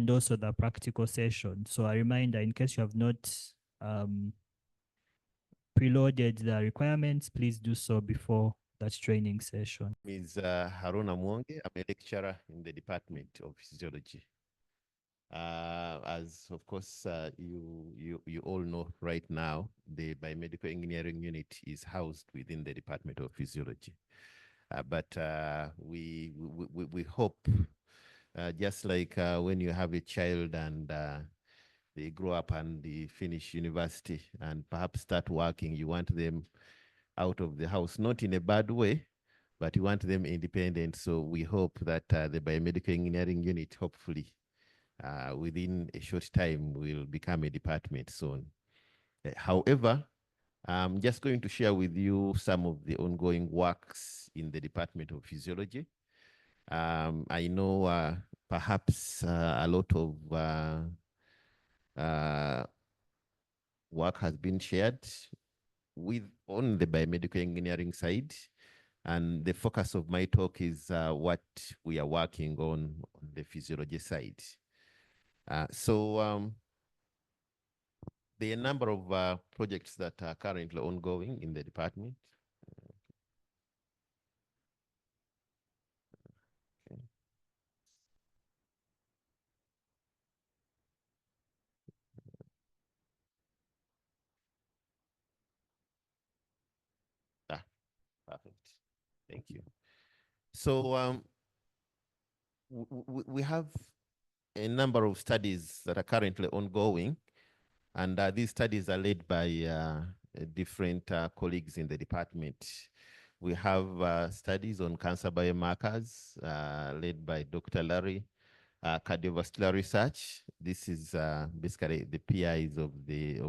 and also the practical session. So a reminder, in case you have not preloaded the requirements, please do so before that training session. Ms. Haruna Mwonge. I'm a lecturer in the Department of Physiology. As of course you all know right now, the biomedical engineering unit is housed within the Department of Physiology. But we hope, just like when you have a child and they grow up and they finish university and perhaps start working, you want them out of the house, not in a bad way, but you want them independent. So we hope that the biomedical engineering unit, hopefully, within a short time, will become a department soon. However, I'm just going to share with you some of the ongoing works in the Department of Physiology. I know perhaps a lot of work has been shared on the biomedical engineering side. And the focus of my talk is what we are working on the physiology side. So there are a number of projects that are currently ongoing in the department. Okay. Perfect. Thank you. So we have a number of studies that are currently ongoing, and these studies are led by different colleagues in the department. We have studies on cancer biomarkers led by Dr. Larry. Cardiovascular research. This is basically the PIs of the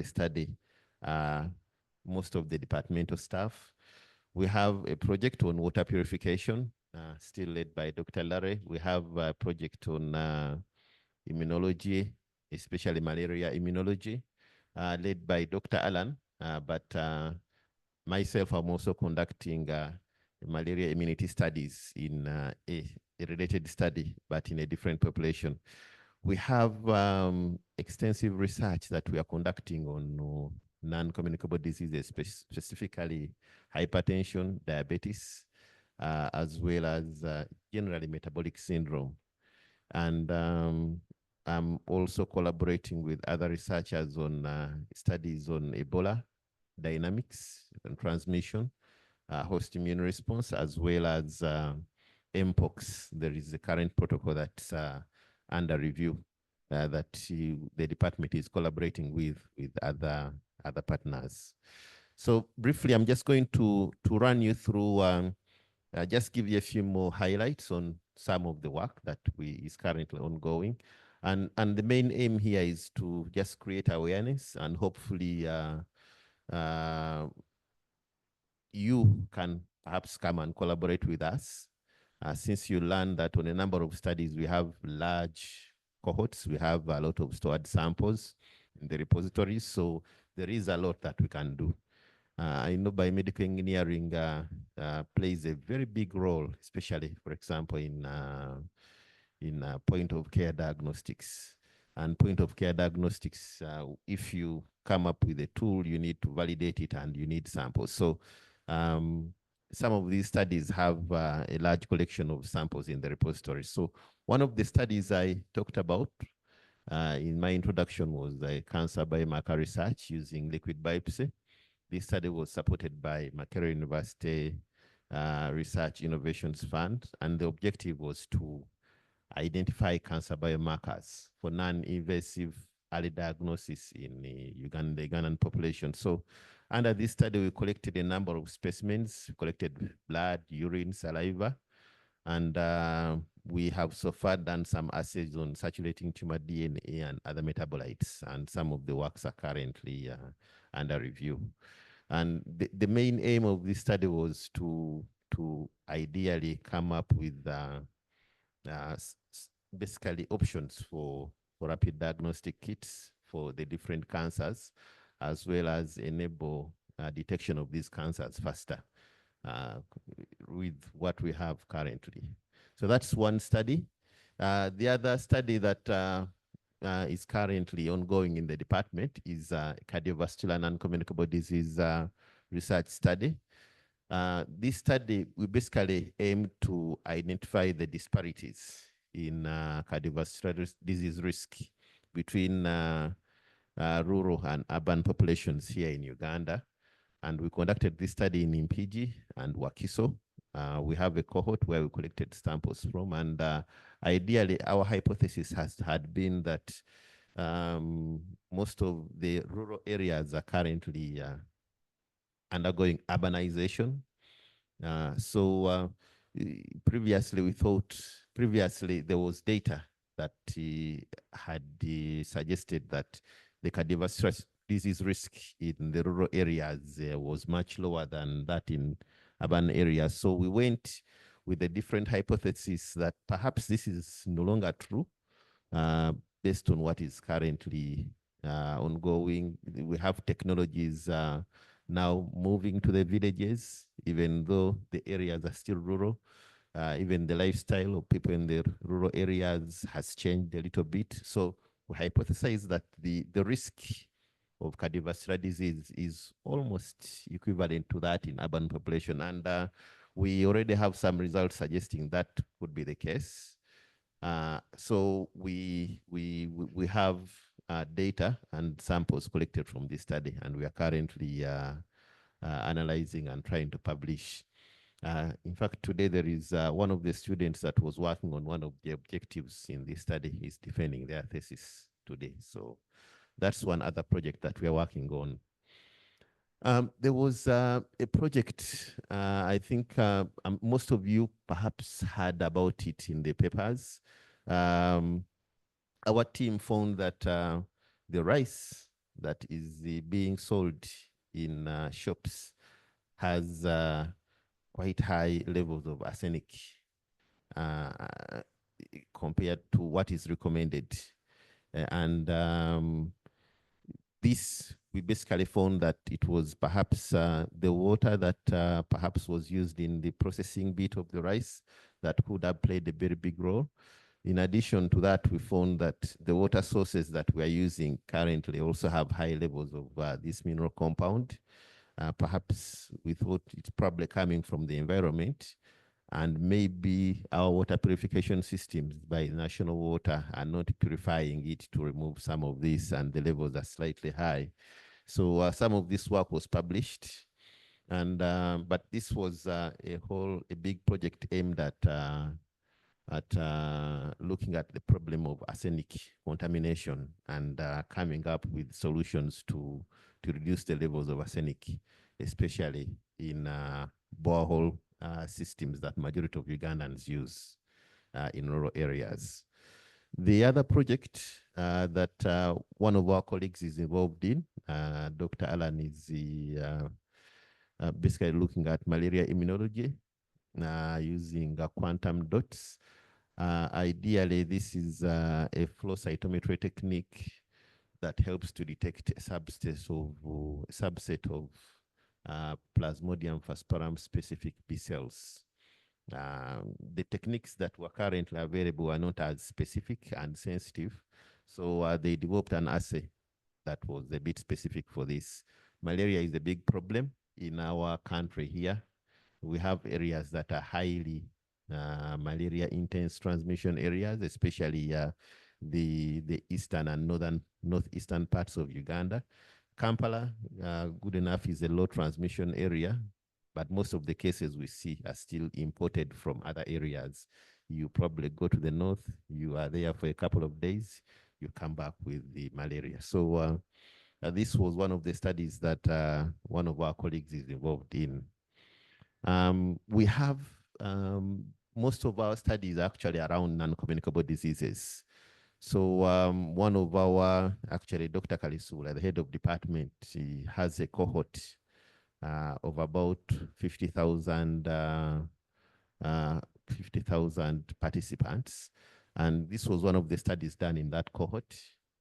study. Most of the departmental staff. We have a project on water purification, still led by Dr. Larry. We have a project on immunology, especially malaria immunology, led by Dr. Alan. But myself, I'm also conducting malaria immunity studies in a related study, but in a different population. We have extensive research that we are conducting on non-communicable diseases, specifically hypertension, diabetes, as well as generally metabolic syndrome. And I'm also collaborating with other researchers on studies on Ebola dynamics and transmission, host immune response, as well as Mpox. There is a current protocol that's under review that the department is collaborating with other partners. So briefly, I'm just going to run you through, just give you a few more highlights on some of the work that is currently ongoing. And the main aim here is to just create awareness, and hopefully you can perhaps come and collaborate with us. Since you learned that on a number of studies, we have large cohorts, we have a lot of stored samples in the repositories, so there is a lot that we can do. I know biomedical engineering plays a very big role, especially, for example, in point-of-care diagnostics. And point-of-care diagnostics, if you come up with a tool, you need to validate it and you need samples. So some of these studies have a large collection of samples in the repository. So one of the studies I talked about in my introduction was the cancer biomarker research using liquid biopsy. This study was supported by Makerere University Research Innovations Fund, and the objective was to identify cancer biomarkers for non-invasive early diagnosis in the Ugandan population. So under this study, we collected a number of specimens, we collected blood, urine, saliva, and we have so far done some assays on circulating tumor DNA and other metabolites, and some of the works are currently under review. And the main aim of this study was to ideally come up with basically options for rapid diagnostic kits for the different cancers, as well as enable detection of these cancers faster with what we have currently. So that's one study. The other study that is currently ongoing in the department is cardiovascular non-communicable disease research study. This study, we basically aim to identify the disparities in cardiovascular disease risk between rural and urban populations here in Uganda. And we conducted this study in Impigi and Wakiso. We have a cohort where we collected samples from, and ideally, our hypothesis had been that most of the rural areas are currently undergoing urbanization. Previously, there was data that had suggested that the cardiovascular disease risk in the rural areas was much lower than that in urban areas. So we went with a different hypothesis that perhaps this is no longer true based on what is currently ongoing. We have technologies now moving to the villages, even though the areas are still rural. Even the lifestyle of people in the rural areas has changed a little bit. So we hypothesize that the risk of cardiovascular disease is almost equivalent to that in urban population. And we already have some results suggesting that would be the case. So we have data and samples collected from this study, and we are currently analyzing and trying to publish. In fact, today there is one of the students that was working on one of the objectives in this study is defending their thesis today. So that's one other project that we are working on. There was a project, I think most of you perhaps heard about it in the papers. Our team found that the rice that is being sold in shops has quite high levels of arsenic compared to what is recommended. This, we basically found that it was perhaps the water that perhaps was used in the processing bit of the rice that could have played a very big role. In addition to that, we found that the water sources that we are using currently also have high levels of this mineral compound. Perhaps we thought it's probably coming from the environment, and maybe our water purification systems by National Water are not purifying it to remove some of this, and the levels are slightly high. So some of this work was published, and but this was a big project aimed at looking at the problem of arsenic contamination and coming up with solutions to reduce the levels of arsenic, especially in borehole systems that majority of Ugandans use in rural areas. The other project that one of our colleagues is involved in, Dr. Alan, is basically looking at malaria immunology using quantum dots. Ideally, this is a flow cytometry technique that helps to detect a subset of Plasmodium falciparum specific B cells. The techniques that were currently available are not as specific and sensitive, so they developed an assay that was a bit specific for this. Malaria is a big problem in our country here. We have areas that are highly malaria intense transmission areas, especially the eastern and northeastern parts of Uganda. Kampala, good enough, is a low transmission area, but most of the cases we see are still imported from other areas. You probably go to the north, you are there for a couple of days, you come back with the malaria. So this was one of the studies that one of our colleagues is involved in. We have most of our studies are actually around non-communicable diseases. So one of our, actually Dr. Kalisula, the head of department, he has a cohort of about 50,000 participants. And this was one of the studies done in that cohort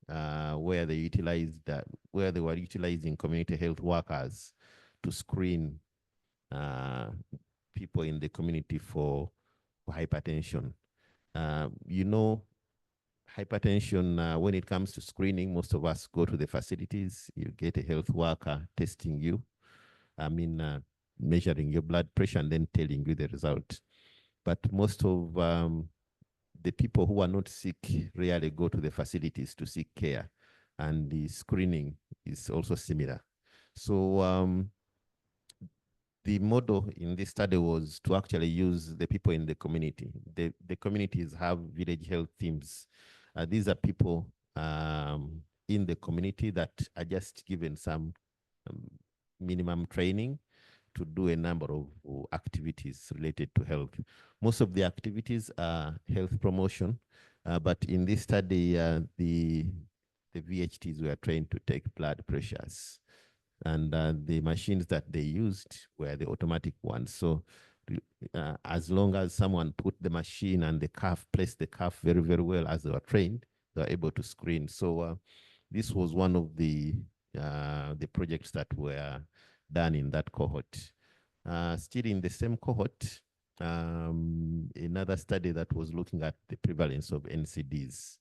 where they were utilizing community health workers to screen people in the community for hypertension. You know, hypertension, when it comes to screening, most of us go to the facilities. You get a health worker testing you, measuring your blood pressure and then telling you the result. But most of the people who are not sick rarely go to the facilities to seek care. And the screening is also similar. So the model in this study was to actually use the people in the community. The communities have village health teams. These are people in the community that are just given some minimum training to do a number of activities related to health. Most of the activities are health promotion, but in this study, the VHTs were trained to take blood pressures. And the machines that they used were the automatic ones. So as long as someone put the machine and the cuff, placed the cuff very, very well as they were trained, they were able to screen. So this was one of the projects that were done in that cohort. Still in the same cohort, another study that was looking at the prevalence of NCDs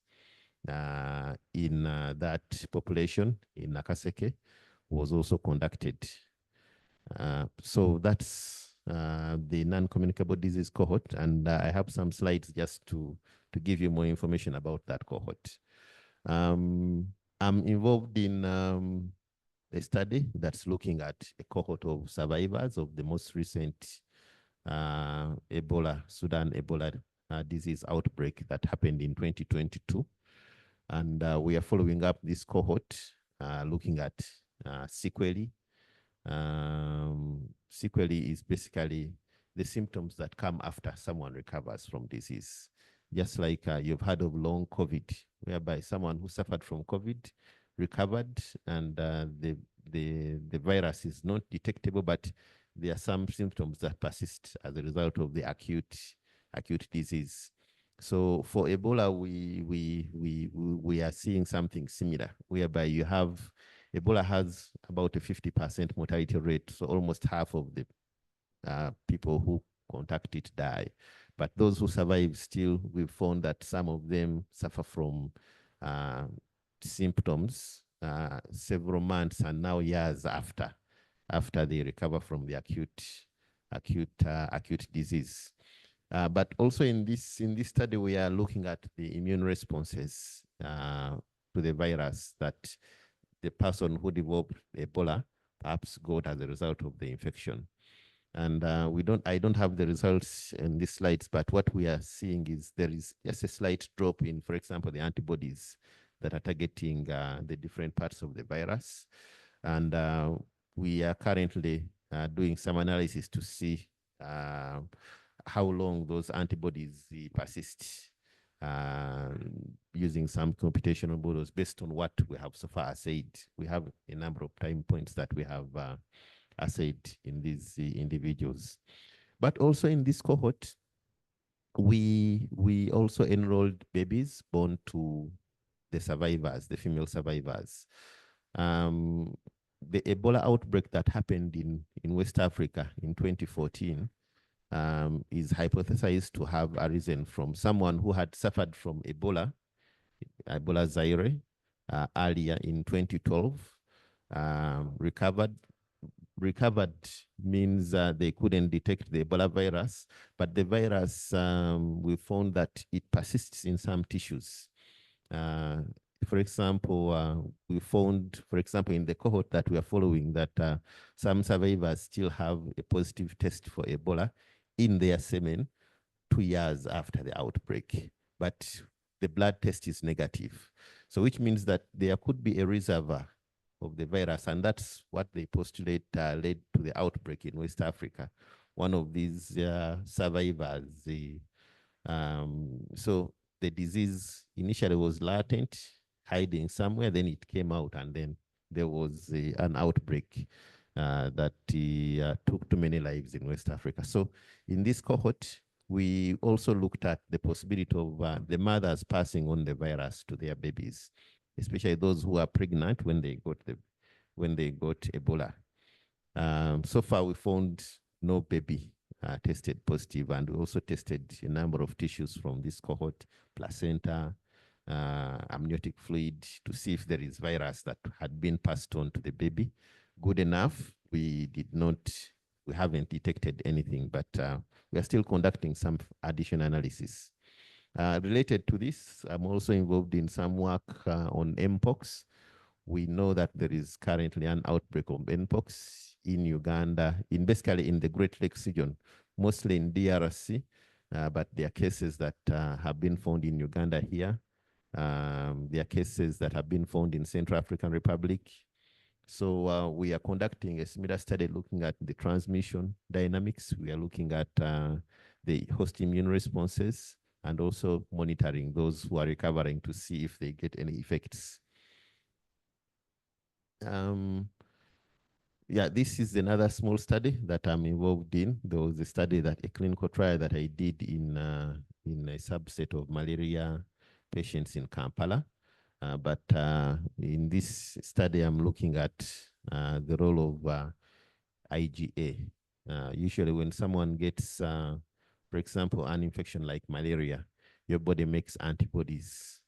in that population in Nakaseke was also conducted. So that's the non-communicable disease cohort, and I have some slides just to give you more information about that cohort. I'm involved in a study that's looking at a cohort of survivors of the most recent Sudan Ebola disease outbreak that happened in 2022. And we are following up this cohort, looking at sequelae. Sequelae is basically the symptoms that come after someone recovers from disease. Just like you've heard of long COVID, whereby someone who suffered from COVID recovered and the virus is not detectable, but there are some symptoms that persist as a result of the acute disease. So for Ebola, we are seeing something similar, whereby Ebola has about a 50% mortality rate, so almost half of the people who contact it die. But those who survive still, we've found that some of them suffer from symptoms several months and now years after they recover from the acute disease. But also in this study, we are looking at the immune responses to the virus that the person who developed Ebola perhaps got as a result of the infection. And I don't have the results in these slides, but what we are seeing is there is just a slight drop in, for example, the antibodies that are targeting the different parts of the virus. And we are currently doing some analysis to see how long those antibodies persist, using some computational models based on what we have so far assayed. We have a number of time points that we have assayed in these individuals. But also in this cohort, we also enrolled babies born to the survivors, the female survivors. The Ebola outbreak that happened in West Africa in 2014 is hypothesized to have arisen from someone who had suffered from Ebola Zaire, earlier in 2012, recovered means they couldn't detect the Ebola virus, but the virus, we found that it persists in some tissues. For example, we found, for example, in the cohort that we are following, that some survivors still have a positive test for Ebola in their semen 2 years after the outbreak, but the blood test is negative. So which means that there could be a reservoir of the virus, and that's what they postulate led to the outbreak in West Africa. One of these survivors, so the disease initially was latent, hiding somewhere, then it came out, and then there was an outbreak that took too many lives in West Africa. So in this cohort, we also looked at the possibility of the mothers passing on the virus to their babies, especially those who are pregnant when they got Ebola. So far, we found no baby tested positive, and we also tested a number of tissues from this cohort, placenta, amniotic fluid, to see if there is virus that had been passed on to the baby. Good enough. We haven't detected anything, but we are still conducting some additional analysis. Related to this, I'm also involved in some work on Mpox. We know that there is currently an outbreak of Mpox in Uganda, basically in the Great Lakes region, mostly in DRC, but there are cases that have been found in Uganda here. There are cases that have been found in Central African Republic. So we are conducting a similar study looking at the transmission dynamics. We are looking at the host immune responses, and also monitoring those who are recovering to see if they get any effects. Yeah, this is another small study that I'm involved in. There was a clinical trial that I did in a subset of malaria patients in Kampala. But in this study, I'm looking at the role of IgA. Usually when someone gets, for example, an infection like malaria, your body makes antibodies.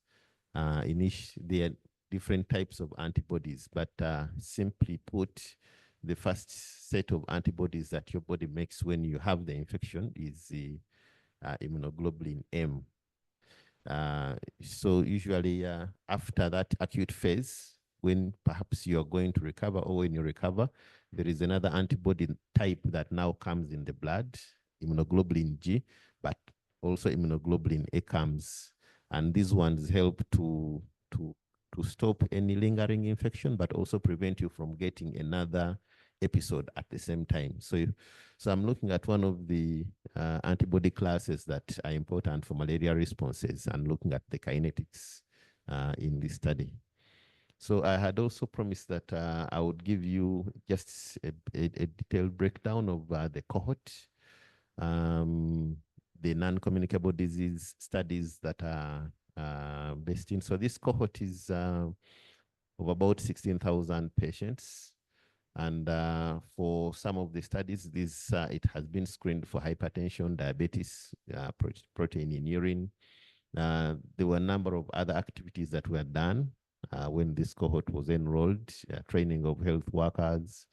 There are different types of antibodies, but simply put, the first set of antibodies that your body makes when you have the infection is the immunoglobulin M. So usually after that acute phase, when perhaps you're going to recover, or when you recover, there is another antibody type that now comes in the blood, immunoglobulin G, but also immunoglobulin A comes. And these ones help to stop any lingering infection, but also prevent you from getting another episode at the same time. So I'm looking at one of the antibody classes that are important for malaria responses, and looking at the kinetics in this study. So I had also promised that I would give you just a detailed breakdown of the cohort, the non-communicable disease studies that are based in. So this cohort is of about 16,000 patients. And for some of the studies, it has been screened for hypertension, diabetes, protein in urine. There were a number of other activities that were done when this cohort was enrolled, training of health workers,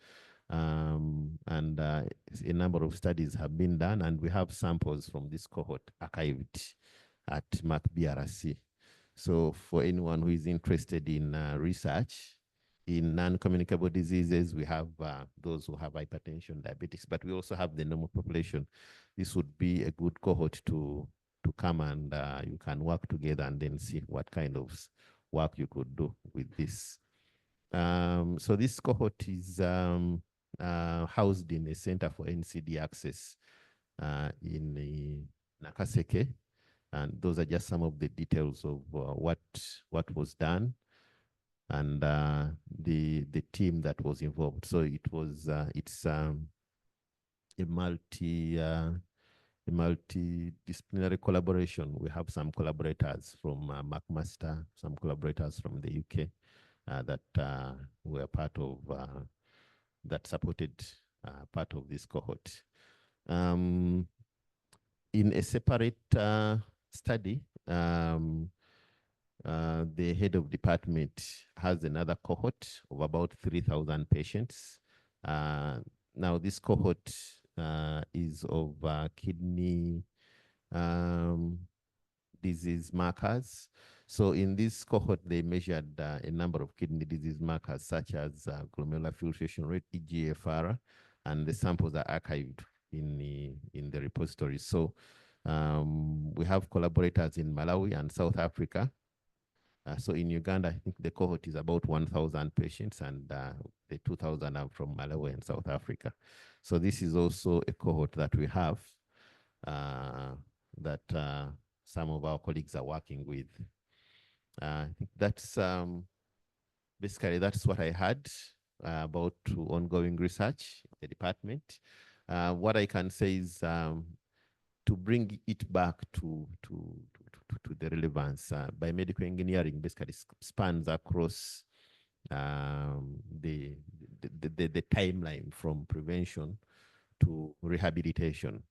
and a number of studies have been done, and we have samples from this cohort archived at MacBRC. So for anyone who is interested in research in non-communicable diseases, we have those who have hypertension, diabetes, but we also have the normal population. This would be a good cohort to come, and you can work together and then see what kind of work you could do with this. So this cohort is housed in a Center for NCD Access in Nakaseke. And those are just some of the details of what was done, and the team that was involved. So it's a multidisciplinary collaboration. We have some collaborators from McMaster, some collaborators from the UK that were part of that supported part of this cohort. In a separate study, the head of department has another cohort of about 3,000 patients. Now, this cohort is of kidney disease markers. So in this cohort, they measured a number of kidney disease markers, such as glomerular filtration rate, eGFR, and the samples are archived in the repository. So we have collaborators in Malawi and South Africa. So in Uganda, I think the cohort is about 1,000 patients, and the 2,000 are from Malawi and South Africa. So this is also a cohort that we have that some of our colleagues are working with. I think that's basically that's what I had about ongoing research in the department. What I can say is to bring it back to the relevance. Biomedical engineering basically spans across the timeline from prevention to rehabilitation.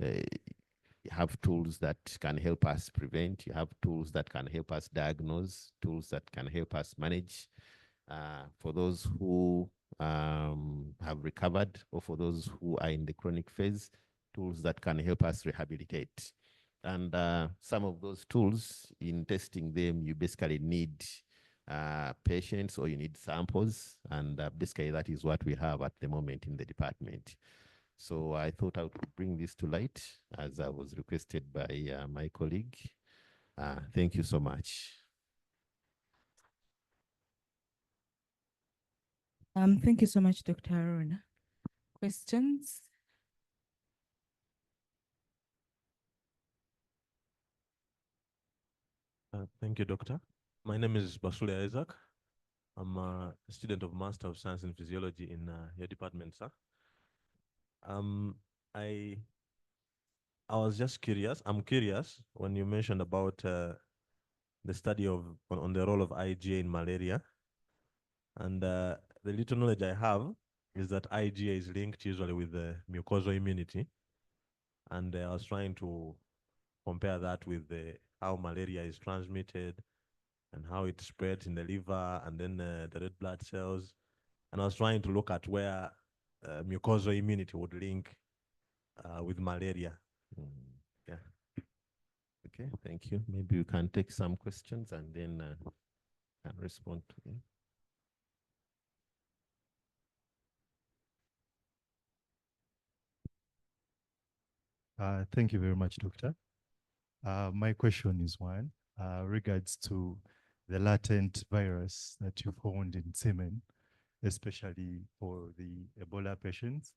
You have tools that can help us prevent. You have tools that can help us diagnose, tools that can help us manage. For those who have recovered, or for those who are in the chronic phase, tools that can help us rehabilitate. And some of those tools, in testing them, you basically need patients, or you need samples. And basically that is what we have at the moment in the department. So I thought I would bring this to light as I was requested by my colleague. Thank you so much. Thank you so much, Dr. Haruna. Questions? Thank you, Doctor. My name is Basule Isaac. I'm a student of Master of Science in Physiology in your department, sir. I was just curious. I'm curious when you mentioned about the study of on the role of IgA in malaria, and the little knowledge I have is that IgA is linked usually with the mucosal immunity, and I was trying to compare that with how malaria is transmitted and how it spreads in the liver and then the red blood cells. And I was trying to look at where mucosal immunity would link with malaria. Yeah. Okay, thank you. Maybe you can take some questions and then can respond to them. Thank you very much, Doctor. My question is one, regards to the latent virus that you found in semen, especially for the Ebola patients.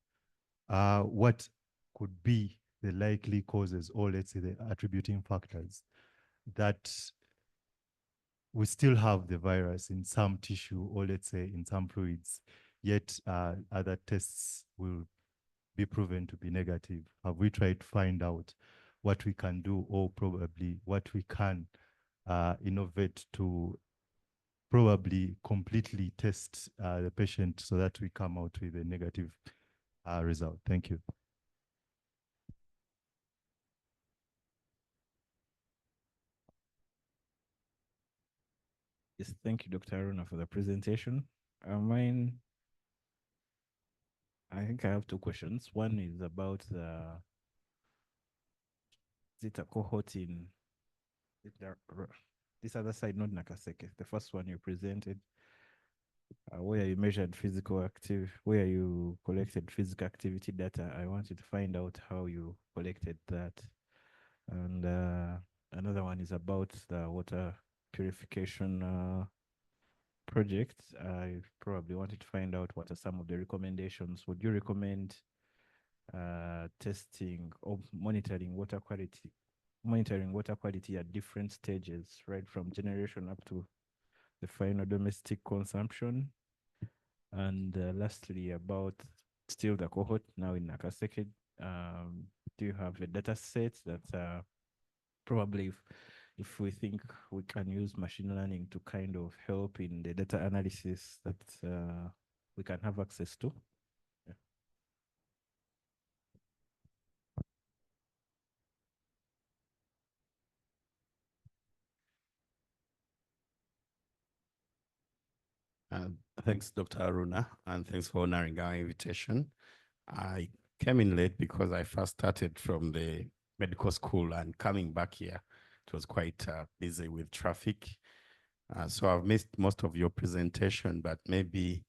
What could be the likely causes, or let's say the attributing factors, that we still have the virus in some tissue, or let's say in some fluids, yet other tests will be proven to be negative? Have we tried to find out what we can do, or probably what we can innovate to probably completely test the patient so that we come out with a negative result? Thank you. Yes, thank you, Dr. Haruna, for the presentation. Mine, I think I have two questions. One is about Zeta cohort in this other side, not Nakaseke. The first one you presented, where you measured physical activity, where you collected physical activity data. I wanted to find out how you collected that. And another one is about the water purification project. I probably wanted to find out what are some of the recommendations. Would you recommend testing or monitoring water quality at different stages, right from generation up to the final domestic consumption? And lastly, about still the cohort now in Nakaseke, do you have a data set that probably if we think we can use machine learning to kind of help in the data analysis that we can have access to? Yeah. Thanks, Dr. Haruna, and thanks for honoring our invitation. I came in late because I first started from the medical school, and coming back here, it was quite busy with traffic. So I've missed most of your presentation, but maybe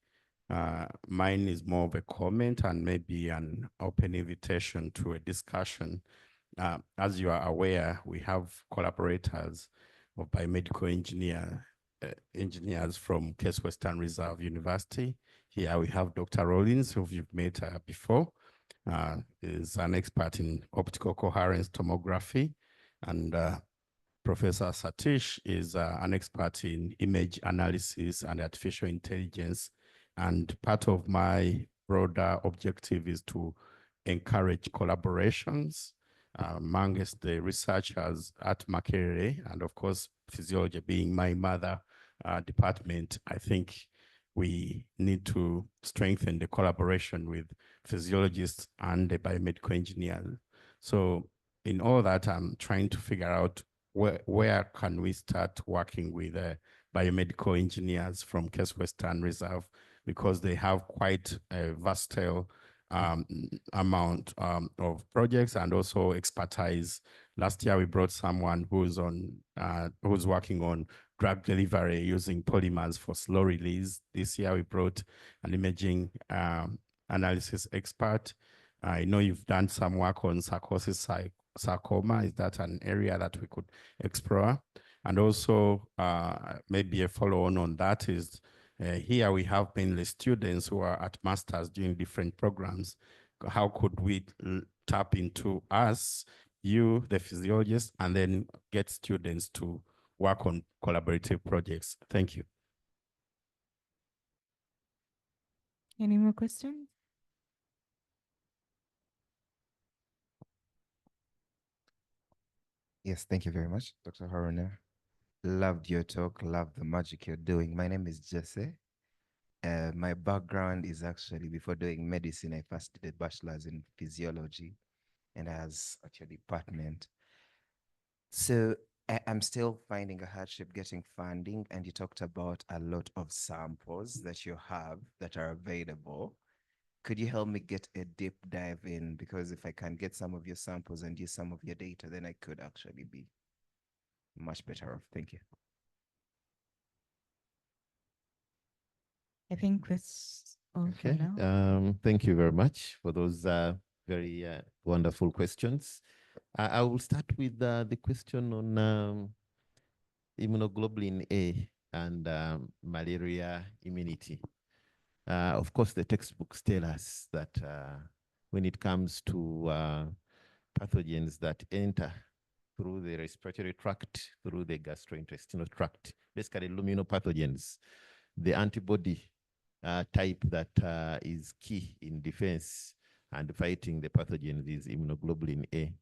mine is more of a comment and maybe an open invitation to a discussion. As you are aware, we have collaborators of biomedical engineers from Case Western Reserve University. Here we have Dr. Rollins, who you've met before. Is an expert in optical coherence tomography, and Professor Satish is an expert in image analysis and artificial intelligence. And part of my broader objective is to encourage collaborations amongst the researchers at Makerere, and of course, physiology being my mother department. I think we need to strengthen the collaboration with physiologists and the biomedical engineers. So in all that, I'm trying to figure out where can we start working with biomedical engineers from Case Western Reserve, because they have quite a versatile amount of projects and also expertise. Last year, we brought someone who's working on drug delivery using polymers for slow release. This year, we brought an imaging analysis expert. I know you've done some work on sarcosis sarcoma. Is that an area that we could explore? And also, maybe a follow-on on that is, here we have mainly students who are at masters doing different programs. How could we tap into us, you, the physiologist, and then get students to work on collaborative projects? Thank you. Any more questions? Yes, thank you very much, Dr. Haruna. Loved your talk, loved the magic you're doing. My name is Jesse. My background is actually, before doing medicine, I first did a bachelor's in physiology and as a department. So I'm still finding a hardship getting funding, and you talked about a lot of samples that you have that are available. Could you help me get a deep dive in? Because if I can get some of your samples and use some of your data, then I could actually be much better off. Thank you. I think that's all for Okay. now. Thank you very much for those very wonderful questions. I will start with the question on immunoglobulin A and malaria immunity. Of course, the textbooks tell us that when it comes to pathogens that enter through the respiratory tract, through the gastrointestinal tract, basically luminopathogens, the antibody type that is key in defense and fighting the pathogens is immunoglobulin A.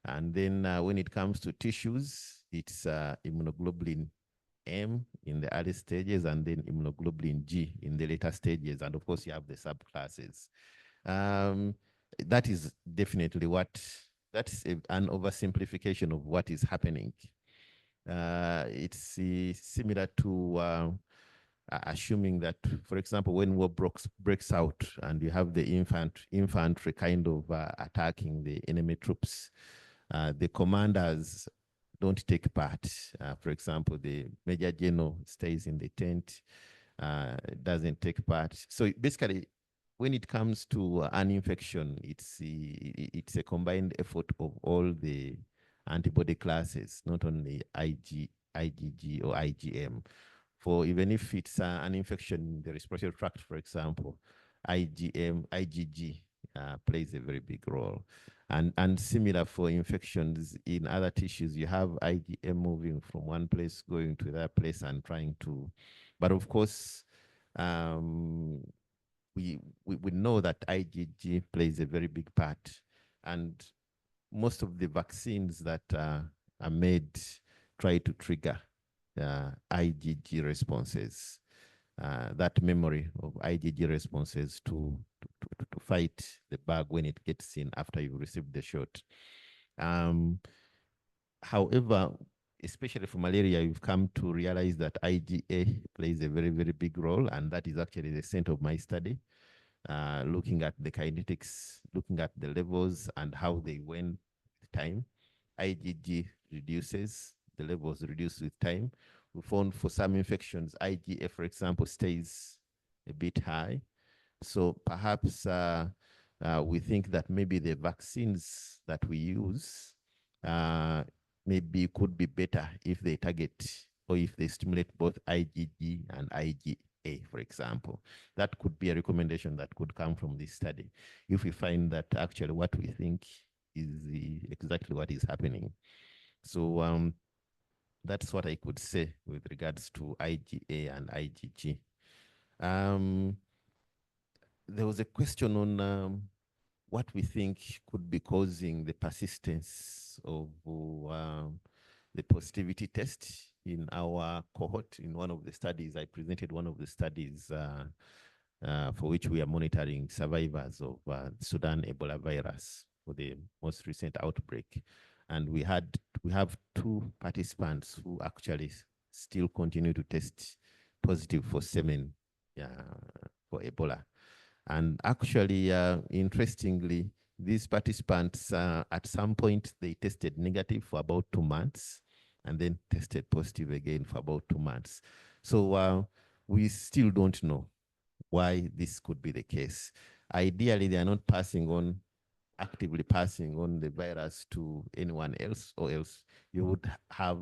And then when it comes to tissues, it's immunoglobulin M in the early stages, and then immunoglobulin G in the later stages. And of course, you have the subclasses. That is definitely that's an oversimplification of what is happening. It's similar to assuming that, for example, when war breaks out and you have the infantry kind of attacking the enemy troops, the commanders don't take part. For example, the Major General stays in the tent, doesn't take part. So basically, when it comes to an infection, it's a combined effort of all the antibody classes, not only IgG or IgM. For even if it's an infection in the respiratory tract, for example, IgG plays a very big role. And similar for infections in other tissues, you have IgM moving from one place, going to that place and trying to, but of course, we know that IgG plays a very big part. And most of the vaccines that are made try to trigger IgG responses, that memory of IgG responses to fight the bug when it gets in after you've received the shot. However, especially for malaria, you've come to realize that IgA plays a very, very big role, and that is actually the center of my study, looking at the kinetics, looking at the levels and how they went with time. IgG reduces, the levels reduce with time. We found for some infections, IgA, for example, stays a bit high. So perhaps we think that maybe the vaccines that we use maybe could be better if they target or if they stimulate both IgG and IgA, for example. That could be a recommendation that could come from this study if we find that actually what we think is exactly what is happening. So that's what I could say with regards to IgA and IgG. There was a question on what we think could be causing the persistence of the positivity test in our cohort, in one of the studies, I presented one of the studies for which we are monitoring survivors of Sudan Ebola virus for the most recent outbreak. And we have 2 participants who actually still continue to test positive for semen for Ebola. And actually, interestingly, these participants, at some point, they tested negative for about 2 months and then tested positive again for about 2 months. So we still don't know why this could be the case. Ideally, they are not actively passing on the virus to anyone else, or else you would have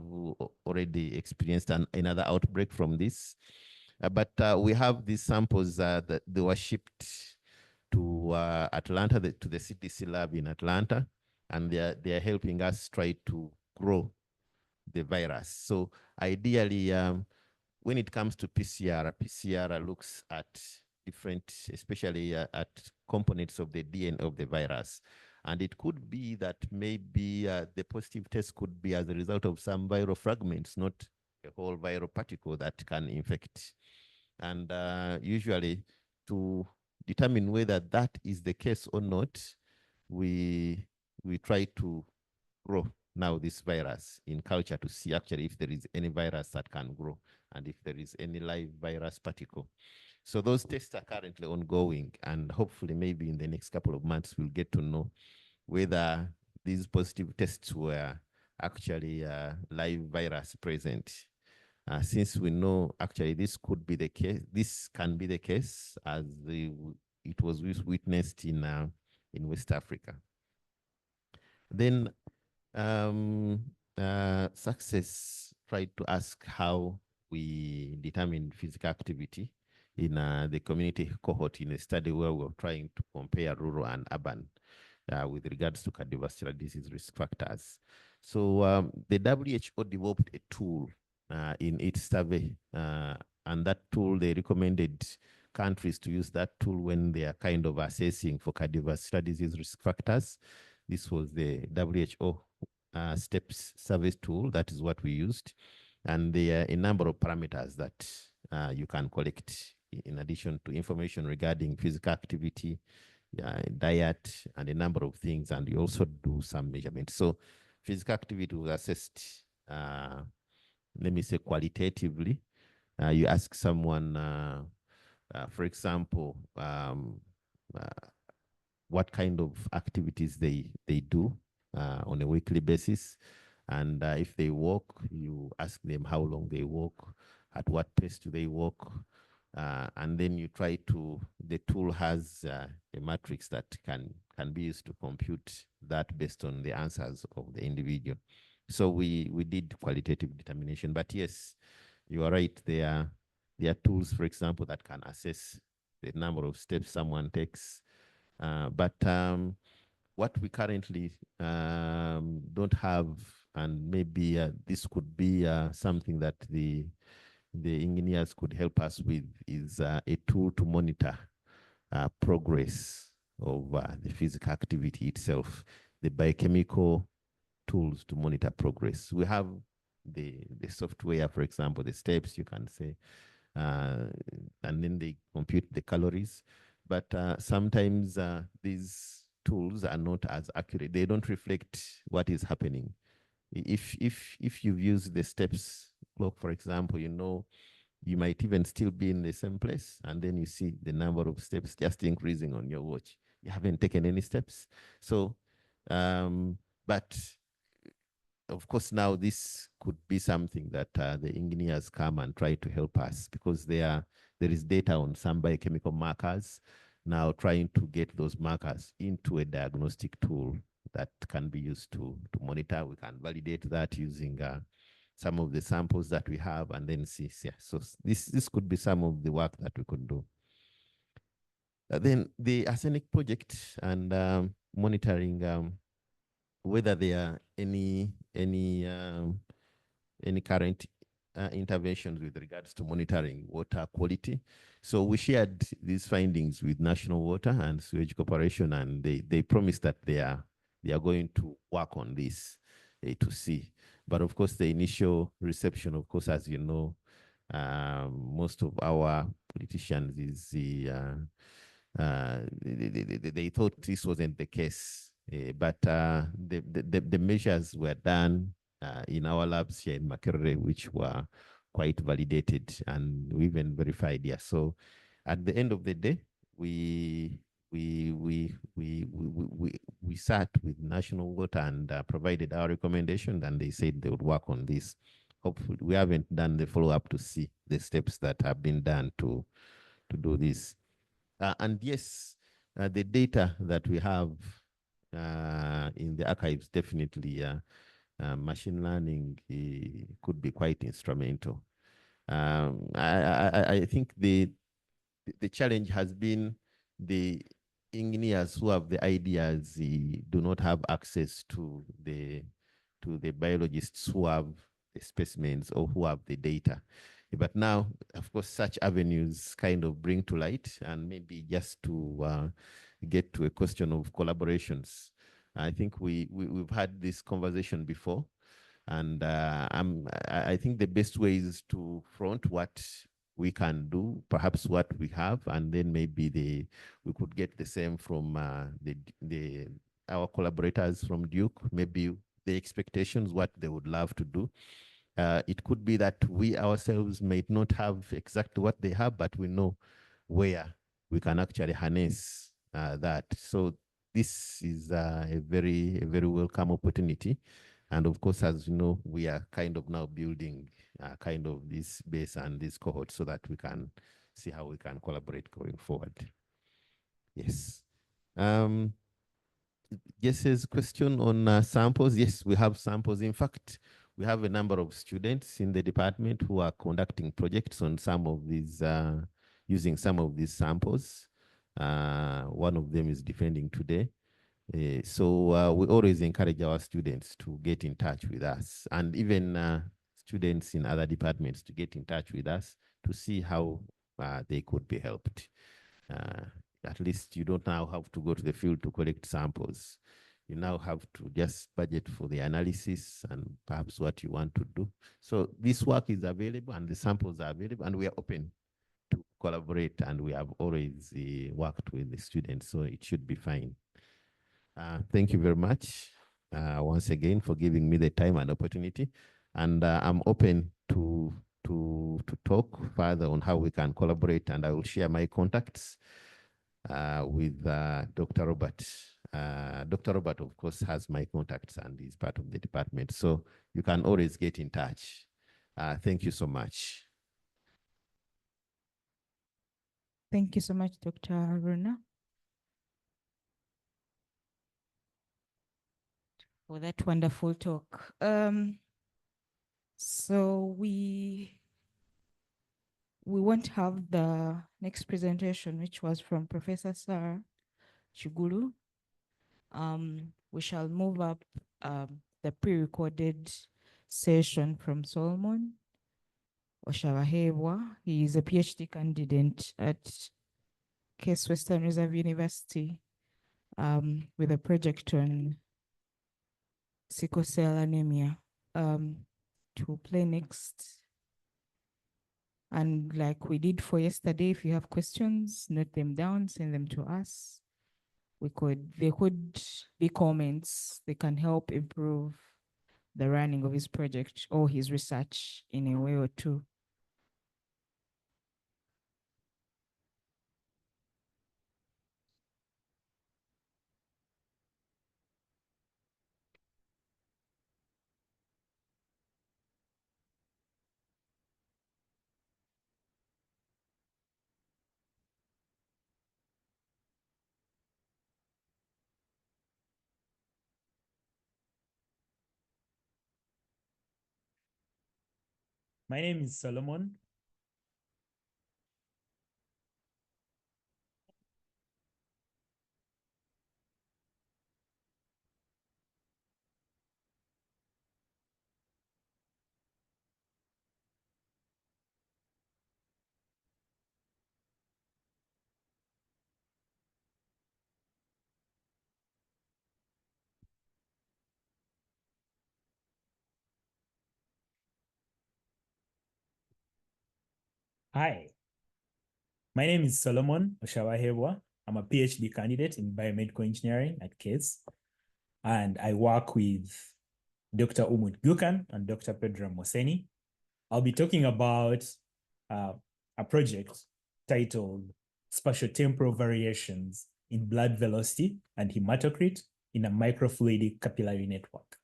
already experienced another outbreak from this. But we have these samples that they were shipped to Atlanta, to the CDC lab in Atlanta, and they are helping us try to grow the virus. So ideally, when it comes to PCR looks at different, especially at components of the DNA of the virus. And it could be that maybe the positive test could be as a result of some viral fragments, not a whole viral particle that can infect. And usually, to determine whether that is the case or not, we try to grow now this virus in culture to see actually if there is any virus that can grow and if there is any live virus particle. So those tests are currently ongoing, and hopefully maybe in the next couple of months we'll get to know whether these positive tests were actually live virus present. Since we know actually this could be the case, this can be the case as it was witnessed in West Africa. Then Success tried to ask how we determine physical activity in the community cohort in a study where we were trying to compare rural and urban with regards to cardiovascular disease risk factors. So the WHO developed a tool in its survey, and that tool, they recommended countries to use that tool when they are kind of assessing for cardiovascular disease risk factors. This was the WHO STEPS survey tool. That is what we used. And there are a number of parameters that you can collect in addition to information regarding physical activity, diet, and a number of things. And you also do some measurements. So physical activity was assessed, let me say, qualitatively. You ask someone, for example, what kind of activities they do on a weekly basis. And if they walk, you ask them how long they walk, at what pace do they walk, and then you try to, the tool has a matrix that can be used to compute that based on the answers of the individual. So we did qualitative determination, but yes, you are right. There are tools, for example, that can assess the number of steps someone takes. But what we currently don't have, and maybe this could be something that the engineers could help us with, is a tool to monitor progress of the physical activity itself, the biochemical tools to monitor progress. We have the software, for example, the steps, you can say, and then they compute the calories. But sometimes these tools are not as accurate. They don't reflect what is happening. If you've used the steps clock, for example, you know, you might even still be in the same place, and then you see the number of steps just increasing on your watch. You haven't taken any steps. So, but of course, now this could be something that the engineers come and try to help us, because there is data on some biochemical markers. Now trying to get those markers into a diagnostic tool that can be used to monitor. We can validate that using some of the samples that we have, and then see. Yeah. So this could be some of the work that we could do. Then the Arsenic Project and monitoring whether there are any current interventions with regards to monitoring water quality. So we shared these findings with National Water and Sewage Corporation, and they promised that they are going to work on this to see. But of course, the initial reception, of course, as you know, most of our politicians is they thought this wasn't the case, but the measures were done in our labs here in Makerere, which were quite validated and we even verified. Yeah. So at the end of the day, we sat with National Water and provided our recommendation, and they said they would work on this. Hopefully, we haven't done the follow-up to see the steps that have been done to do this. And yes, the data that we have in the archives definitely machine learning could be quite instrumental. I think the challenge has been the engineers who have the ideas do not have access to the biologists who have the specimens or who have the data. But now, of course, such avenues kind of bring to light, and maybe just to get to a question of collaborations. I think we've had this conversation before, and I think the best way is to front what we can do, perhaps what we have, and then maybe we could get the same from our collaborators from Duke, maybe the expectations, what they would love to do. It could be that we ourselves may not have exactly what they have, but we know where we can actually harness that. So this is a very welcome opportunity. And of course, as you know, we are kind of now building kind of this base and this cohort so that we can see how we can collaborate going forward. Yes. Jesse's question on samples. Yes, we have samples. In fact, we have a number of students in the department who are conducting projects on some of these, using some of these samples. One of them is defending today. So we always encourage our students to get in touch with us, and even students in other departments to get in touch with us to see how they could be helped. At least you don't now have to go to the field to collect samples. You now have to just budget for the analysis and perhaps what you want to do. So this work is available and the samples are available, and we are open to collaborate, and we have always worked with the students, so it should be fine. Thank you very much once again for giving me the time and opportunity. And I'm open to talk further on how we can collaborate, and I will share my contacts with Dr. Robert. Dr. Robert, of course, has my contacts and is part of the department, so you can always get in touch. Thank you so much. Thank you so much, Dr. Haruna, for that wonderful talk. So we won't have the next presentation, which was from Professor Sarah Chugulu. We shall move up the pre-recorded session from Solomon Oshavahebwa. He is a PhD candidate at Case Western Reserve University with a project on sickle cell anemia to play next. And like we did for yesterday, if you have questions, note them down, send them to us. There could be comments. They can help improve the running of his project or his research in a way or two. My name is Solomon. Hi, my name is Solomon Oshawahebwa. I'm a PhD candidate in biomedical engineering at CASE, and I work with Dr. Umut Gukan and Dr. Pedro Moseni. I'll be talking about a project titled Spatiotemporal Variations in Blood Velocity and Hematocrit in a Microfluidic Capillary Network.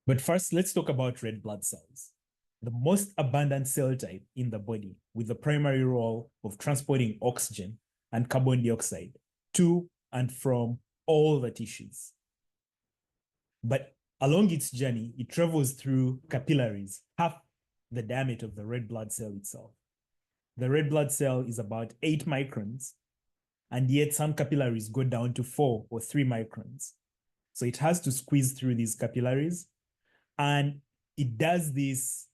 But first, let's talk about red blood cells, the most abundant cell type in the body with the primary role of transporting oxygen and carbon dioxide to and from all the tissues. But along its journey, it travels through capillaries, half the diameter of the red blood cell itself. The red blood cell is about 8 microns, and yet some capillaries go down to 4 or 3 microns. So it has to squeeze through these capillaries, and it does this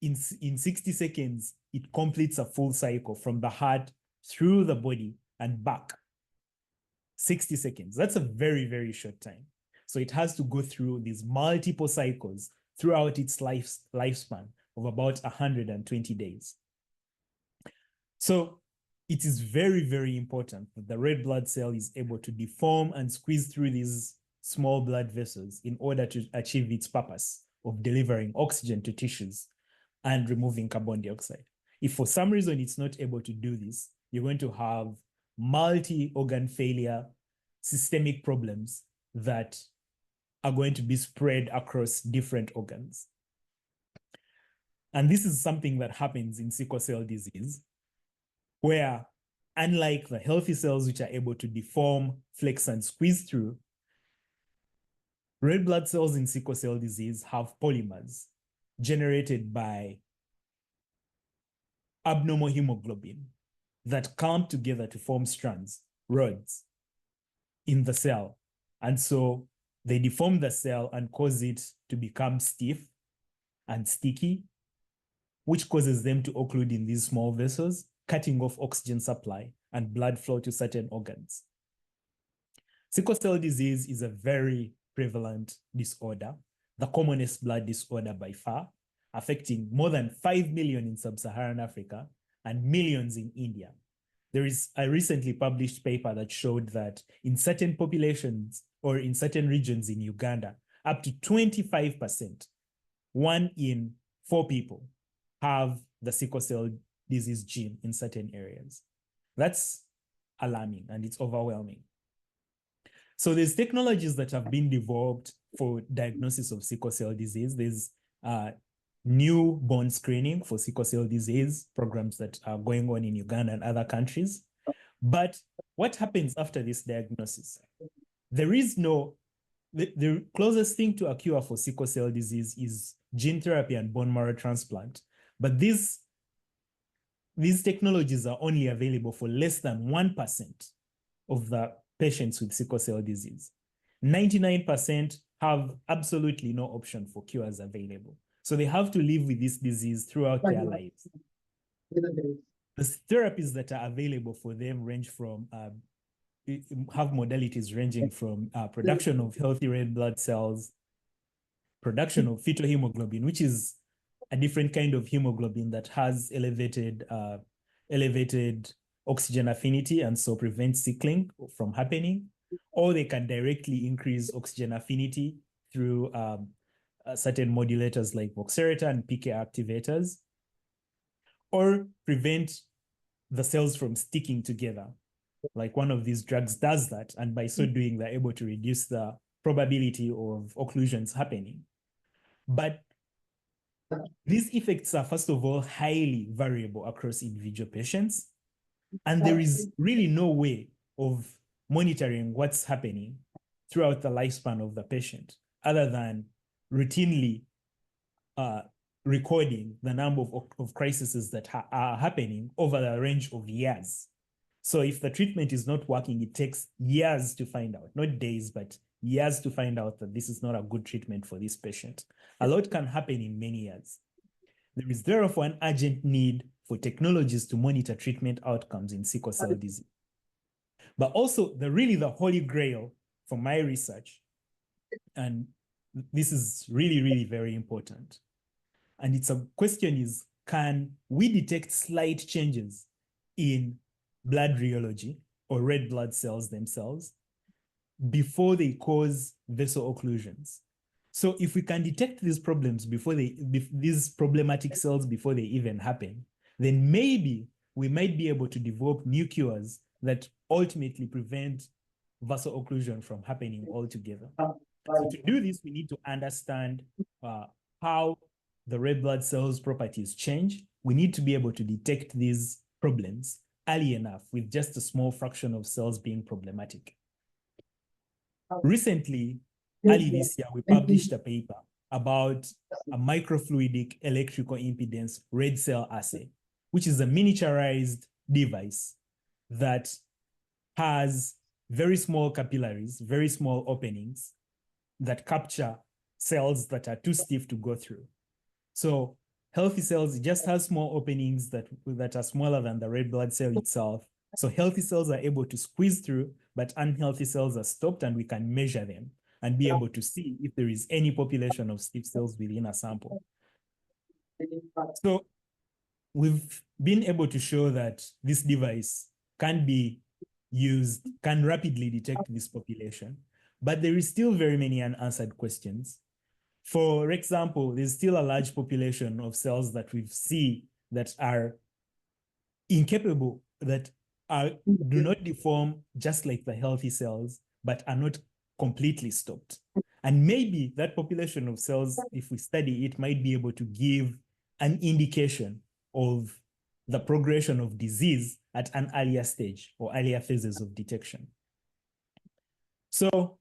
in 60 seconds. It completes a full cycle from the heart through the body and back. 60 seconds. That's a very, very short time. So it has to go through these multiple cycles throughout its lifespan of about 120 days. So it is very, very important that the red blood cell is able to deform and squeeze through these small blood vessels in order to achieve its purpose of delivering oxygen to tissues and removing carbon dioxide. If for some reason it's not able to do this, you're going to have multi-organ failure, systemic problems that are going to be spread across different organs. And this is something that happens in sickle cell disease, where unlike the healthy cells which are able to deform, flex, and squeeze through, red blood cells in sickle cell disease have polymers generated by abnormal hemoglobin that clump together to form strands, rods, in the cell. And so they deform the cell and cause it to become stiff and sticky, which causes them to occlude in these small vessels, cutting off oxygen supply and blood flow to certain organs. Sickle cell disease is a very prevalent disorder, the commonest blood disorder by far, affecting more than 5 million in sub-Saharan Africa and millions in India. There is a recently published paper that showed that in certain populations or in certain regions in Uganda, up to 25%, 1 in 4 people have the sickle cell disease gene in certain areas. That's alarming and it's overwhelming. So there's technologies that have been developed for diagnosis of sickle cell disease. There's newborn screening for sickle cell disease programs that are going on in Uganda and other countries. But what happens after this diagnosis? There is no, the closest thing to a cure for sickle cell disease is gene therapy and bone marrow transplant. But these technologies are only available for less than 1% of the patients with sickle cell disease. 99% have absolutely no option for cures available. So they have to live with this disease throughout their lives. The therapies that are available for them range from, have modalities ranging from production of healthy red blood cells, production of fetal hemoglobin, which is a different kind of hemoglobin that has elevated oxygen affinity and so prevents sickling from happening, or they can directly increase oxygen affinity through certain modulators like Voxeretor and PK activators, or prevent the cells from sticking together. Like one of these drugs does that, and by so doing, they're able to reduce the probability of occlusions happening. But these effects are, first of all, highly variable across individual patients. And there is really no way of monitoring what's happening throughout the lifespan of the patient, other than routinely recording the number of crises that are happening over the range of years. So if the treatment is not working, it takes years to find out, not days, but years to find out that this is not a good treatment for this patient. A lot can happen in many years. There is therefore an urgent need for technologies to monitor treatment outcomes in sickle cell disease. But also the holy grail for my research, and this is really, really very important, And it's a question is, can we detect slight changes in blood rheology or red blood cells themselves before they cause vessel occlusions? So if we can detect these problems before these problematic cells before they even happen, then maybe we might be able to develop new cures that ultimately prevent vessel occlusion from happening altogether. So to do this, we need to understand how the red blood cells properties change. We need to be able to detect these problems early enough with just a small fraction of cells being problematic. Recently, early this year, we published a paper about a microfluidic electrical impedance red cell assay, which is a miniaturized device that has very small capillaries, very small openings that capture cells that are too stiff to go through. So healthy cells, it just has small openings that are smaller than the red blood cell itself. So healthy cells are able to squeeze through, but unhealthy cells are stopped, and we can measure them and be able to see if there is any population of stiff cells within a sample. So we've been able to show that this device can be used, can rapidly detect this population, but there is still very many unanswered questions. For example, there's still a large population of cells that we see that are incapable, that do not deform just like the healthy cells, but are not completely stopped. And maybe that population of cells, if we study it, might be able to give an indication of the progression of disease at an earlier stage or earlier phases of detection. So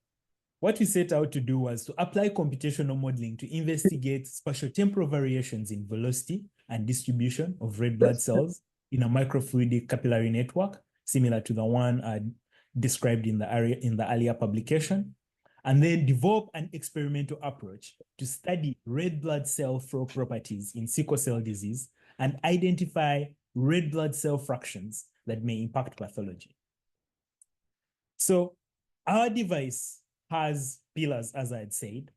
what we set out to do was to apply computational modeling to investigate spatiotemporal variations in velocity and distribution of red blood cells in a microfluidic capillary network, similar to the one described in the earlier publication, and then develop an experimental approach to study red blood cell flow properties in sickle cell disease and identify red blood cell fractions that may impact pathology. So our device has pillars, as I had said,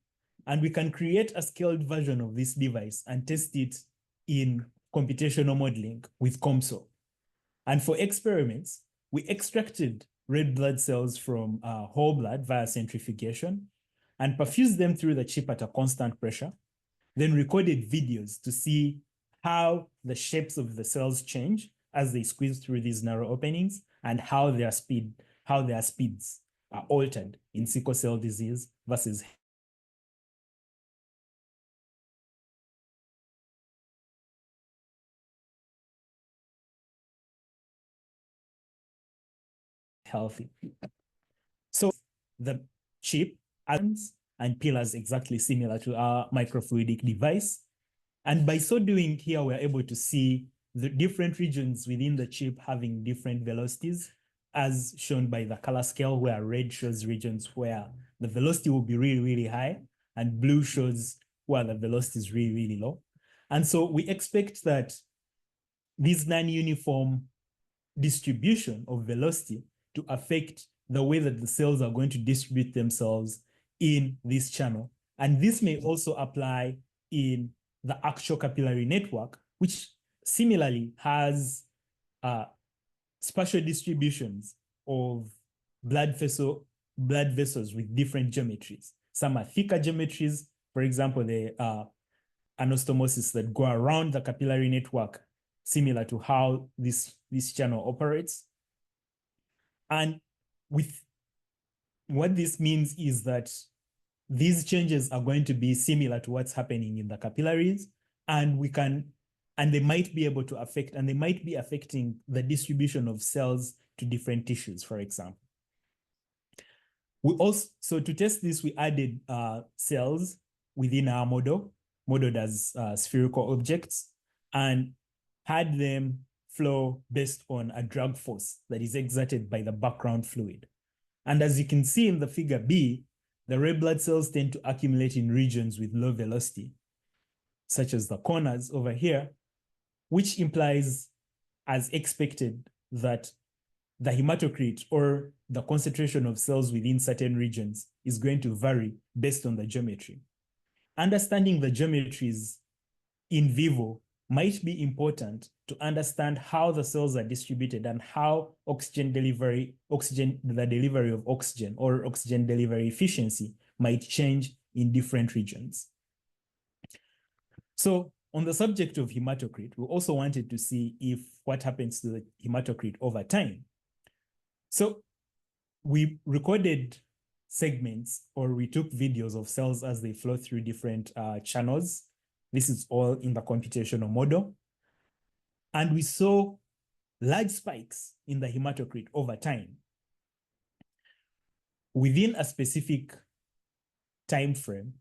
and we can create a scaled version of this device and test it in computational modeling with COMSOL. And for experiments, we extracted red blood cells from whole blood via centrifugation and perfused them through the chip at a constant pressure, then recorded videos to see how the shapes of the cells change as they squeeze through these narrow openings and how their speeds are altered in sickle cell disease versus healthy. So the chip and pillars exactly similar to our microfluidic device. And by so doing here, we're able to see the different regions within the chip having different velocities, as shown by the color scale, where red shows regions where the velocity will be really, really high, and blue shows where the velocity is really, really low. And so we expect that this non-uniform distribution of velocity to affect the way that the cells are going to distribute themselves in this channel. And this may also apply in the actual capillary network, which similarly has spatial distributions of blood vessels with different geometries. Some are thicker geometries, for example, the anastomosis that go around the capillary network, similar to how this channel operates. And with what this means is that these changes are going to be similar to what's happening in the capillaries, and they might be able to affect, and they might be affecting the distribution of cells to different tissues, for example. We also, so to test this, we added cells within our model, modeled as spherical objects, and had them flow based on a drag force that is exerted by the background fluid. And as you can see in the figure B, the red blood cells tend to accumulate in regions with low velocity, such as the corners over here, which implies, as expected, that the hematocrit, or the concentration of cells within certain regions, is going to vary based on the geometry. Understanding the geometries in vivo might be important to understand how the cells are distributed and how the delivery of oxygen or oxygen delivery efficiency might change in different regions. So on the subject of hematocrit, we also wanted to see if what happens to the hematocrit over time. So we recorded segments, or we took videos of cells as they flow through different channels. This is all in the computational model. And we saw large spikes in the hematocrit over time. Within a specific time frame,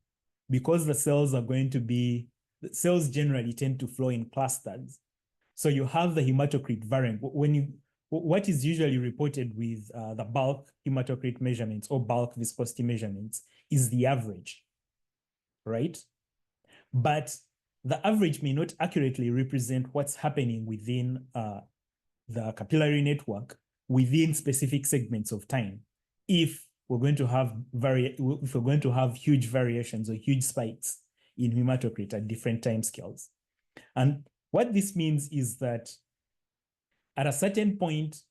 because the cells generally tend to flow in clusters. So you have the hematocrit variant. What is usually reported with the bulk hematocrit measurements or bulk viscosity measurements is the average, right? But the average may not accurately represent what's happening within the capillary network within specific segments of time. If we're going to have huge variations or huge spikes in hematocrit at different timescales. And what this means is that at a certain point,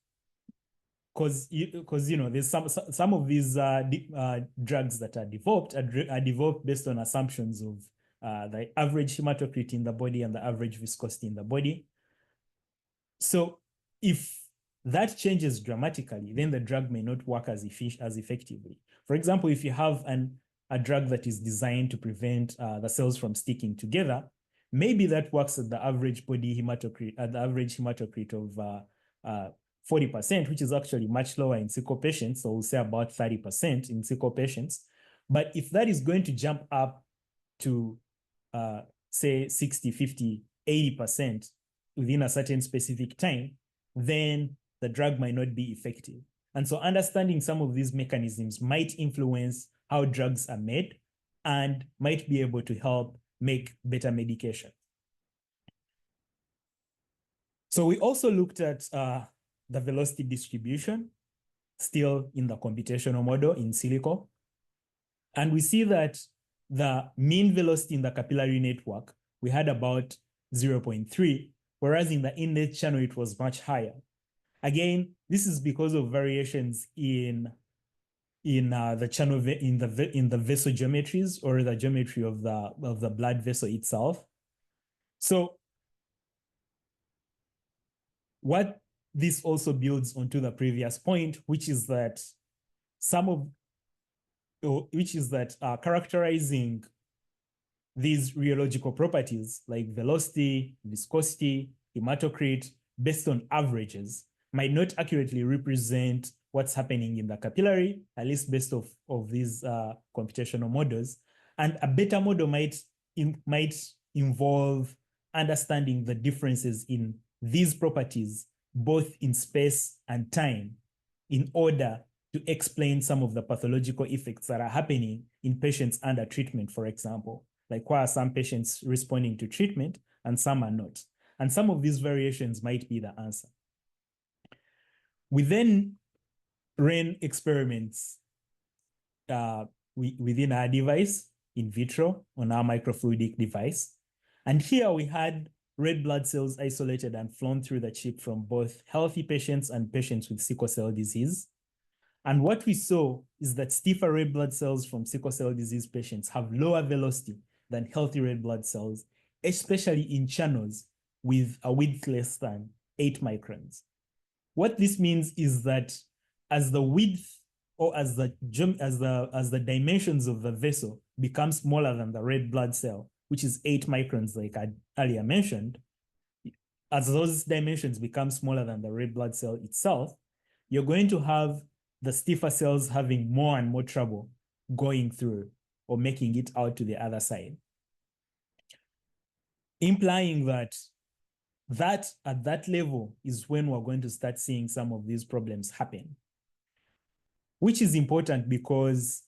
because there's some of these drugs that are developed based on assumptions of the average hematocrit in the body and the average viscosity in the body. So if that changes dramatically, then the drug may not work as effectively. For example, if you have a drug that is designed to prevent the cells from sticking together, maybe that works at the average body hematocrit, at the average hematocrit of 40%, which is actually much lower in sickle patients. So we'll say about 30% in sickle patients. But if that is going to jump up to say 60, 50, 80% within a certain specific time, then the drug might not be effective. And so understanding some of these mechanisms might influence how drugs are made and might be able to help make better medication. So we also looked at the velocity distribution, still in the computational model in silico. And we see that the mean velocity in the capillary network, we had about 0.3, whereas in the inlet channel, it was much higher. Again, this is because of variations in the channel, in the vessel geometries or the geometry of the blood vessel itself. So what this also builds onto the previous point, which is that characterizing these rheological properties like velocity, viscosity, hematocrit based on averages might not accurately represent what's happening in the capillary, at least based off of these computational models. And a better model might involve understanding the differences in these properties, both in space and time, in order to explain some of the pathological effects that are happening in patients under treatment, for example. Like why are some patients responding to treatment and some are not? And some of these variations might be the answer. We then ran experiments within our device, in vitro, on our microfluidic device. And here we had red blood cells isolated and flown through the chip from both healthy patients and patients with sickle cell disease. And what we saw is that stiffer red blood cells from sickle cell disease patients have lower velocity than healthy red blood cells, especially in channels with a width less than 8 microns. What this means is that as the width or as the dimensions of the vessel become smaller than the red blood cell, which is 8 microns, like I earlier mentioned, as those dimensions become smaller than the red blood cell itself, you're going to have the stiffer cells having more and more trouble going through or making it out to the other side. Implying that at that level is when we're going to start seeing some of these problems happen, which is important because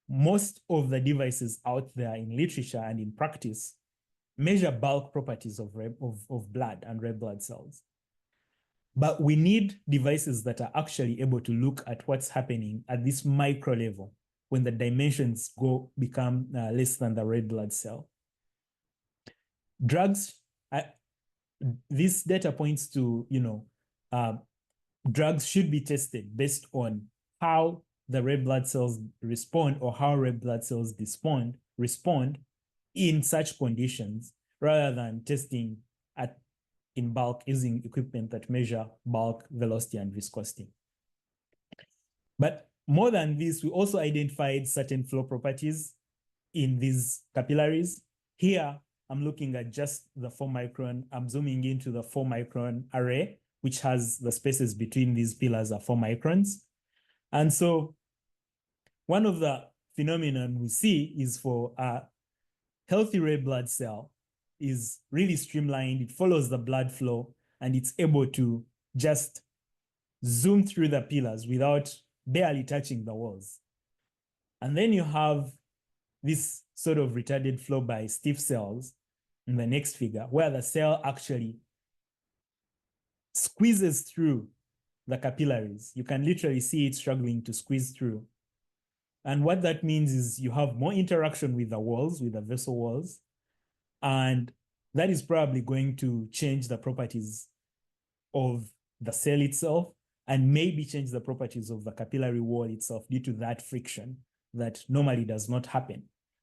most of the devices out there in literature and in practice measure bulk properties of blood and red blood cells. But we need devices that are actually able to look at what's happening at this micro level when the dimensions become less than the red blood cell. drugs, this data points to, drugs should be tested based on how the red blood cells respond or how red blood cells respond in such conditions, rather than testing in bulk using equipment that measure bulk, velocity, and viscosity. But more than this, we also identified certain flow properties in these capillaries. Here, I'm looking at just the 4 micron. I'm zooming into the 4 micron array, which has the spaces between these pillars are 4 microns. And so one of the phenomenon we see is for a healthy red blood cell is really streamlined. It follows the blood flow and it's able to just zoom through the pillars without barely touching the walls. And then you have this sort of retarded flow by stiff cells in the next figure, where the cell actually squeezes through the capillaries. You can literally see it struggling to squeeze through. And what that means is you have more interaction with the walls, with the vessel walls, and that is probably going to change the properties of the cell itself and maybe change the properties of the capillary wall itself due to that friction that normally does not happen.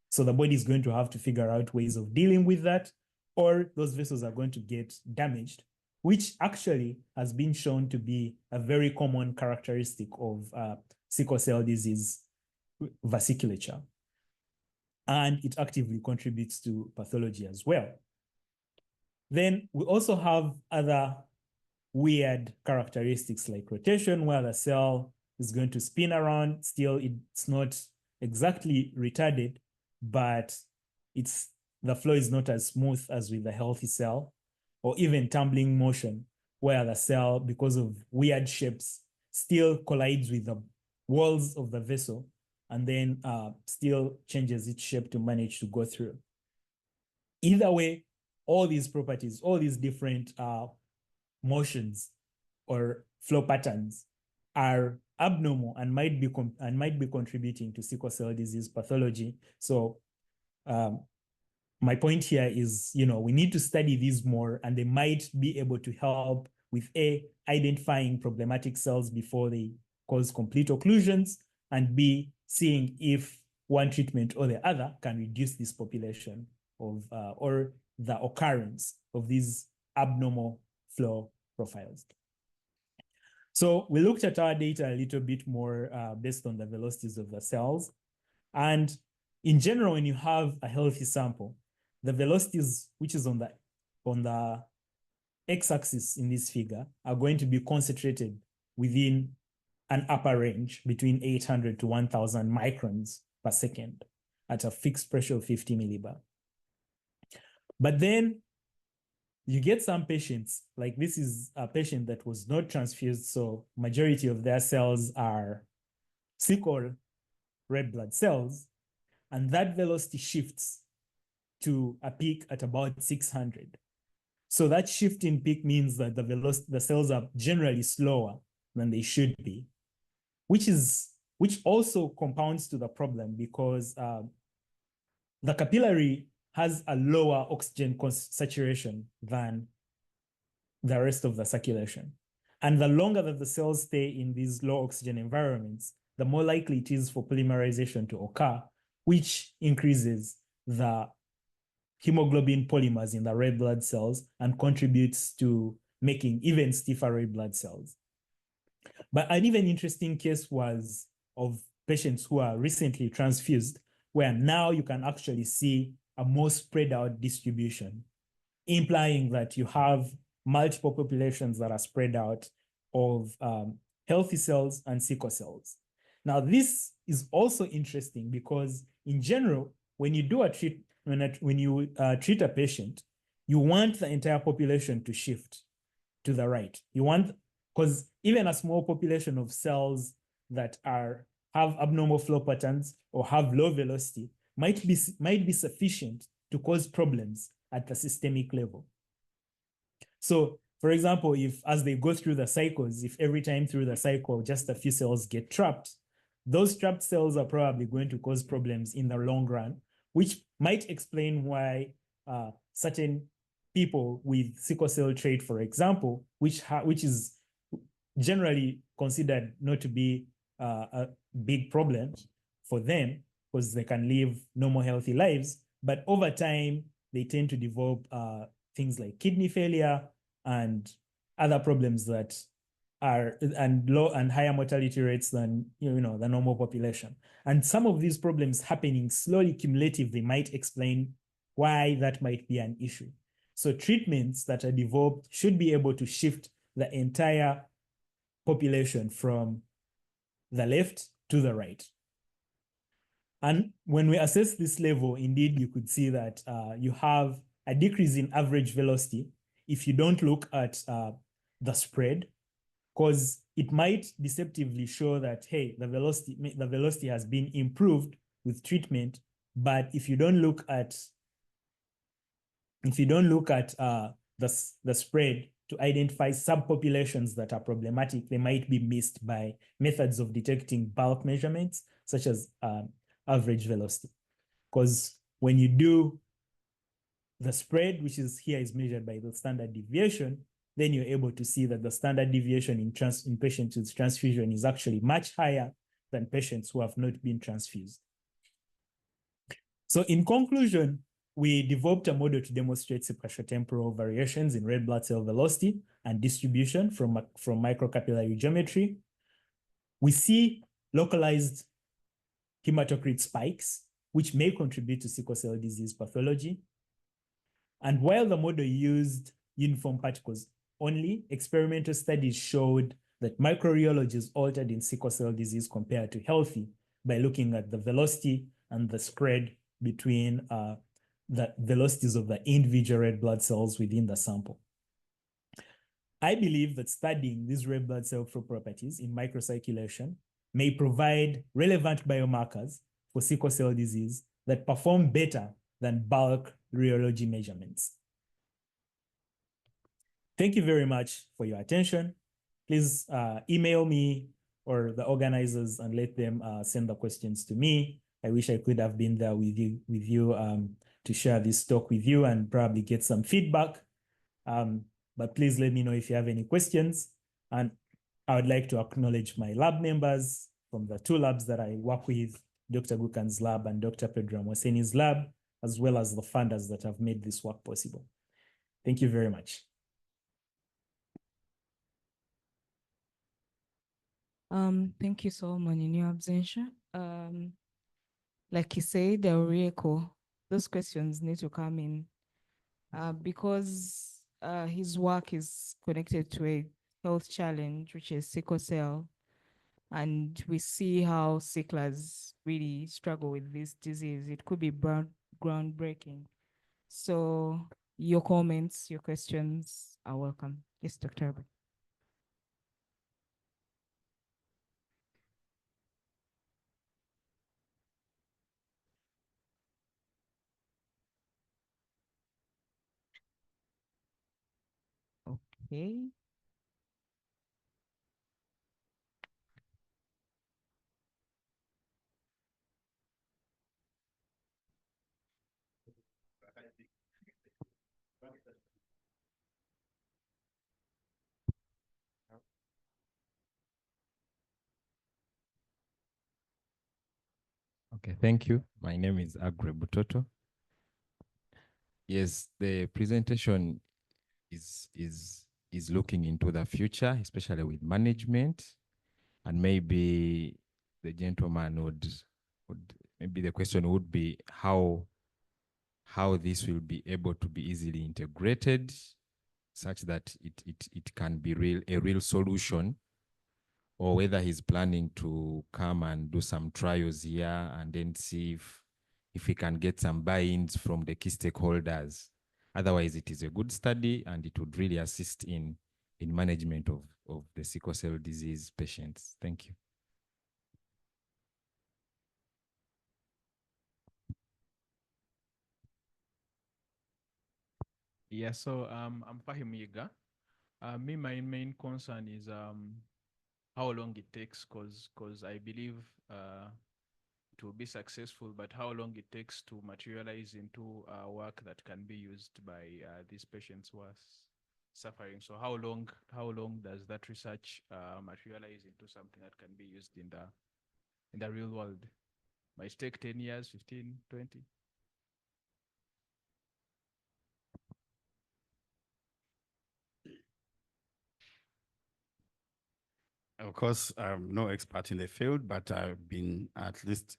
So the body is going to have to figure out ways of dealing with that, or those vessels are going to get damaged, which actually has been shown to be a very common characteristic of sickle cell disease vasculature. And it actively contributes to pathology as well. Then we also have other weird characteristics like rotation, where the cell is going to spin around. Still, it's not exactly retarded, but the flow is not as smooth as with the healthy cell, or even tumbling motion, where the cell, because of weird shapes, still collides with the walls of the vessel and then still changes its shape to manage to go through. Either way, all these properties, all these different motions or flow patterns are abnormal and might be contributing to sickle cell disease pathology. So my point here is, we need to study these more, and they might be able to help with A, identifying problematic cells before they cause complete occlusions, and B, seeing if one treatment or the other can reduce this population of, or the occurrence of these abnormal flow profiles. So we looked at our data a little bit more based on the velocities of the cells. And in general, when you have a healthy sample, the velocities, which is on the x-axis in this figure, are going to be concentrated within an upper range between 800 to 1,000 microns per second at a fixed pressure of 50 millibar. But then you get some patients, like this is a patient that was not transfused, so majority of their cells are sickle red blood cells, and that velocity shifts to a peak at about 600. So that shift in peak means that the cells are generally slower than they should be, which also compounds to the problem because the capillary has a lower oxygen saturation than the rest of the circulation. And the longer that the cells stay in these low oxygen environments, the more likely it is for polymerization to occur, which increases the hemoglobin polymers in the red blood cells and contributes to making even stiffer red blood cells. But an even interesting case was of patients who are recently transfused, where now you can actually see a more spread out distribution, implying that you have multiple populations that are spread out of healthy cells and sickle cells. Now, this is also interesting because in general, when you do when you treat a patient, you want the entire population to shift to the right. You want, because even a small population of cells that have abnormal flow patterns or have low velocity might be sufficient to cause problems at the systemic level. So, for example, if as they go through the cycles, if every time through the cycle just a few cells get trapped, those trapped cells are probably going to cause problems in the long run, which might explain why certain people with sickle cell trait, for example, which is generally considered not to be a big problem for them because they can live normal, healthy lives. But over time, they tend to develop things like kidney failure and other problems that are and low and higher mortality rates than the normal population. And some of these problems happening slowly, cumulatively, might explain why that might be an issue. So treatments that are developed should be able to shift the entire population from the left to the right. And when we assess this level, indeed, you could see that you have a decrease in average velocity if you don't look at the spread, because it might deceptively show that, hey, the velocity has been improved with treatment. But if you don't look at the spread to identify subpopulations that are problematic, they might be missed by methods of detecting bulk measurements, such as average velocity. Because when you do the spread, which is here is measured by the standard deviation, then you're able to see that the standard deviation in patients with transfusion is actually much higher than patients who have not been transfused. So in conclusion, we developed a model to demonstrate spatiotemporal variations in red blood cell velocity and distribution from microcapillary geometry. We see localized hematocrit spikes, which may contribute to sickle cell disease pathology. And while the model used uniform particles only, experimental studies showed that microrheology is altered in sickle cell disease compared to healthy by looking at the velocity and the spread between the velocities of the individual red blood cells within the sample. I believe that studying these red blood cell properties in microcirculation may provide relevant biomarkers for sickle cell disease that perform better than bulk rheology measurements. Thank you very much for your attention. Please email me or the organizers and let them send the questions to me. I wish I could have been there with you to share this talk with you and probably get some feedback. But please let me know if you have any questions. And I would like to acknowledge my lab members from the two labs that I work with, Dr. Gukan's lab and Dr. Pedro Amoseni's lab, as well as the funders that have made this work possible. Thank you very much. Thank you so much in your absentia. Like you said, Eurico, those questions need to come in because his work is connected to a health challenge, which is sickle cell. And we see how sicklers really struggle with this disease. It could be groundbreaking. So your comments, your questions are welcome. Yes, Dr. Herbert. Okay. Okay, thank you. My name is Agre Butoto. Yes, the presentation is looking into the future, especially with management, and maybe the gentleman would maybe the question would be how this will be able to be easily integrated such that it can be a real solution, or whether he's planning to come and do some trials here and then see if we can get some buy-ins from the key stakeholders. Otherwise, it is a good study and it would really assist in management of the sickle cell disease patients. Thank you. Yeah, so I'm Fahim Yiga. My main concern is how long it takes, because I believe to be successful, but how long it takes to materialize into work that can be used by these patients who are suffering. So how long does that research materialize into something that can be used in the real world? Might take 10 years, 15, 20? Of course, I'm no expert in the field, but I've been at least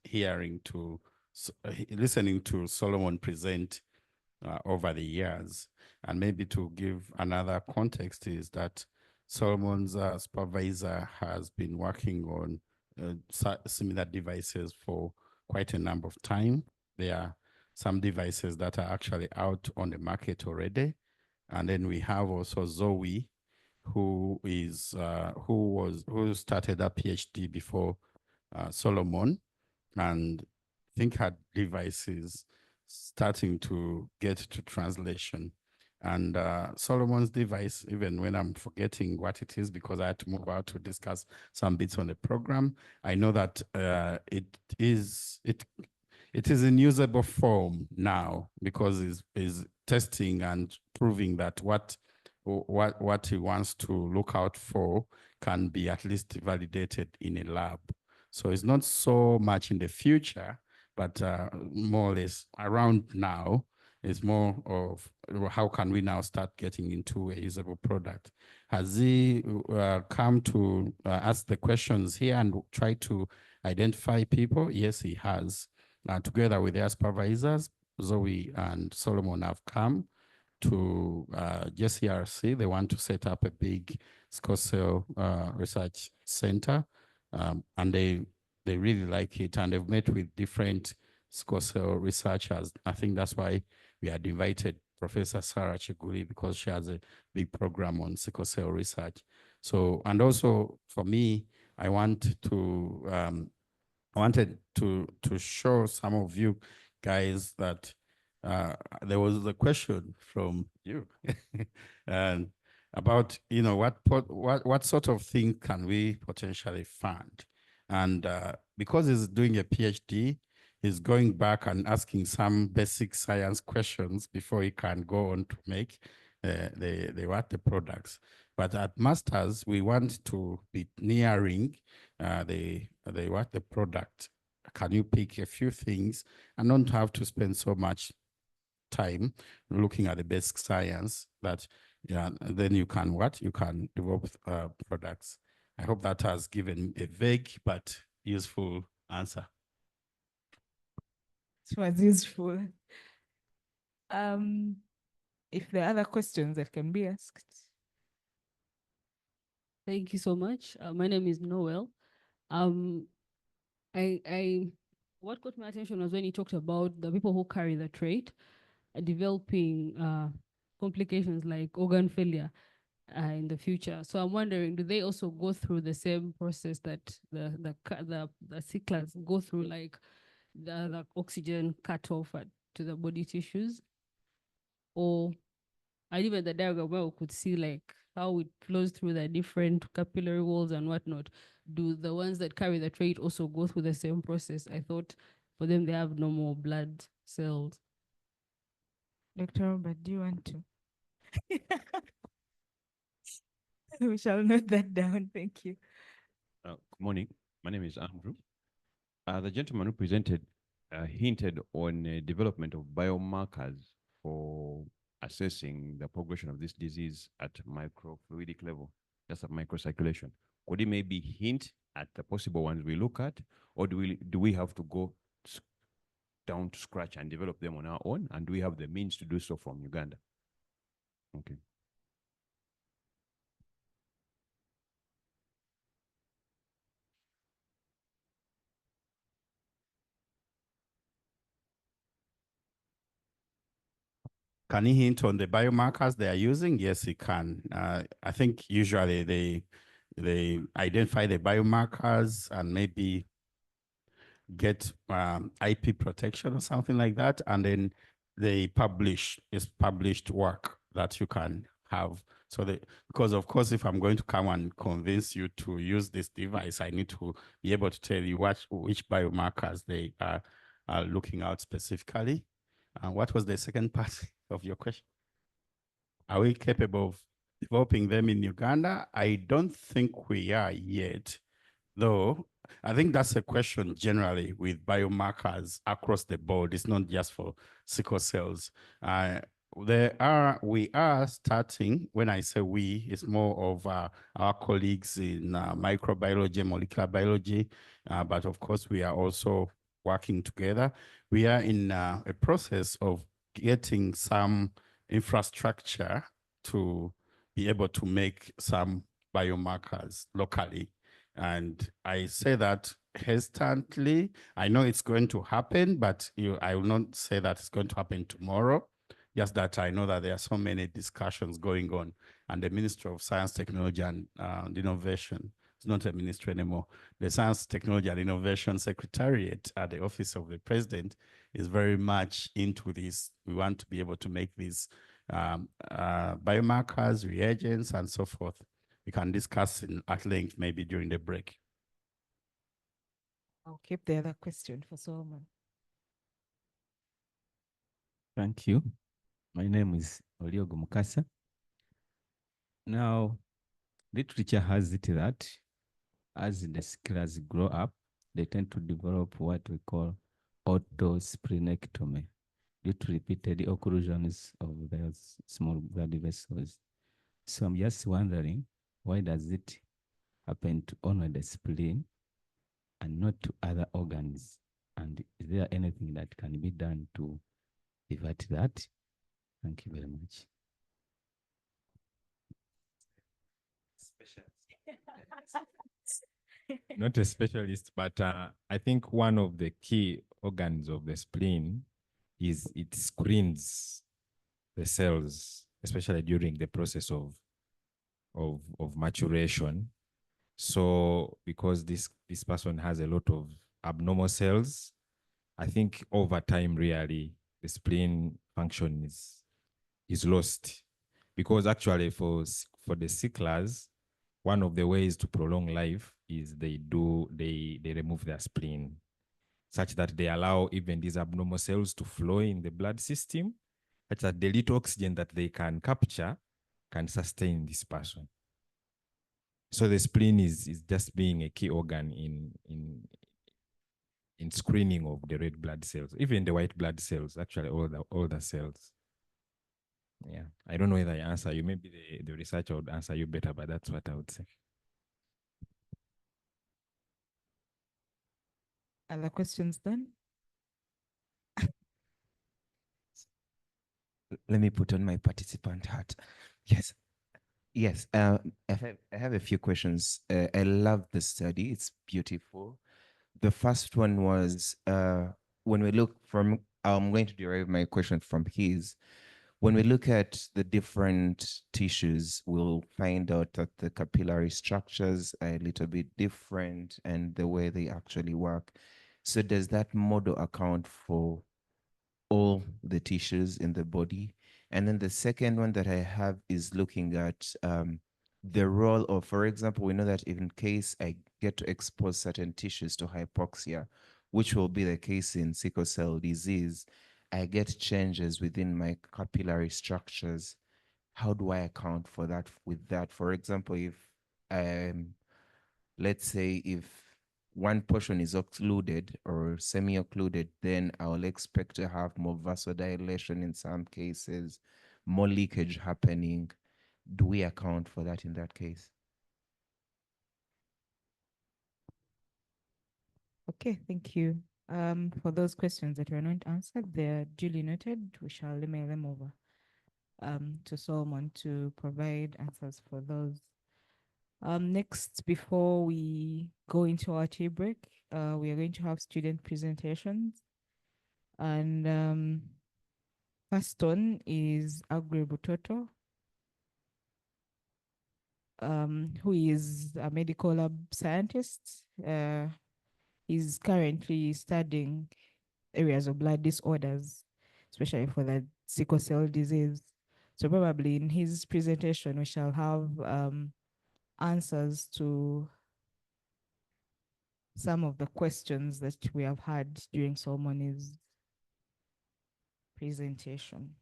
listening to Solomon present over the years. And maybe to give another context is that Solomon's supervisor has been working on similar devices for quite a number of time. There are some devices that are actually out on the market already. And then we have also Zoe, who started a PhD before Solomon, and I think had devices starting to get to translation. And Solomon's device, even when I'm forgetting what it is because I had to move out to discuss some bits on the program, I know that it is in usable form now because is testing and proving that what he wants to look out for can be at least validated in a lab. So it's not so much in the future, but more or less around now. It's more of how can we now start getting into a usable product. Has he come to ask the questions here and try to identify people? Yes, he has. Together with their supervisors, Zoe and Solomon have come to JCRC. They want to set up a big SCORE cell research center, and they really like it, and they've met with different SCORE cell researchers. I think that's why we had invited Professor Sarah Chiguli, because she has a big program on sickle cell research. So, and also for me, I wanted to show some of you guys that there was a question from you and about, you know, what sort of thing can we potentially fund? And because he's doing a PhD, he's going back and asking some basic science questions before he can go on to make the products. But at Masters, we want to be nearing the product. Can you pick a few things and not have to spend so much time looking at the basic science that, yeah, then you can develop products. I hope that has given a vague but useful answer. It was useful. If there are other questions that can be asked. Thank you so much. My name is Noel. What caught my attention was when you talked about the people who carry the trait developing complications like organ failure in the future. So I'm wondering, do they also go through the same process that the sicklers go through, like the oxygen cut off to the body tissues? Or, and even the diagram where we could see like how it flows through the different capillary walls and whatnot. Do the ones that carry the trait also go through the same process? I thought for them, they have no more blood cells. Dr. Robert, do you want to? We shall note that down. Thank you. Good morning. My name is Andrew. The gentleman who presented hinted on development of biomarkers for assessing the progression of this disease at microfluidic level, just at microcirculation. Could he maybe hint at the possible ones we look at, or do we have to go down to scratch and develop them on our own? And do we have the means to do so from Uganda? Okay. Can he hint on the biomarkers they are using? Yes, he can. I think usually they identify the biomarkers and maybe get IP protection or something like that, and then they published work that you can have. So because of course, if I'm going to come and convince you to use this device, I need to be able to tell you which biomarkers they are looking out specifically. And what was the second part of your question? Are we capable of developing them in Uganda? I don't think we are yet, though. I think that's a question generally with biomarkers across the board. It's not just for sickle cells. We are starting, when I say we, it's more of our colleagues in microbiology, molecular biology, but of course we are also working together. We are in a process of getting some infrastructure to be able to make some biomarkers locally. And I say that hesitantly. I know it's going to happen, but I will not say that it's going to happen tomorrow. Just that I know that there are so many discussions going on, and the Ministry of Science, Technology, and Innovation, it's not a ministry anymore. The Science, Technology, and Innovation Secretariat at the Office of the President is very much into this. We want to be able to make these biomarkers, reagents, and so forth. We can discuss at length maybe during the break. I'll keep the other question for Solomon. Thank you. My name is Oliogo Mukasa. Now, literature has it that as the scholars grow up, they tend to develop what we call autosplenectomy due to repeated occlusions of their small blood vessels. So I'm just wondering, why does it happen to only the spleen and not to other organs? And is there anything that can be done to prevent that? Thank you very much. Not a specialist, but I think one of the key organs of the spleen is it screens the cells, especially during the process of maturation. So because this person has a lot of abnormal cells, I think over time really the spleen function is lost. Because actually for the sicklers, one of the ways to prolong life is they remove their spleen, such that they allow even these abnormal cells to flow in the blood system, such that the little oxygen that they can capture can sustain this person. So the spleen is just being a key organ in screening of the red blood cells, even the white blood cells, actually all the cells. Yeah, I don't know whether I answer you. Maybe the researcher would answer you better, but that's what I would say. Other questions then? Let me put on my participant hat. Yes. Yes, I have a few questions. I love the study. It's beautiful. The first one was when we look from, I'm going to derive my question from his. When we look at the different tissues, we'll find out that the capillary structures are a little bit different and the way they actually work. So does that model account for all the tissues in the body? And then the second one that I have is looking at the role of, for example, we know that in case I get to expose certain tissues to hypoxia, which will be the case in sickle cell disease, I get changes within my capillary structures. How do I account for that with that? For example, if let's say if one portion is occluded or semi-occluded, then I'll expect to have more vasodilation in some cases, more leakage happening. Do we account for that in that case? Okay, thank you. For those questions that were not answered, they're duly noted. We shall email them over to Solomon to provide answers for those. Next, before we go into our tea break, we are going to have student presentations. And first one is Agri Butoto, who is a medical lab scientist. He's currently studying areas of blood disorders, especially for the sickle cell disease. So probably in his presentation, we shall have answers to some of the questions that we have had during Solomoni's presentation.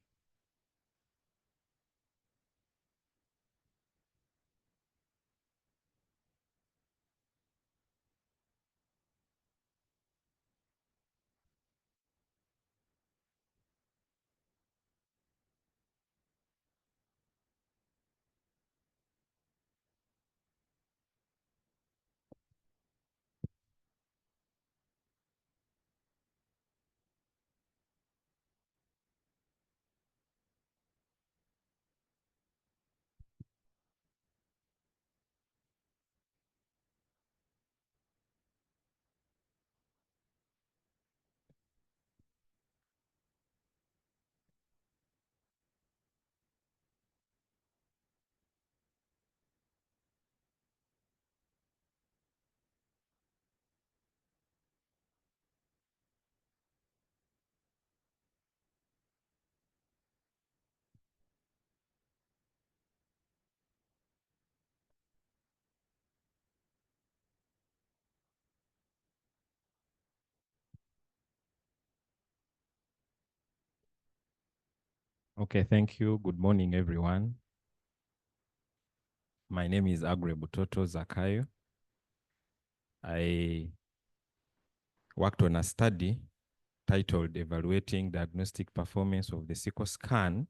Okay, thank you. Good morning, everyone. My name is Agre Butoto Zakayo. I worked on a study titled Evaluating Diagnostic Performance of the SICO scan.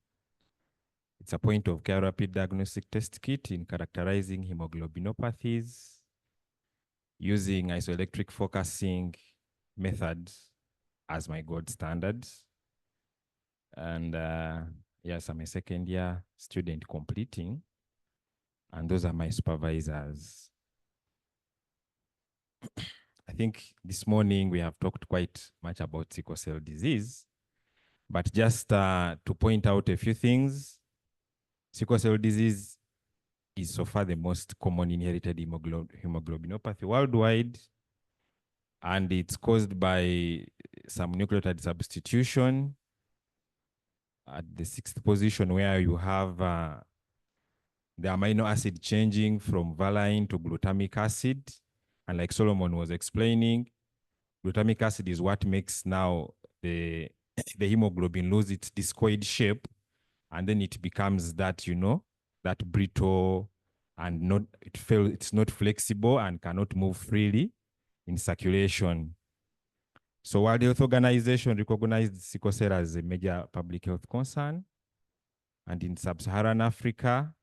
It's a point of care rapid diagnostic test kit in characterizing hemoglobinopathies using isoelectric focusing methods as my gold standards. And yes, I'm a second year student completing, and those are my supervisors. I think this morning we have talked quite much about sickle cell disease, but just to point out a few things, sickle cell disease is so far the most common inherited hemoglobinopathy worldwide, and it's caused by some nucleotide substitution at the 6th position, where you have the amino acid changing from valine to glutamic acid. And like Solomon was explaining, glutamic acid is what makes now the hemoglobin lose its discoid shape, and then it becomes that, you know, that brittle and it's not flexible and cannot move freely in circulation. So World Health Organization recognized sickle cell as a major public health concern, and in sub-Saharan Africa,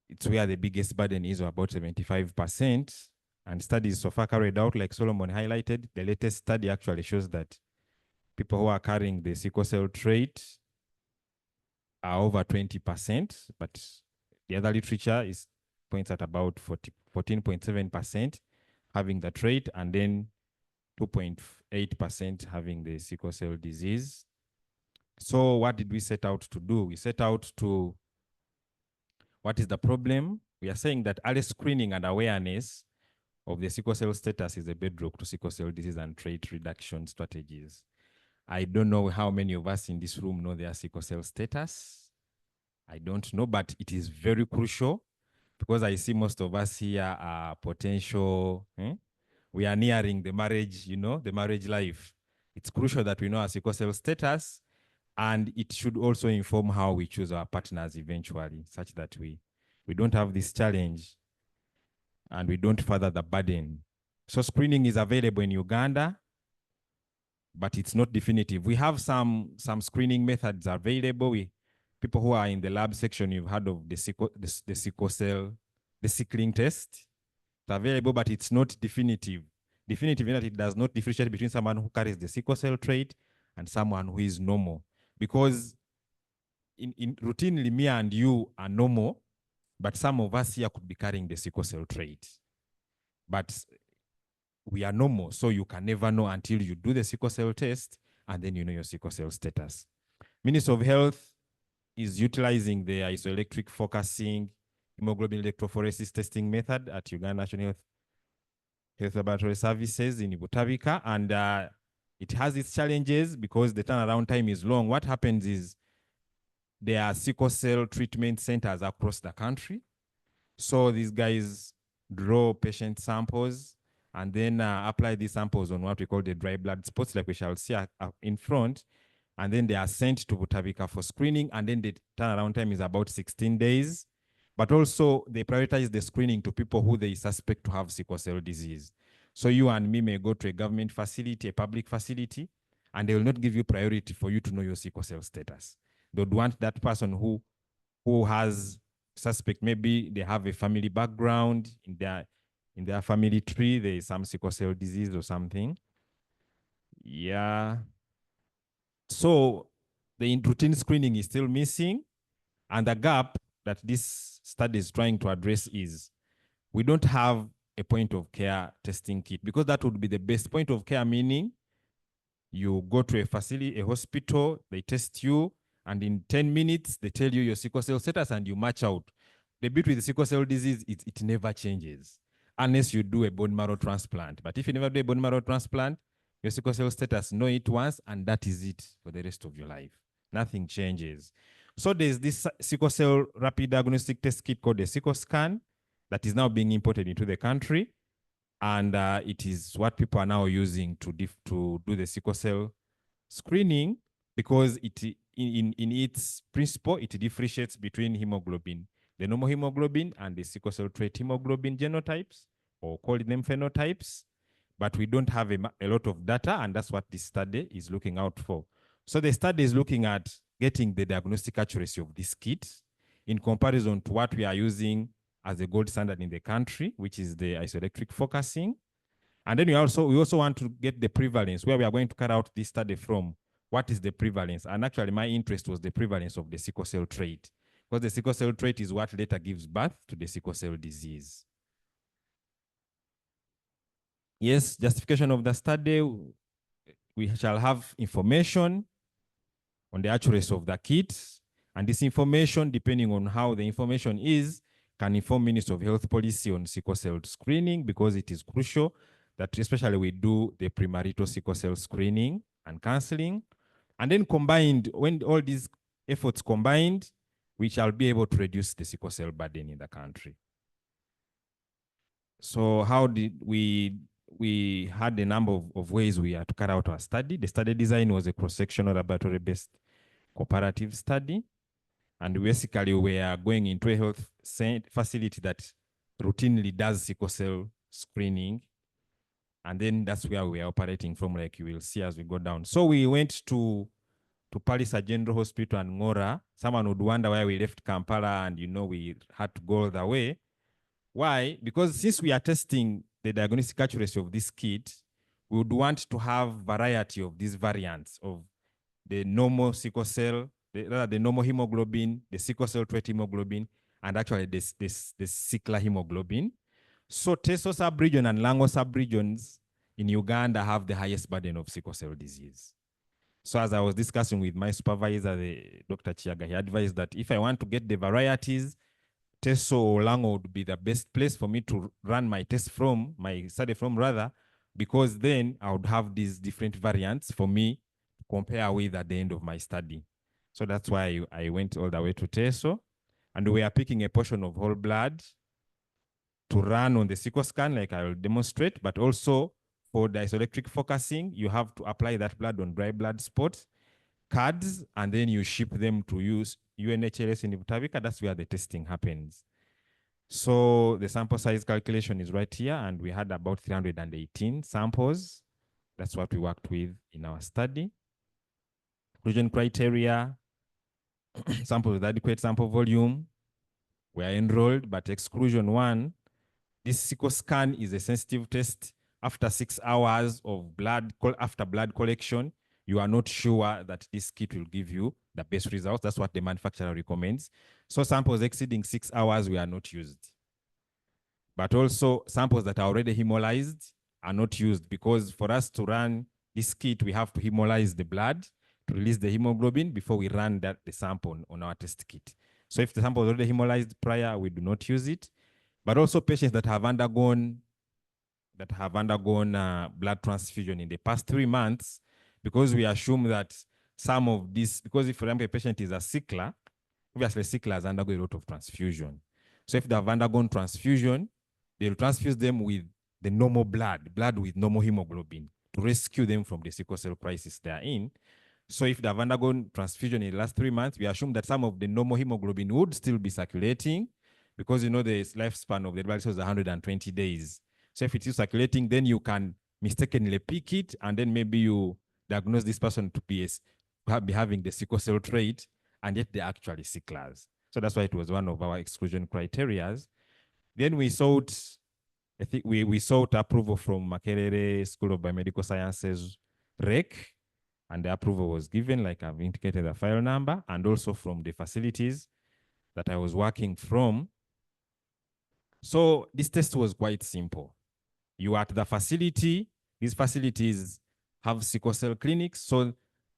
it's where the biggest burden is, about 75%. And studies so far carried out, like Solomon highlighted, the latest study actually shows that people who are carrying the sickle cell trait are over 20%, but the other literature points at about 14.7% having the trait, and then 2.8% having the sickle cell disease. So what did we set out to do? We set out to, what is the problem? We are saying that early screening and awareness of the sickle cell status is a bedrock to sickle cell disease and trait reduction strategies. I don't know how many of us in this room know their sickle cell status. I don't know, but it is very crucial, because I see most of us here are potential, we are nearing the marriage, you know, the marriage life. It's crucial that we know our sickle cell status, and it should also inform how we choose our partners eventually, such that we don't have this challenge and we don't further the burden. So screening is available in Uganda, but it's not definitive. We have some screening methods available. People who are in the lab section, you've heard of the sickle cell, the sickling test. It's available, but it's not definitive. Definitive in that it does not differentiate between someone who carries the sickle cell trait and someone who is normal. Because in routinely, me and you are normal, but some of us here could be carrying the sickle cell trait. But we are normal, so you can never know until you do the sickle cell test, and then you know your sickle cell status. Ministry of Health is utilizing the isoelectric focusing hemoglobin electrophoresis testing method at Uganda National Health Laboratory Services in Butabika, and it has its challenges because the turnaround time is long. What happens is there are sickle cell treatment centers across the country. So these guys draw patient samples and then apply these samples on what we call the dry blood spots, like we shall see in front. And then they are sent to Butavika for screening. And then the turnaround time is about 16 days. But also they prioritize the screening to people who they suspect to have sickle cell disease. So you and me may go to a government facility, a public facility, and they will not give you priority for you to know your sickle cell status. They would want that person who has suspect, maybe they have a family background in their family tree, there is some sickle cell disease or something. Yeah. So the routine screening is still missing, and the gap that this study is trying to address is we don't have a point of care testing kit, because that would be the best point of care, meaning you go to a facility, a hospital, they test you, and in 10 minutes, they tell you your sickle cell status and you match out. The beauty with the sickle cell disease, it never changes unless you do a bone marrow transplant. But if you never do a bone marrow transplant, your sickle cell status, know it once, and that is it for the rest of your life. Nothing changes. So there's this sickle cell rapid diagnostic test kit called the SickleScan that is now being imported into the country. And it is what people are now using to do the sickle cell screening, because in its principle, it differentiates between hemoglobin, the normal hemoglobin, and the sickle cell trait hemoglobin genotypes, or call them phenotypes. But we don't have a lot of data, and that's what this study is looking out for. So the study is looking at getting the diagnostic accuracy of this kit in comparison to what we are using as a gold standard in the country, which is the isoelectric focusing. And then we also want to get the prevalence, where we are going to cut out this study from. What is the prevalence? And actually, my interest was the prevalence of the sickle cell trait, because the sickle cell trait is what later gives birth to the sickle cell disease. Yes, justification of the study, we shall have information on the accuracy of the kit. And this information, depending on how the information is, can inform Ministry of Health policy on sickle cell screening, because it is crucial that especially we do the premarital sickle cell screening and counseling. And then combined, when all these efforts combined, we shall be able to reduce the sickle cell burden in the country. So how did we had a number of ways we had to carry out our study. The study design was a cross-sectional laboratory-based cooperative study. And basically we are going into a health facility that routinely does sickle cell screening. And then that's where we are operating from, like you will see as we go down. So we went to Palisa General Hospital and Ngora. Someone would wonder why we left Kampala and, we had to go all the way. Why? Because since we are testing the diagnostic accuracy of this kit, we would want to have variety of these variants of the normal sickle cell, the normal hemoglobin, the sickle cell trait hemoglobin, and actually the sickler hemoglobin. So Teso subregion and Lango subregions in Uganda have the highest burden of sickle cell disease. So as I was discussing with my supervisor, Dr. Chiaga, he advised that if I want to get the varieties, Teso or Lango would be the best place for me to run my study from rather, because then I would have these different variants for me to compare with at the end of my study. So that's why I went all the way to Teso, and we are picking a portion of whole blood to run on the SickleScan, like I will demonstrate, but also for the isoelectric focusing, you have to apply that blood on dry blood spots, cards, and then you ship them to use UNHLS in Butavika. That's where the testing happens. So the sample size calculation is right here, and we had about 318 samples. That's what we worked with in our study. Inclusion criteria, samples with adequate sample volume were enrolled, but exclusion 1, this SickleScan is a sensitive test. After 6 hours of blood collection, you are not sure that this kit will give you the best results. That's what the manufacturer recommends. So samples exceeding 6 hours were not used. But also samples that are already hemolyzed are not used, because for us to run this kit, we have to hemolyze the blood to release the hemoglobin before we run the sample on our test kit. So if the sample is already hemolyzed prior, we do not use it. But also patients that have undergone blood transfusion in the past 3 months, because we assume that some of this, because if, for example, a patient is a sickler, obviously sicklers undergo a lot of transfusion. So if they have undergone transfusion, they'll transfuse them with the normal blood with normal hemoglobin to rescue them from the sickle cell crisis they are in. So if they have undergone transfusion in the last 3 months, we assume that some of the normal hemoglobin would still be circulating, because the lifespan of the blood cells is 120 days. So if it is circulating, then you can mistakenly pick it, and then maybe you diagnose this person to be having the sickle cell trait, and yet they're actually sicklers. So that's why it was one of our exclusion criteria. Then we sought, I think we sought approval from Makerere School of Biomedical Sciences, REC, and the approval was given, like I've indicated the file number, and also from the facilities that I was working from. So this test was quite simple. You are at the facility. These facilities have sickle cell clinics, so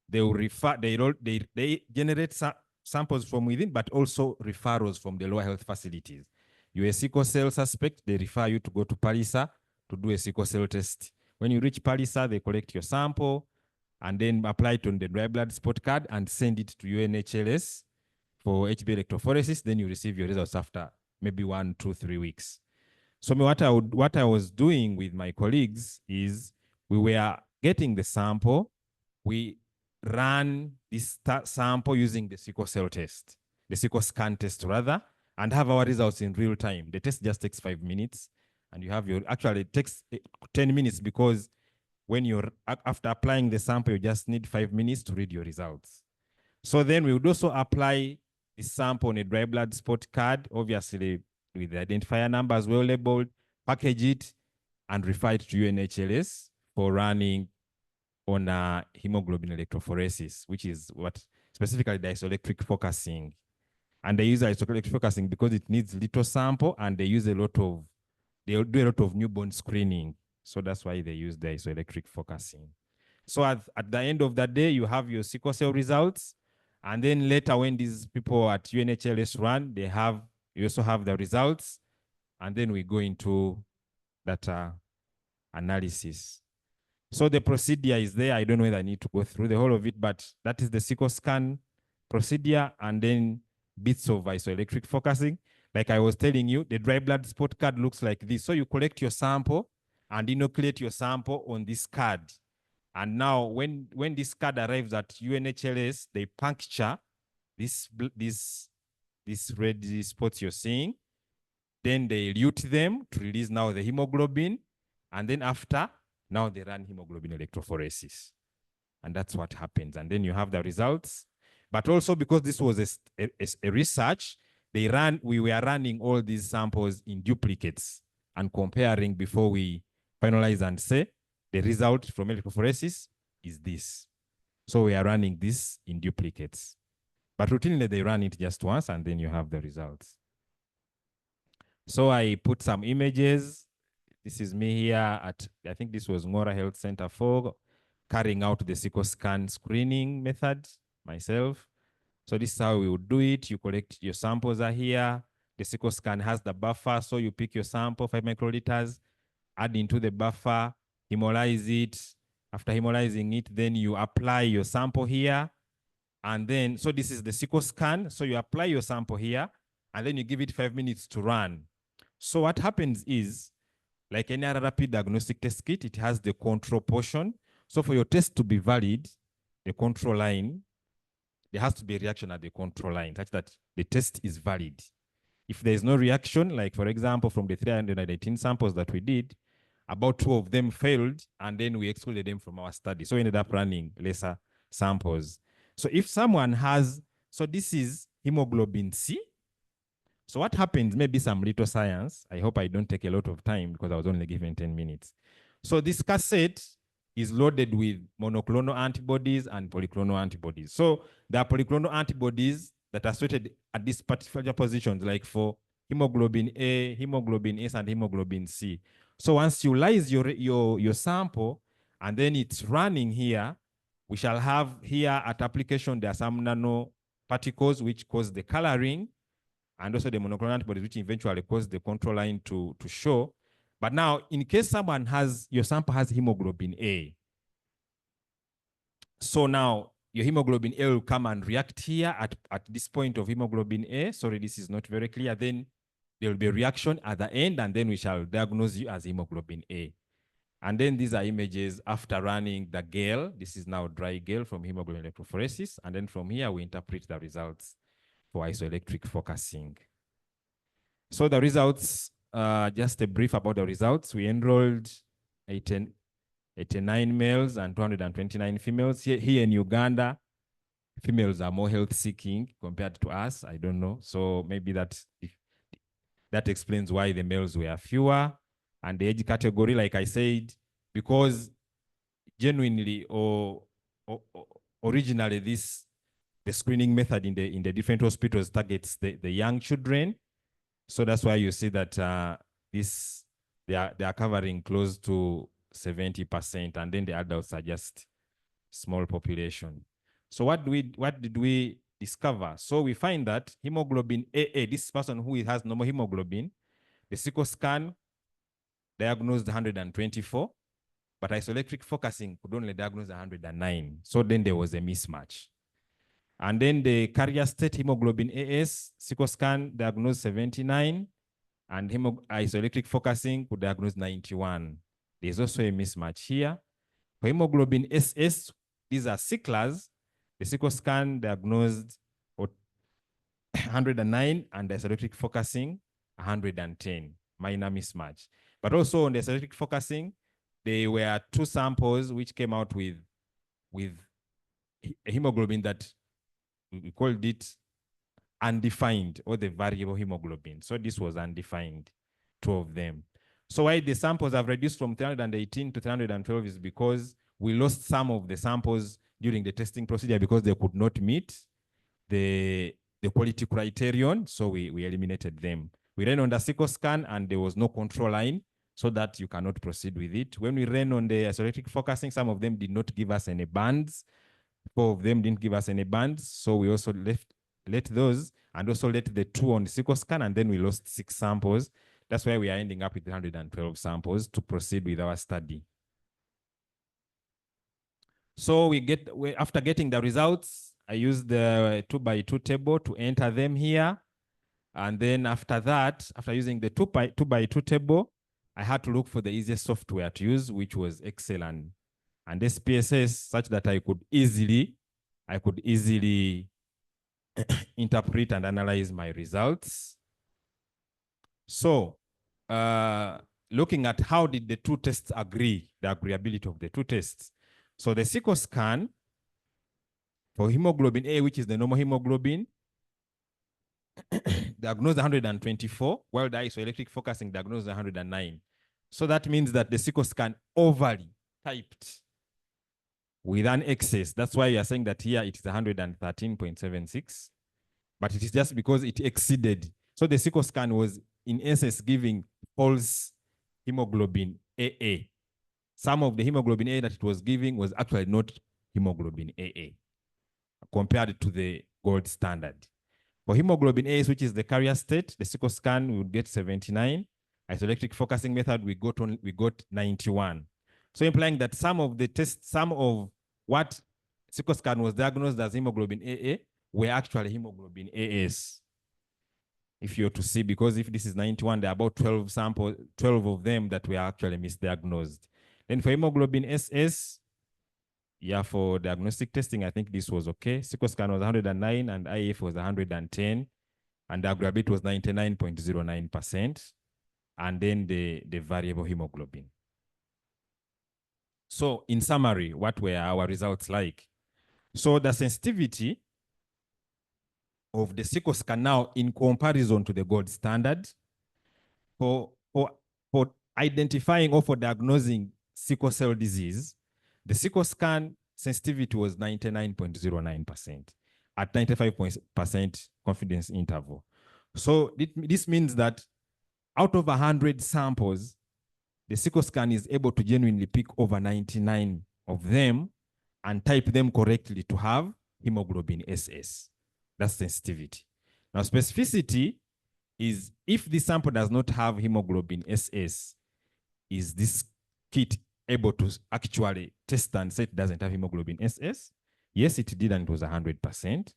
they will refer, they generate samples from within, but also referrals from the lower health facilities. You're a sickle cell suspect, they refer you to go to Palisa to do a sickle cell test. When you reach Palisa, they collect your sample and then apply it on the dry blood spot card and send it to UNHLS for HB electrophoresis. Then you receive your results after maybe 1, 2, 3 weeks. So what I was doing with my colleagues is we were getting the sample. We ran this sample using the sickle cell test, the sickle scan test rather, and have our results in real time. The test just takes 5 minutes, and you have actually it takes 10 minutes, because when you're after applying the sample, you just need 5 minutes to read your results. So then we would also apply the sample on a dry blood spot card, obviously with the identifier number as well labeled, package it, and refer it to UNHLS for running on a hemoglobin electrophoresis, which is what specifically the isoelectric focusing. And they use isoelectric focusing because it needs little sample, and they use they do a lot of newborn screening. So that's why they use the isoelectric focusing. So at the end of the day, you have your sickle cell results. And then later, when these people at UNHLS run, you also have the results. And then we go into data analysis. So the procedure is there. I don't know whether I need to go through the whole of it, but that is the sickle scan procedure, and then bits of isoelectric focusing. Like I was telling you, the dry blood spot card looks like this. So you collect your sample and inoculate your sample on this card. And now when this card arrives at UNHLS, they puncture these red spots you're seeing. Then they elute them to release now the hemoglobin. And then after, now they run hemoglobin electrophoresis. And that's what happens. And then you have the results. But also because this was a research, we were running all these samples in duplicates and comparing before we finalize and say the result from electrophoresis is this. So we are running this in duplicates. But routinely they run it just once, and then you have the results. So I put some images. This is me here at, I think this was Ngora Health Center for carrying out the sickle scan screening method myself. So this is how we would do it. You collect your samples are here. The sickle scan has the buffer. So you pick your sample, 5 microliters, add into the buffer, hemolyze it. After hemolyzing it, then you apply your sample here. And then, so this is the sickle scan. So you apply your sample here, and then you give it 5 minutes to run. So what happens is, like any other rapid diagnostic test kit, it has the control portion. So for your test to be valid, the control line, there has to be a reaction at the control line such that the test is valid. If there is no reaction, like for example, from the 318 samples that we did, about 2 of them failed, and then we excluded them from our study. So we ended up running lesser samples. So if someone has, so this is hemoglobin C. So what happens, maybe some little science. I hope I don't take a lot of time because I was only given 10 minutes. So this cassette is loaded with monoclonal antibodies and polyclonal antibodies. So there are polyclonal antibodies that are situated at these particular positions, like for hemoglobin A, hemoglobin S, and hemoglobin C. So once you lyse your sample, and then it's running here, we shall have here at application, there are some nanoparticles which cause the coloring, and also the monoclonal antibodies, which eventually cause the control line to show. But now, in case someone has, your sample has hemoglobin A. So now, your hemoglobin A will come and react here at this point of hemoglobin A. Sorry, this is not very clear. Then there will be a reaction at the end, and then we shall diagnose you as hemoglobin A. And then these are images after running the GALE. This is now dry GALE from hemoglobin electrophoresis. And then from here, we interpret the results for isoelectric focusing. So the results, just a brief about the results. We enrolled 89 males and 229 females. Here in Uganda, females are more health-seeking compared to us. I don't know. So maybe that explains why the males were fewer. And the age category, like I said, because genuinely or originally the screening method in the different hospitals targets the young children. So that's why you see that they are covering close to 70%, and then the adults are just small population. So what did we discover? So we find that hemoglobin AA, this person who has normal hemoglobin, the sickle scan diagnosed 124, but isoelectric focusing could only diagnose 109. So then there was a mismatch. And then the carrier state hemoglobin AS, sickle scan diagnosed 79, and isoelectric focusing could diagnose 91. There's also a mismatch here. For hemoglobin SS, these are sicklers. The sickle scan diagnosed 109, and the isoelectric focusing 110, minor mismatch. But also on the isoelectric focusing, there were 2 samples which came out with a hemoglobin that we called it undefined, or the variable hemoglobin. So this was undefined, 2 of them. So why the samples have reduced from 318 to 312 is because we lost some of the samples during the testing procedure because they could not meet the quality criterion. So we eliminated them. We ran on the sickle scan and there was no control line, so that you cannot proceed with it. When we ran on the isoelectric focusing, some of them did not give us any bands. 4 of them didn't give us any bands. So we also let those, and also let the 2 on the sickle scan, and then we lost 6 samples. That's why we are ending up with 112 samples to proceed with our study. So after getting the results, I used the 2x2 table to enter them here. And then after that, after using the 2x2 table, I had to look for the easiest software to use, which was Excel and SPSS, such that I could easily interpret and analyze my results. So looking at how did the 2 tests agree, the agreeability of the 2 tests. So the sickle scan for hemoglobin A, which is the normal hemoglobin, diagnosed 124, while the isoelectric focusing diagnosed 109. So that means that the sickle scan overly typed with an excess. That's why we are saying that here it is 113.76, but it is just because it exceeded. So the sickle scan was in essence giving false hemoglobin AA. Some of the hemoglobin A that it was giving was actually not hemoglobin AA compared to the gold standard. For hemoglobin A, which is the carrier state, the sickle scan, we would get 79. Isoelectric focusing method, we got 91. So implying that some of what sickle scan was diagnosed as hemoglobin AA were actually hemoglobin AS. If you're to see, because if this is 91, there are about 12 of them that were actually misdiagnosed. Then for hemoglobin SS, yeah, for diagnostic testing, I think this was okay. Sickle scan was 109 and IF was 110, and the agreeability was 99.09%. And then the variable hemoglobin. So in summary, what were our results like? So the sensitivity of the sickle scan now in comparison to the gold standard for identifying or for diagnosing sickle cell disease, the sickle scan sensitivity was 99.09% at 95% confidence interval. So this means that out of 100 samples, the sickle scan is able to genuinely pick over 99 of them and type them correctly to have hemoglobin SS. That's sensitivity. Now, specificity is if the sample does not have hemoglobin SS, is this kit able to actually test and say it doesn't have hemoglobin SS? Yes, it did, and it was 100%.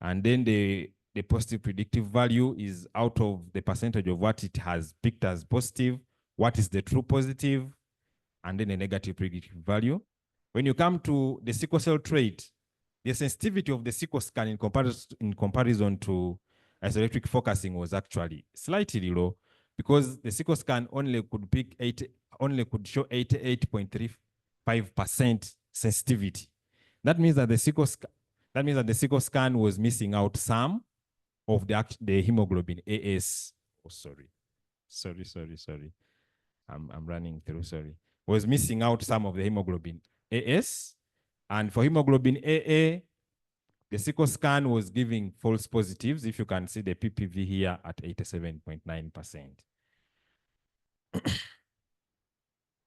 And then the positive predictive value is out of the percentage of what it has picked as positive, what is the true positive, and then a negative predictive value. When you come to the sickle cell trait, the sensitivity of the sickle scan in comparison to isoelectric focusing was actually slightly low, because the sickle scan only could show 88.35% sensitivity. That means that the sickle scan was missing out some of the hemoglobin AS. Oh, sorry. I'm running through, sorry. Was missing out some of the hemoglobin AS. And for hemoglobin AA, the sickle scan was giving false positives. If you can see the PPV here at 87.9%.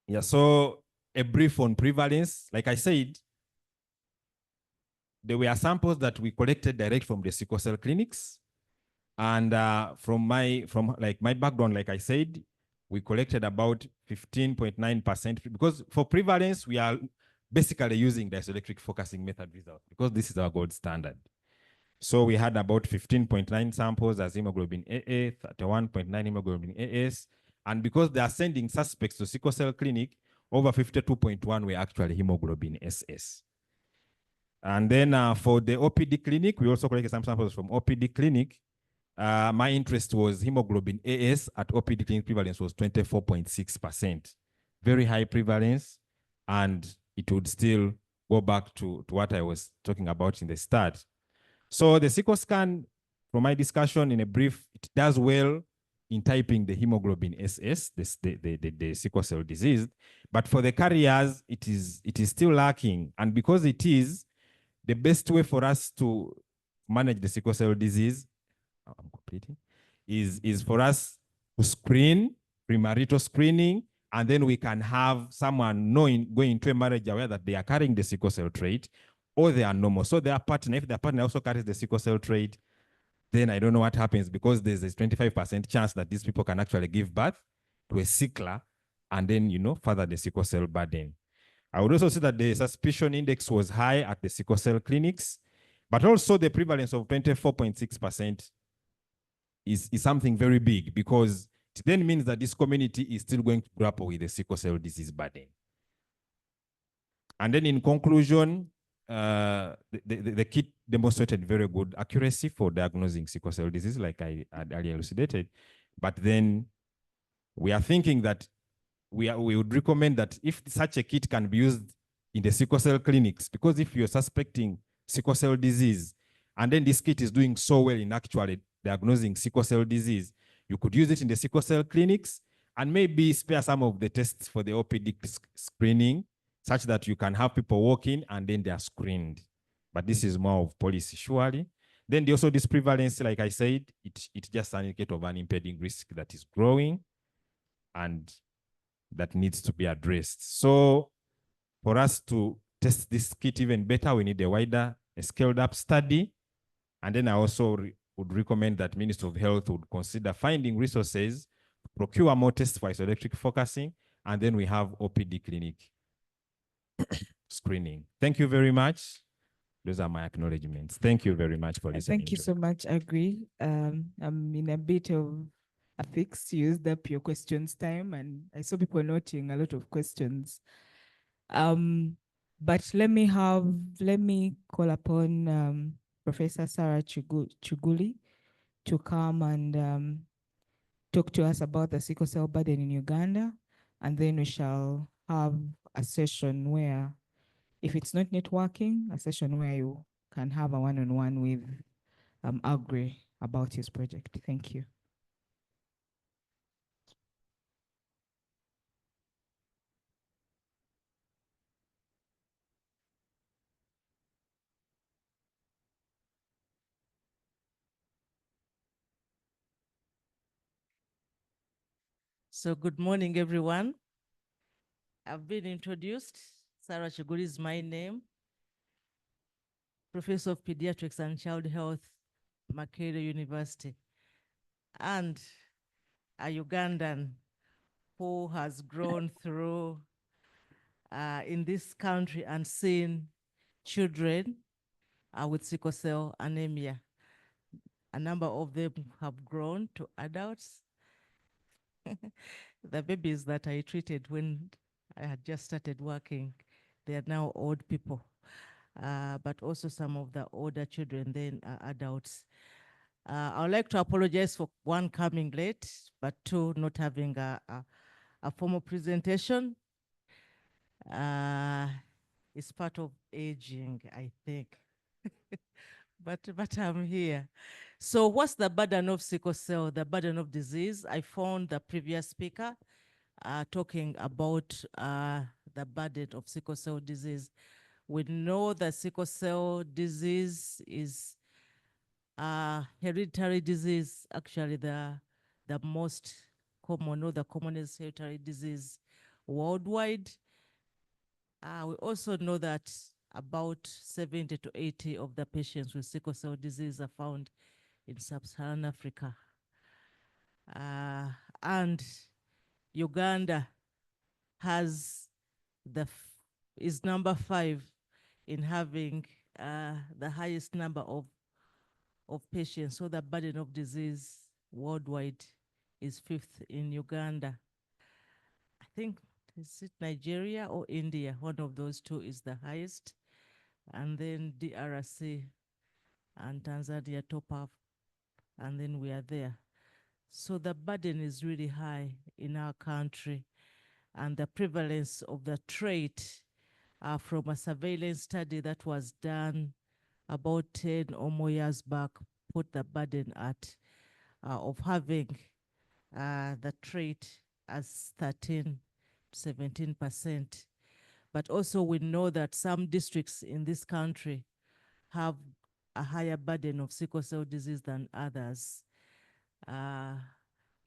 Yeah, so a brief on prevalence. Like I said, there were samples that we collected direct from the sickle cell clinics. And from my background, like I said, we collected about 15.9%, because for prevalence, we are basically using the isoelectric focusing method result, because this is our gold standard. So we had about 15.9 samples as hemoglobin AA, 31.9 hemoglobin AS. And because they are sending suspects to sickle cell clinic, over 52.1 were actually hemoglobin SS. And then for the OPD clinic, we also collected some samples from OPD clinic. My interest was hemoglobin AS at OPD clinic prevalence was 24.6%. Very high prevalence, and it would still go back to what I was talking about in the start. So the sickle scan, from my discussion in a brief, it does well in typing the hemoglobin SS, the sickle cell disease. But for the carriers, it is still lacking. And because it is, the best way for us to manage the sickle cell disease, I'm completing, is for us to screen, premarital screening, and then we can have someone going into a marriage aware that they are carrying the sickle cell trait, or they are normal. So their partner, if their partner also carries the sickle cell trait, then I don't know what happens, because there's a 25% chance that these people can actually give birth to a sickler, and then, further the sickle cell burden. I would also say that the suspicion index was high at the sickle cell clinics, but also the prevalence of 24.6% is something very big, because it then means that this community is still going to grapple with the sickle cell disease burden. And then in conclusion, the kit demonstrated very good accuracy for diagnosing sickle cell disease, like I had earlier elucidated. But then we are thinking that we would recommend that if such a kit can be used in the sickle cell clinics, because if you're suspecting sickle cell disease, and then this kit is doing so well in actually diagnosing sickle cell disease, you could use it in the sickle cell clinics and maybe spare some of the tests for the OPD screening, such that you can have people walk in and then they are screened. But this is more of policy, surely. Then also this prevalence, like I said, it's just an indicator of an impending risk that is growing and that needs to be addressed. So for us to test this kit even better, we need a wider, scaled up study. And then I also would recommend that Ministry of Health would consider finding resources to procure more tests for isoelectric focusing, and then we have OPD clinic screening. Thank you very much. Those are my acknowledgements. Thank you very much for listening. Thank you so much, I agree. I'm in a bit of a fix. You used up your questions time, and I saw people noting a lot of questions. But let me call upon Professor Sarah Chuguli to come and talk to us about the sickle cell burden in Uganda. And then we shall have a session where, if it's not networking, a session where you can have a one-on-one with Agri about his project. Thank you. So good morning, everyone. I've been introduced. Sarah Chuguli is my name. Professor of Pediatrics and Child Health, Makerere University. And a Ugandan who has grown through in this country and seen children with sickle cell anemia. A number of them have grown to adults. The babies that I treated when I had just started working, they are now old people. But also some of the older children then are adults. I would like to apologize for one coming late, but two not having a formal presentation. It's part of aging, I think. but I'm here. So what's the burden of sickle cell, the burden of disease? I found the previous speaker talking about the burden of sickle cell disease. We know that sickle cell disease is a hereditary disease, actually the most common or the commonest hereditary disease worldwide. We also know that about 70 to 80 of the patients with sickle cell disease are found in sub-Saharan Africa. And Uganda is number 5 in having the highest number of patients. So the burden of disease worldwide is 5th in Uganda. I think, is it Nigeria or India? One of those two is the highest. And then DRC and Tanzania top up. And then we are there. So the burden is really high in our country. And the prevalence of the trait from a surveillance study that was done about 10 or more years back put the burden at of having the trait as 13-17%. But also we know that some districts in this country have a higher burden of sickle cell disease than others.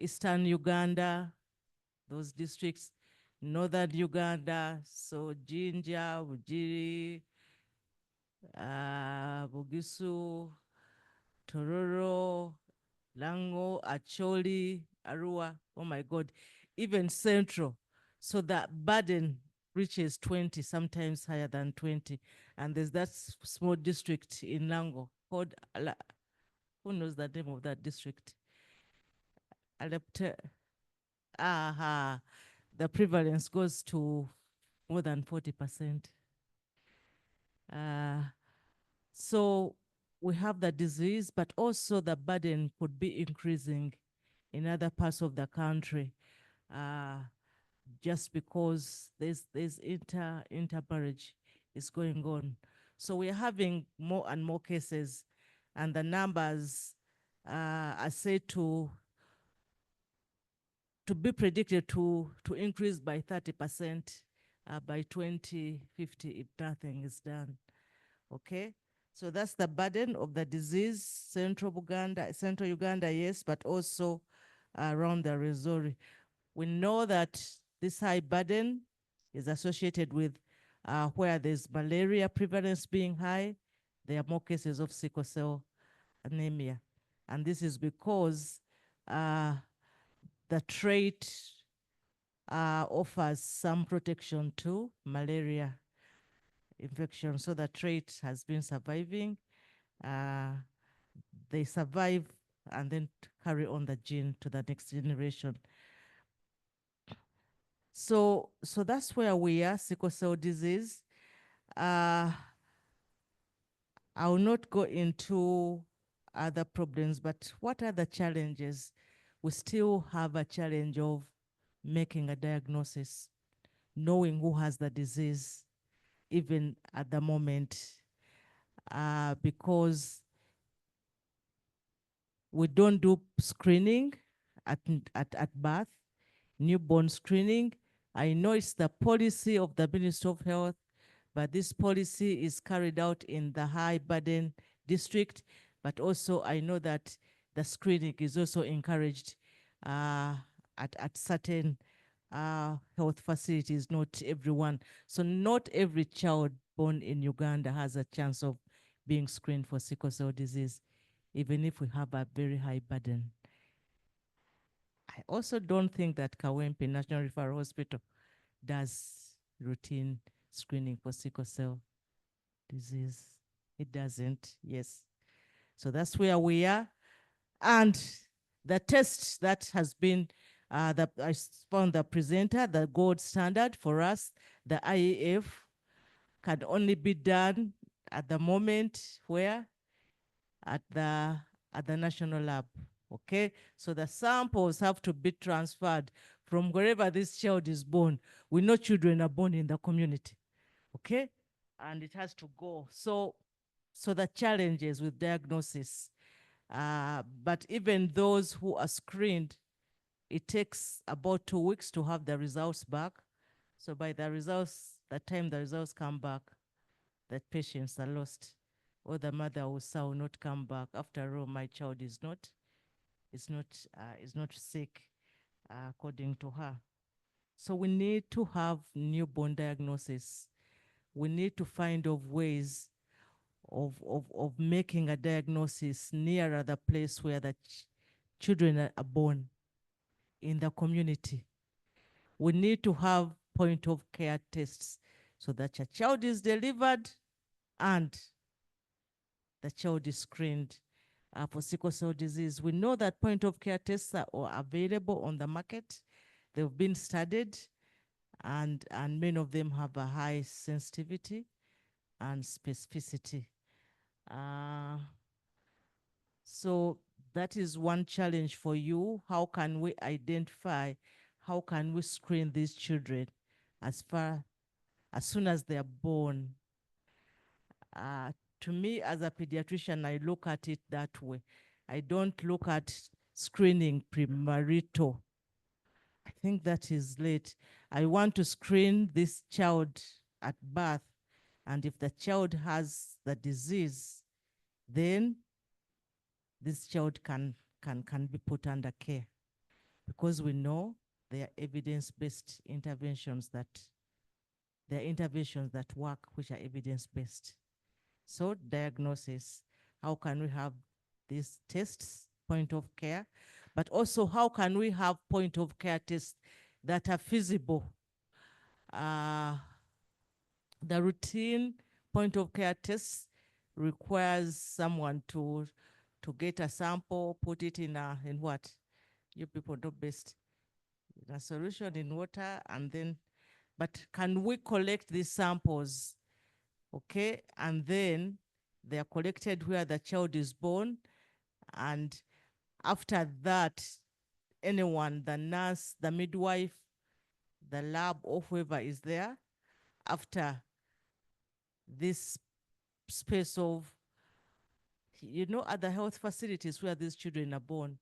Eastern Uganda, those districts, Northern Uganda, so Jinja, Bujiri, Bugisu, Tororo, Lango, Acholi, Arua, oh my God, even Central. So that burden reaches 20, sometimes higher than 20. And there's that small district in Lango called, who knows the name of that district? The prevalence goes to more than 40%. So we have the disease, but also the burden could be increasing in other parts of the country just because there's intermarriage is going on. So we're having more and more cases, and the numbers are said to be predicted to increase by 30% by 2050 if nothing is done. Okay, so that's the burden of the disease. Central Uganda, yes, but also around the Rwenzori. We know that this high burden is associated with where there's malaria prevalence being high, there are more cases of sickle cell anemia. And this is because the trait offers some protection to malaria infection. So the trait has been surviving. They survive and then carry on the gene to the next generation. So that's where we are, sickle cell disease. I will not go into other problems, but what are the challenges? We still have a challenge of making a diagnosis, knowing who has the disease, even at the moment, because we don't do screening at birth, newborn screening. I know it's the policy of the Ministry of Health, but this policy is carried out in the high burden district, but also I know that the screening is also encouraged at certain health facilities, not everyone. So not every child born in Uganda has a chance of being screened for sickle cell disease, even if we have a very high burden. I also don't think that Kawempe National Referral Hospital does routine screening for sickle cell disease. It doesn't, yes. So that's where we are. And the test that has been, that I found the presenter, the gold standard for us, the IAF, can only be done at the moment where? At the national lab, okay? So the samples have to be transferred from wherever this child is born. We know children are born in the community, okay? And it has to go. So the challenges with diagnosis, but even those who are screened, it takes about 2 weeks to have the results back. So by the time the results come back, that patients are lost, or the mother will not come back. After all, my child is not sick, according to her. So we need to have newborn diagnosis. We need to find ways of making a diagnosis nearer the place where the children are born, in the community. We need to have point of care tests so that your child is delivered and the child is screened for sickle cell disease. We know that point of care tests are available on the market. They've been studied, and many of them have a high sensitivity and specificity. So that is one challenge for you. How can we identify, how can we screen these children as soon as they are born? To me, as a pediatrician, I look at it that way. I don't look at screening premarital. I think that is late. I want to screen this child at birth, and if the child has the disease, then this child can be put under care, because we know there are evidence-based interventions that work, which are evidence-based. So diagnosis, how can we have these tests, point of care, but also how can we have point of care tests that are feasible? The routine point of care tests requires someone to get a sample, put it in what? You people know best. In a solution in water, and then, but can we collect these samples? Okay, and then they are collected where the child is born, and after that, anyone, the nurse, the midwife, the lab, or whoever is there, after this space of, at the health facilities where these children are born,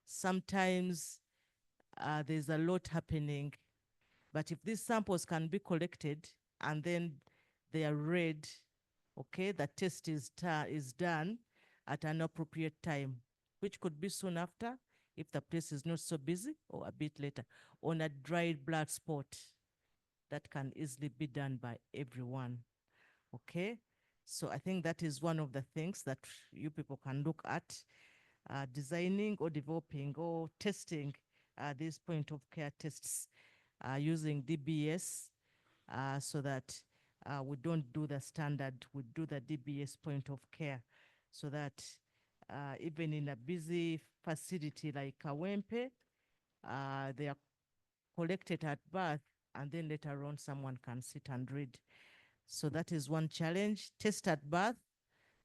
sometimes there's a lot happening. But if these samples can be collected and then they are read, okay, the test is done at an appropriate time, which could be soon after, if the place is not so busy, or a bit later, on a dried blood spot. That can easily be done by everyone, okay? So I think that is one of the things that you people can look at, designing or developing or testing these point of care tests using DBS, so that we don't do the standard, we do the DBS point of care, so that even in a busy facility like Kawempe, they are collected at birth, and then later on someone can sit and read. So that is one challenge. Test at birth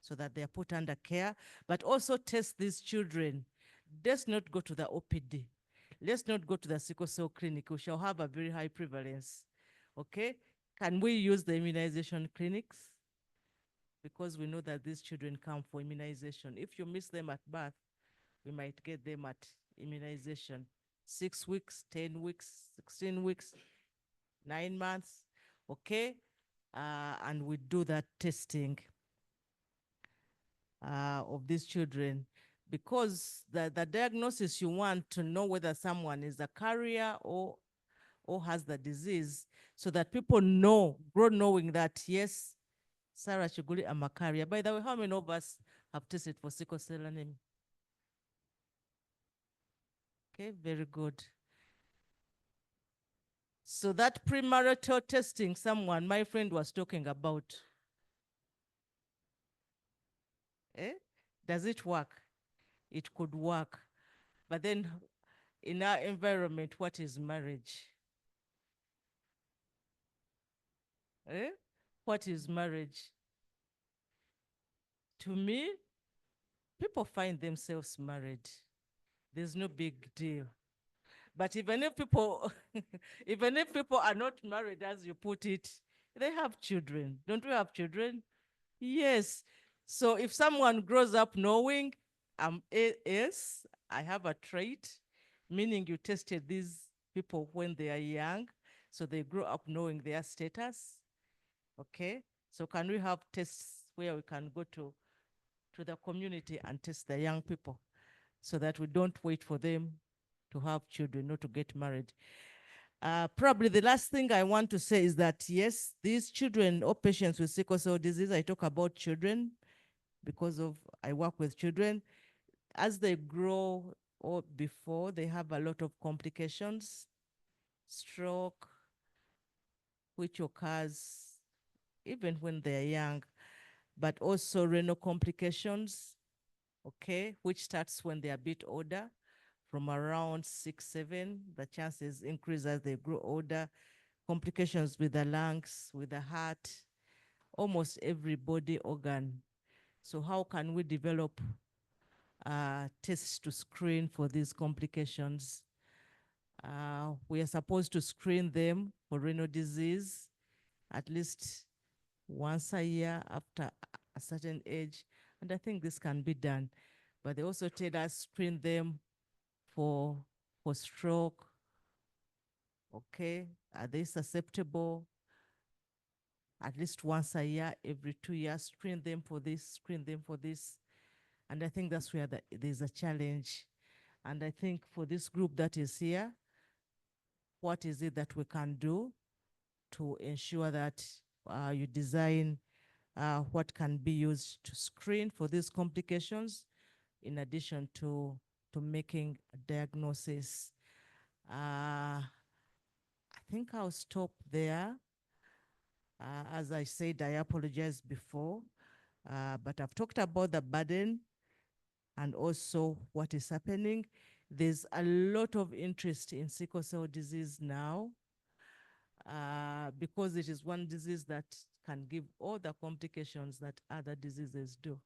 so that they are put under care, but also test these children. Let's not go to the OPD. Let's not go to the sickle cell clinic. We shall have a very high prevalence. Okay? Can we use the immunization clinics? Because we know that these children come for immunization. If you miss them at birth, we might get them at immunization. 6 weeks, 10 weeks, 16 weeks, 9 months, okay? And we do that testing of these children, because the diagnosis, you want to know whether someone is a carrier or has the disease, so that people grow knowing that, yes, Sarah Chiguli, I'm a carrier. By the way, how many of us have tested for sickle cell anemia? Okay, very good. So that premarital testing, my friend was talking about, Does it work? It could work. But then in our environment, what is marriage? What is marriage? To me, people find themselves married. There's no big deal. But even if people, even if people are not married, as you put it, they have children. Don't we have children? Yes. So if someone grows up knowing yes, I have a trait, meaning you tested these people when they are young, so they grow up knowing their status. Okay. So can we have tests where we can go to the community and test the young people so that we don't wait for them to have children, not to get married? Probably the last thing I want to say is that, yes, these children or patients with sickle cell disease, I talk about children because I work with children. As they grow or before, they have a lot of complications, stroke, which occurs even when they're young, but also renal complications, okay, which starts when they're a bit older. From around 6, 7, the chances increase as they grow older. Complications with the lungs, with the heart, almost every body organ. So how can we develop tests to screen for these complications? We are supposed to screen them for renal disease at least once a year after a certain age. And I think this can be done. But they also tell us screen them for stroke. Okay, are they susceptible? At least once a year, every 2 years, screen them for this, screen them for this. And I think that's where there's a challenge. And I think for this group that is here, what is it that we can do to ensure that you design what can be used to screen for these complications, in addition to making a diagnosis? I think I'll stop there. As I said, I apologize before, but I've talked about the burden and also what is happening. There's a lot of interest in sickle cell disease now because it is one disease that can give all the complications that other diseases do.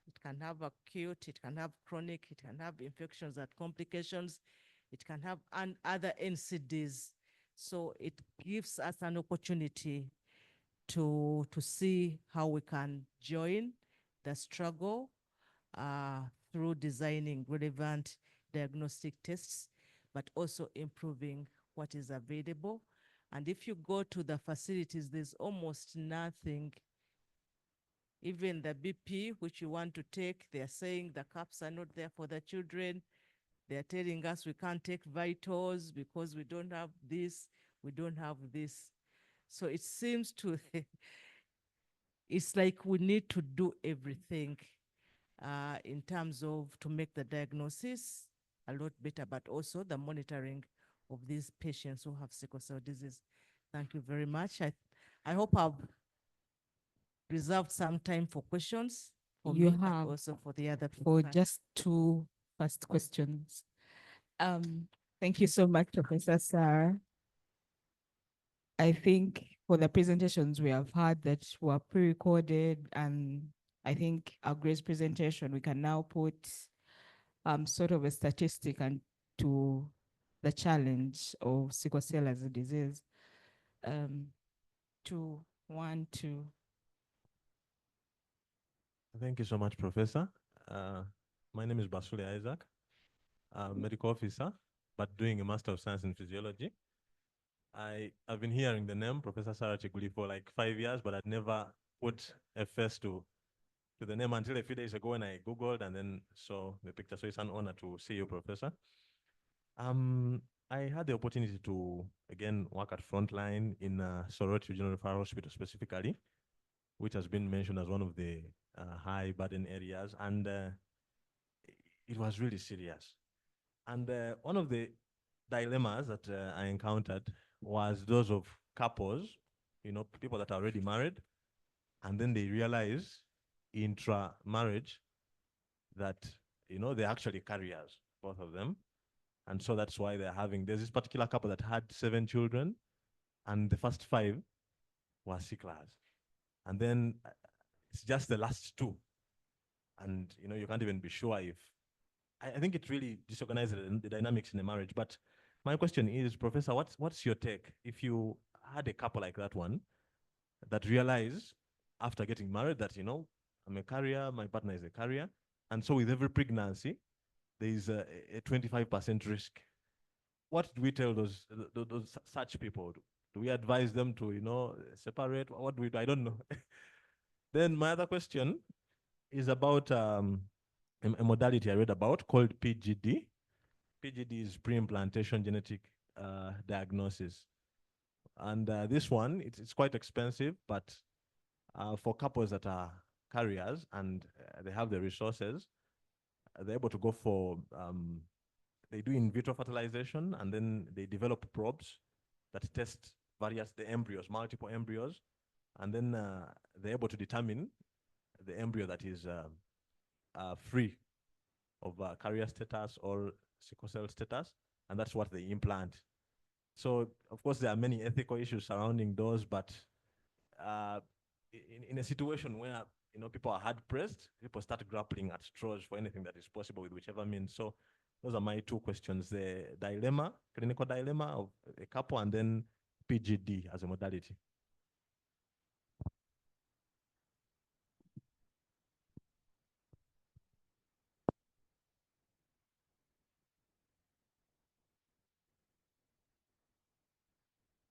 It can have acute, it can have chronic, it can have infections that complications, it can have other NCDs. So it gives us an opportunity to see how we can join the struggle through designing relevant diagnostic tests, but also improving what is available. And if you go to the facilities, there's almost nothing. Even the BP, which you want to take, they're saying the cups are not there for the children. They're telling us we can't take vitals because we don't have this, we don't have this. So it seems to, it's like we need to do everything in terms of to make the diagnosis a lot better, but also the monitoring of these patients who have sickle cell disease. Thank you very much. I hope I've reserved some time for questions. For You me, but have also for the other people. for just 2 first questions. Thank you so much, Professor Sarah. I think for the presentations we have had that were pre-recorded, and I think our Grace presentation, we can now put sort of a statistic and to the challenge of sickle cell as a disease. 2, 1, 2. Thank you so much, Professor. My name is Basule Isaac. I'm a medical officer, but doing a Master of Science in Physiology. I've been hearing the name Professor Sarah Chiguli for like 5 years, but I'd never put a face to the name until a few days ago when I Googled and then saw the picture. So it's an honor to see you, Professor. I had the opportunity to, again, work at Frontline in Soroti Regional Referral Hospital specifically, which has been mentioned as one of the high burden areas. And it was really serious. And one of the dilemmas that I encountered was those of couples, you know, people that are already married, and then they realize intra-marriage that, they're actually carriers, both of them. And so that's why there's this particular couple that had 7 children, and the first 5 were sicklers. And then it's just the last 2. And, you can't even be sure if, I think it really disorganizes the dynamics in a marriage. But my question is, Professor, what's your take? If you had a couple like that one that realized after getting married that, I'm a carrier, my partner is a carrier. And so with every pregnancy, there is a 25% risk. What do we tell those such people? Do we advise them to, separate? What do we do? I don't know. Then my other question is about a modality I read about called PGD. PGD is pre-implantation genetic diagnosis. And this one, it's quite expensive, but for couples that are carriers and they have the resources, they're able to go for, they do in vitro fertilization, and then they develop probes that test the embryos, multiple embryos, and then they're able to determine the embryo that is free of carrier status or sickle cell status, and that's what they implant. So, of course, there are many ethical issues surrounding those, but in a situation where people are hard pressed, people start grappling at straws for anything that is possible with whichever means. So, those are my 2 questions: the dilemma, clinical dilemma of a couple, and then PGD as a modality.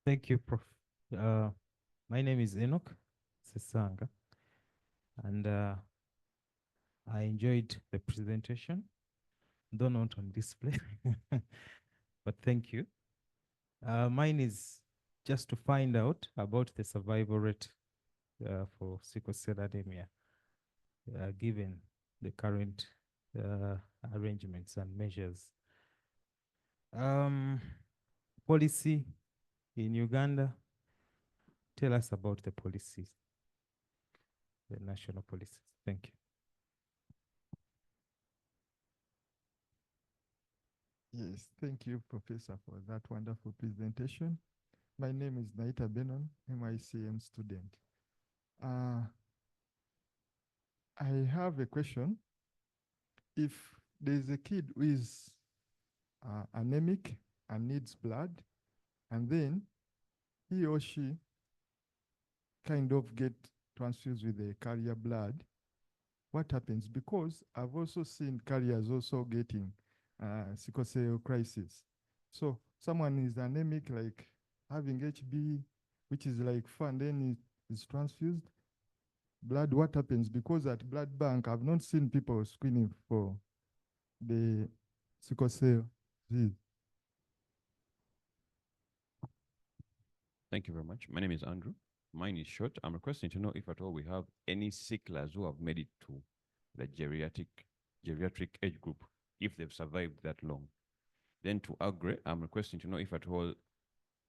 Thank you, Prof. My name is Enoch Sesanga, and I enjoyed the presentation, though not on display, but thank you. Mine is just to find out about the survival rate for sickle cell anemia, given the current arrangements and measures. Policy in Uganda. Tell us about the policies, the national policies. Thank you. Yes, thank you, Professor, for that wonderful presentation. My name is Naita Benon, MICM student. I have a question. If there's a kid who is anemic and needs blood, and then he or she kind of get transfused with the carrier blood, what happens? Because I've also seen carriers also getting sickle cell crisis. So someone is anemic, like having HB, which is like fun, then it is transfused. Blood, what happens? Because at blood bank, I've not seen people screening for the sickle cell disease. Thank you very much. My name is Andrew. Mine is short. I'm requesting to know if at all we have any sicklers who have made it to the geriatric age group, if they've survived that long. Then to Agre, I'm requesting to know if at all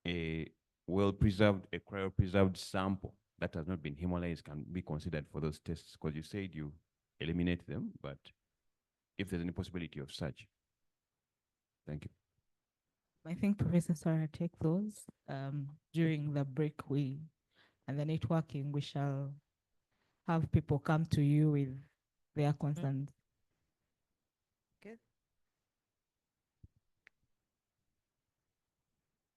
a well-preserved, a cryopreserved sample that has not been hemolyzed can be considered for those tests, because you said you eliminate them, but if there's any possibility of such. Thank you. I think Professor Sarah take those during the break. And the networking, we shall have people come to you with their concerns. Okay.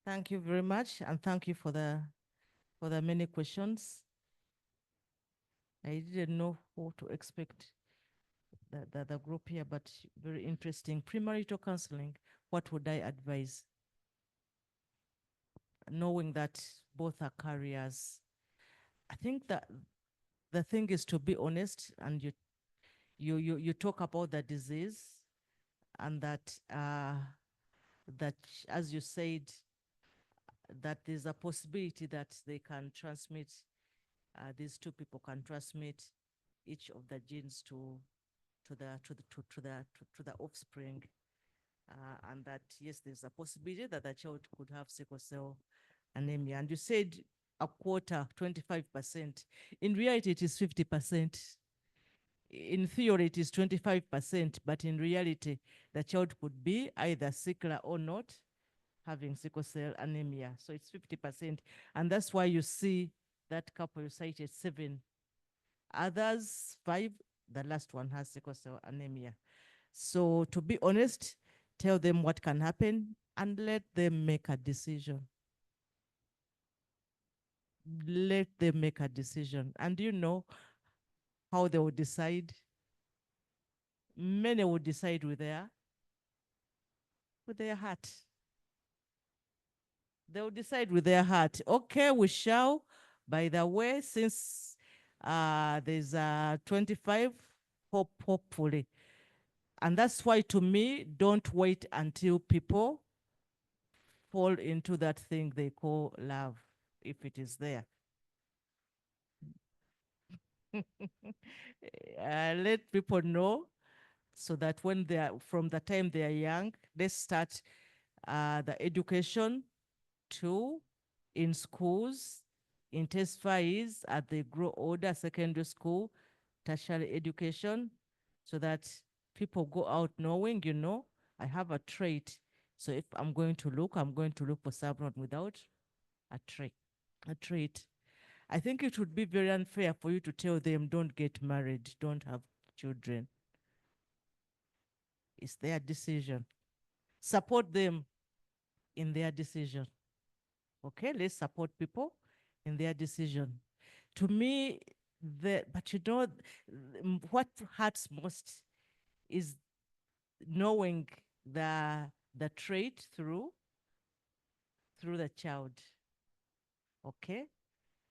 Thank you very much, and thank you for the many questions. I didn't know what to expect the group here, but very interesting. Premarital counseling, what would I advise? Knowing that both are carriers, I think that the thing is to be honest, and you talk about the disease, and that as you said, that there's a possibility that they can transmit, these 2 people can transmit each of the genes to the offspring, and that yes, there's a possibility that the child could have sickle cell anemia. And you said a quarter, 25%. In reality, it is 50%. in theory it is 25%, but in reality, the child could be either sickler or not having sickle cell anemia. So it's 50%. And that's why you see that couple you cited 7. Others 5, the last one has sickle cell anemia. So to be honest, tell them what can happen and let them make a decision. Let them make a decision. And you know how they will decide? Many will decide with their heart. They will decide with their heart. Okay, we shall. By the way, since there's 25, hopefully. And that's why, to me, don't wait until people fall into that thing they call love, if it is there. Let people know so that when they are, from the time they are young, they start the education too in schools, intensifies as they grow older, secondary school, tertiary education, so that people go out knowing, you know, I have a trait. So if I'm going to look for someone without a trait. I think it would be very unfair for you to tell them, don't get married, don't have children. It's their decision. Support them in their decision. Okay, let's support people in their decision. To me, but you know, what hurts most is knowing the trait through the child. Okay,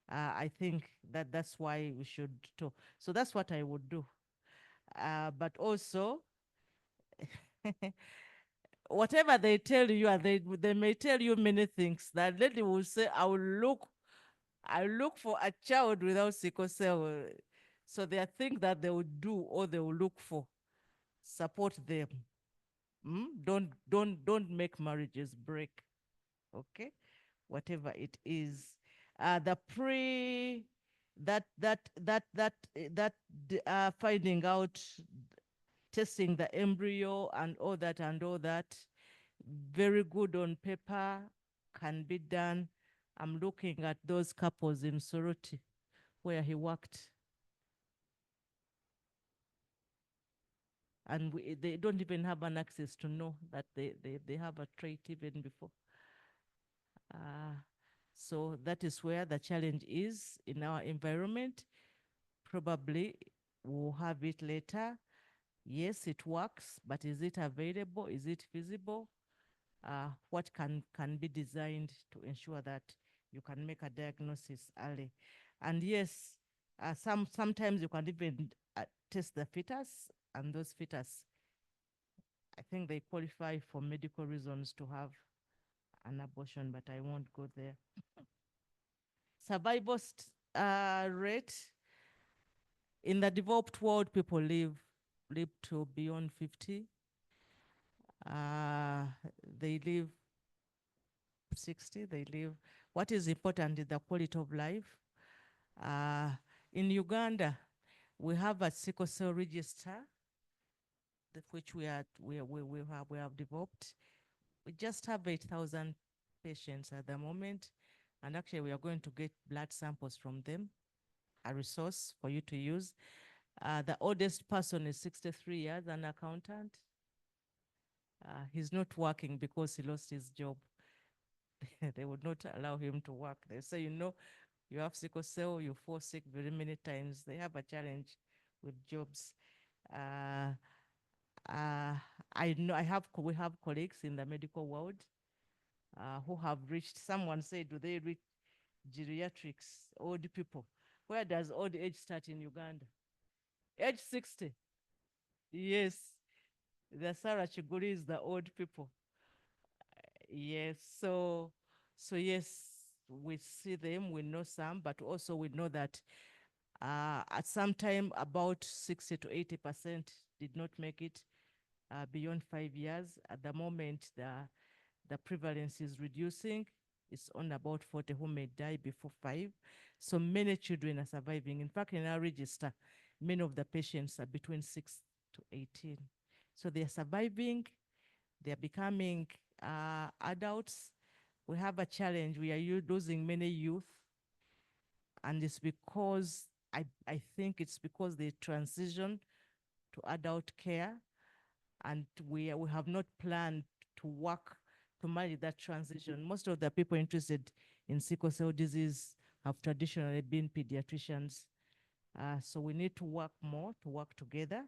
I think that's why we should talk. So that's what I would do. But also, whatever they tell you, and they may tell you many things. That lady will say, I look for a child without sickle cell. So there are things that they will do or they will look for. Support them. Don't make marriages break. Okay, whatever it is. The finding out, testing the embryo and all that, very good on paper, can be done. I'm looking at those couples in Soroti where he worked. And they don't even have an access to know that they have a trait even before. So that is where the challenge is in our environment. Probably we'll have it later. Yes, it works, but is it available? Is it feasible? What can be designed to ensure that you can make a diagnosis early? And yes, sometimes you can even test the fetus, and those fetus, I think they qualify for medical reasons to have an abortion, but I won't go there. Survival rate in the developed world, people live to beyond 50. They live 60. They live. What is important is the quality of life. In Uganda, we have a sickle cell register, which we have developed. We just have 8,000 patients at the moment, and actually we are going to get blood samples from them, a resource for you to use. The oldest person is 63 years, an accountant. He's not working because he lost his job. They would not allow him to work. They say, you know, you have sickle cell, you fall sick very many times. They have a challenge with jobs. I know we have colleagues in the medical world who have reached, someone said, do they reach geriatrics, old people? Where does old age start in Uganda? Age 60. Yes, the Sarah Chiguri is the old people. Yes, so yes, we see them, we know some, but also we know that at some time about 60 to 80% did not make it beyond 5 years. At the moment, the prevalence is reducing. It's on about 40 who may die before 5. So many children are surviving. In fact, in our register, many of the patients are between 6 to 18. So they're surviving, they're becoming adults. We have a challenge. We are losing many youth. And it's because, I think it's because they transition to adult care. And we have not planned to work to manage that transition. Most of the people interested in sickle cell disease have traditionally been pediatricians. So we need to work more, to work together.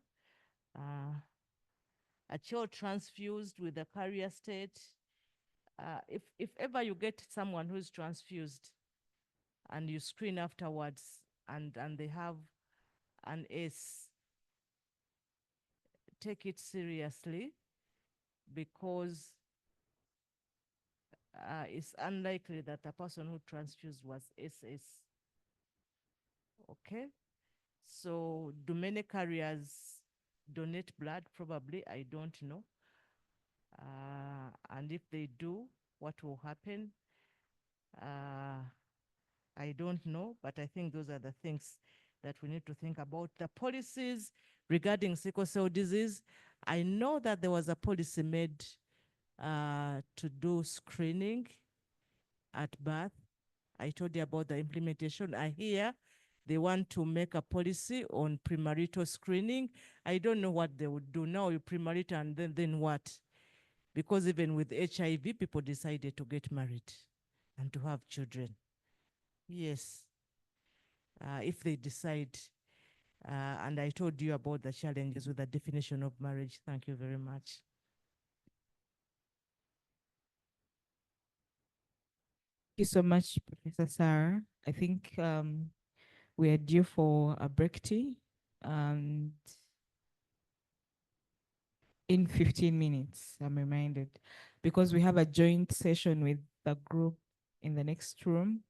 A child transfused with a carrier state, if ever you get someone who's transfused and you screen afterwards and they have an ACE, take it seriously, because it's unlikely that a person who transfused was SS. Okay? So do many carriers donate blood? Probably, I don't know. And if they do, what will happen? I don't know, but I think those are the things that we need to think about. The policies regarding sickle cell disease, I know that there was a policy made to do screening at birth. I told you about the implementation. I hear they want to make a policy on premarital screening. I don't know what they would do now. You premarital and then what? Because even with HIV, people decided to get married and to have children. Yes, if they decide. And I told you about the challenges with the definition of marriage. Thank you very much. Thank you so much, Professor Sarah. I think we are due for a break tea, and in 15 minutes, I'm reminded, because we have a joint session with the group in the next room,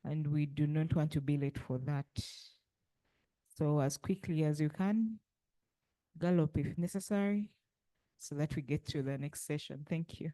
and we do not want to be late for that. So as quickly as you can, gallop if necessary, so that we get to the next session. Thank you.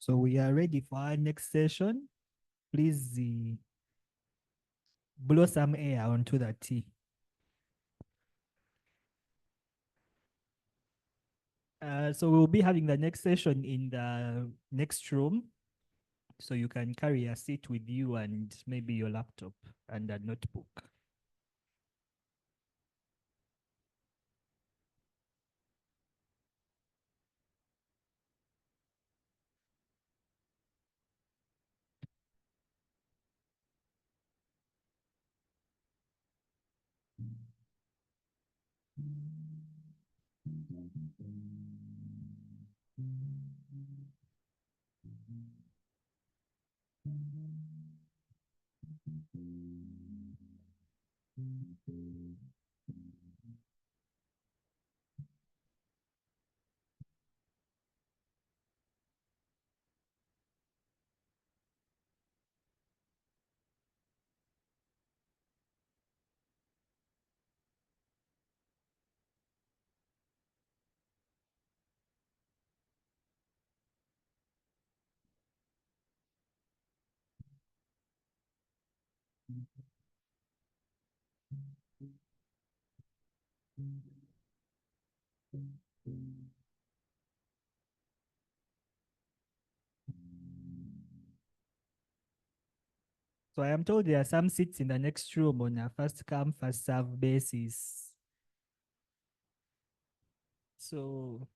So we are ready for our next session. Please blow some air onto the tea. So we'll be having the next session in the next room. So you can carry a seat with you and maybe your laptop and a notebook. So I am told there are some seats in the next room on a first come, first serve basis. So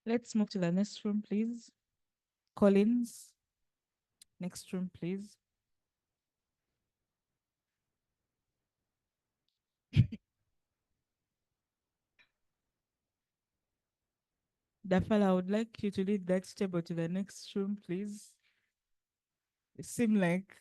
Let's move to the next room, please. Collins, next room, please. Dafala, I would like you to lead that table to the next room, please. It seemed like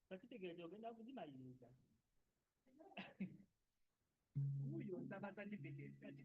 Takitegeeza ogenda kuzimaliriza. Wuuyo nsaba certificate kati.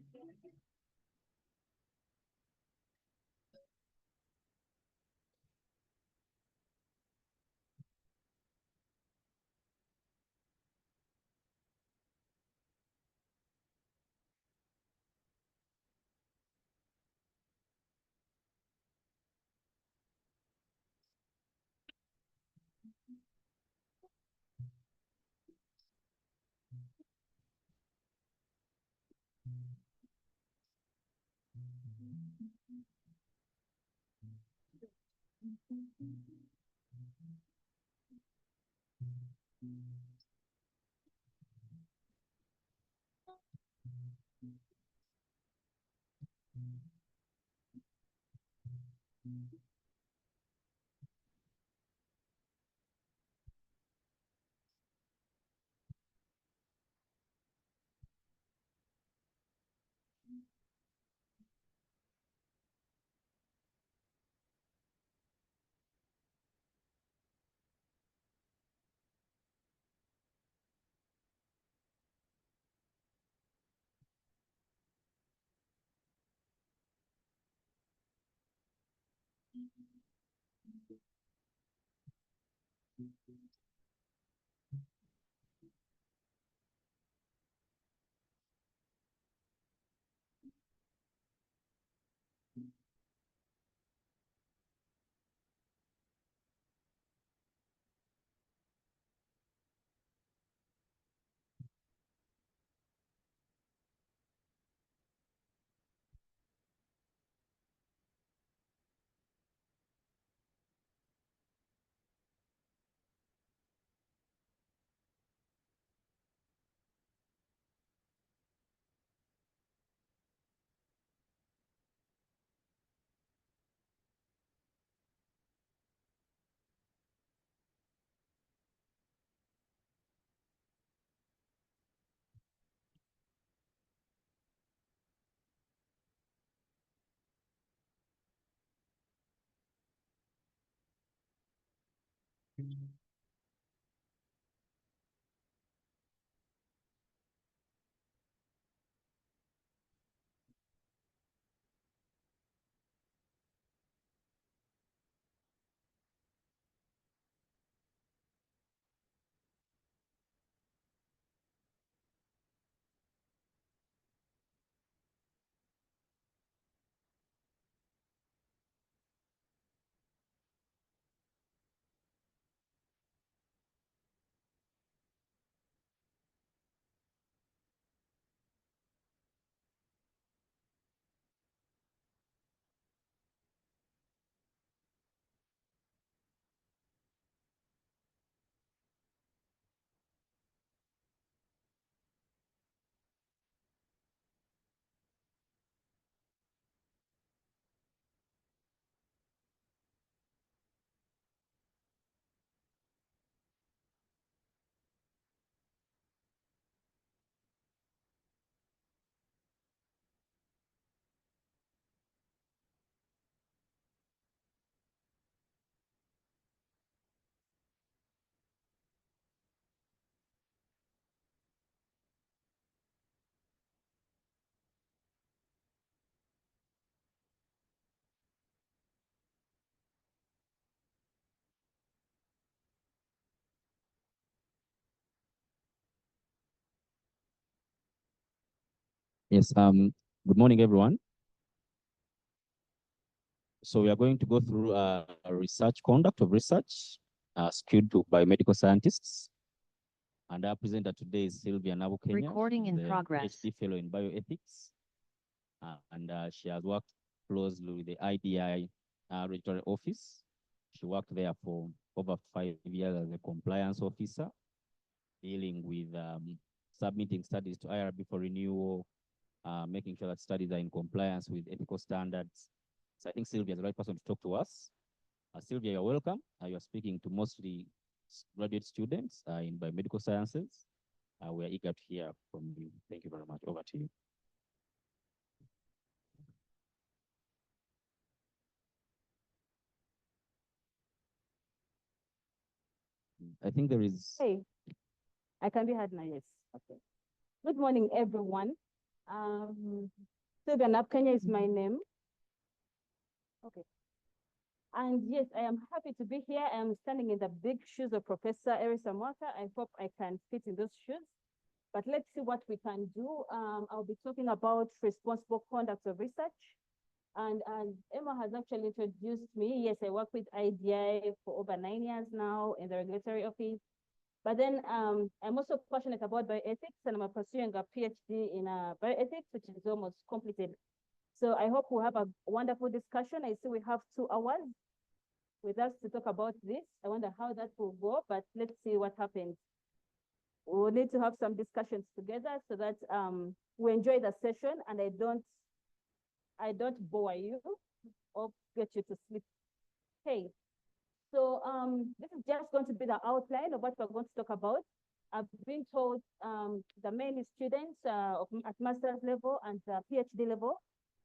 Yes, good morning, everyone. So we are going to go through a research conduct of research skewed to biomedical scientists. And our presenter today is Sylvia Nabukenya. Recording in the progress. PhD fellow in bioethics. And she has worked closely with the IDI regulatory office. She worked there for over 5 years as a compliance officer, dealing with submitting studies to IRB for renewal, making sure that studies are in compliance with ethical standards. So I think Sylvia is the right person to talk to us. Sylvia, you're welcome. You are speaking to mostly graduate students in biomedical sciences. We are eager to hear from you. Thank you very much. Over to you. I think there is. Hey, I can be heard now, yes. Okay. Good morning, everyone. Sylvia Nabukenya is my name. Okay. And yes, I am happy to be here. I am standing in the big shoes of Professor Erisa Mwaka. I hope I can fit in those shoes. But let's see what we can do. I'll be talking about responsible conduct of research. And Emma has actually introduced me. Yes, I work with IDI for over 9 years now in the regulatory office. But then I'm also passionate about bioethics, and I'm pursuing a PhD in bioethics, which is almost completed. So I hope we'll have a wonderful discussion. I see we have 2 hours with us to talk about this. I wonder how that will go, but let's see what happens. We'll need to have some discussions together so that we enjoy the session and I don't bore you or get you to sleep. Okay, so this is just going to be the outline of what we're going to talk about. I've been told the main students at master's level and PhD level,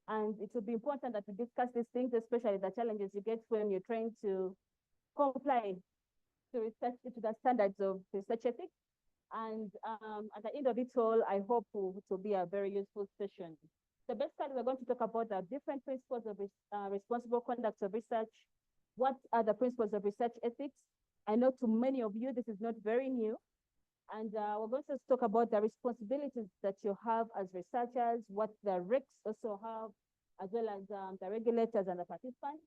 and it will be important that we discuss these things, especially the challenges you get when you're trying to comply to research to the standards of research ethics. And at the end of it all, I hope it will be a very useful session. So basically, we're going to talk about the different principles of responsible conduct of research. What are the principles of research ethics? I know to many of you, this is not very new. And we're going to talk about the responsibilities that you have as researchers, what the RICs also have, as well as the regulators and the participants.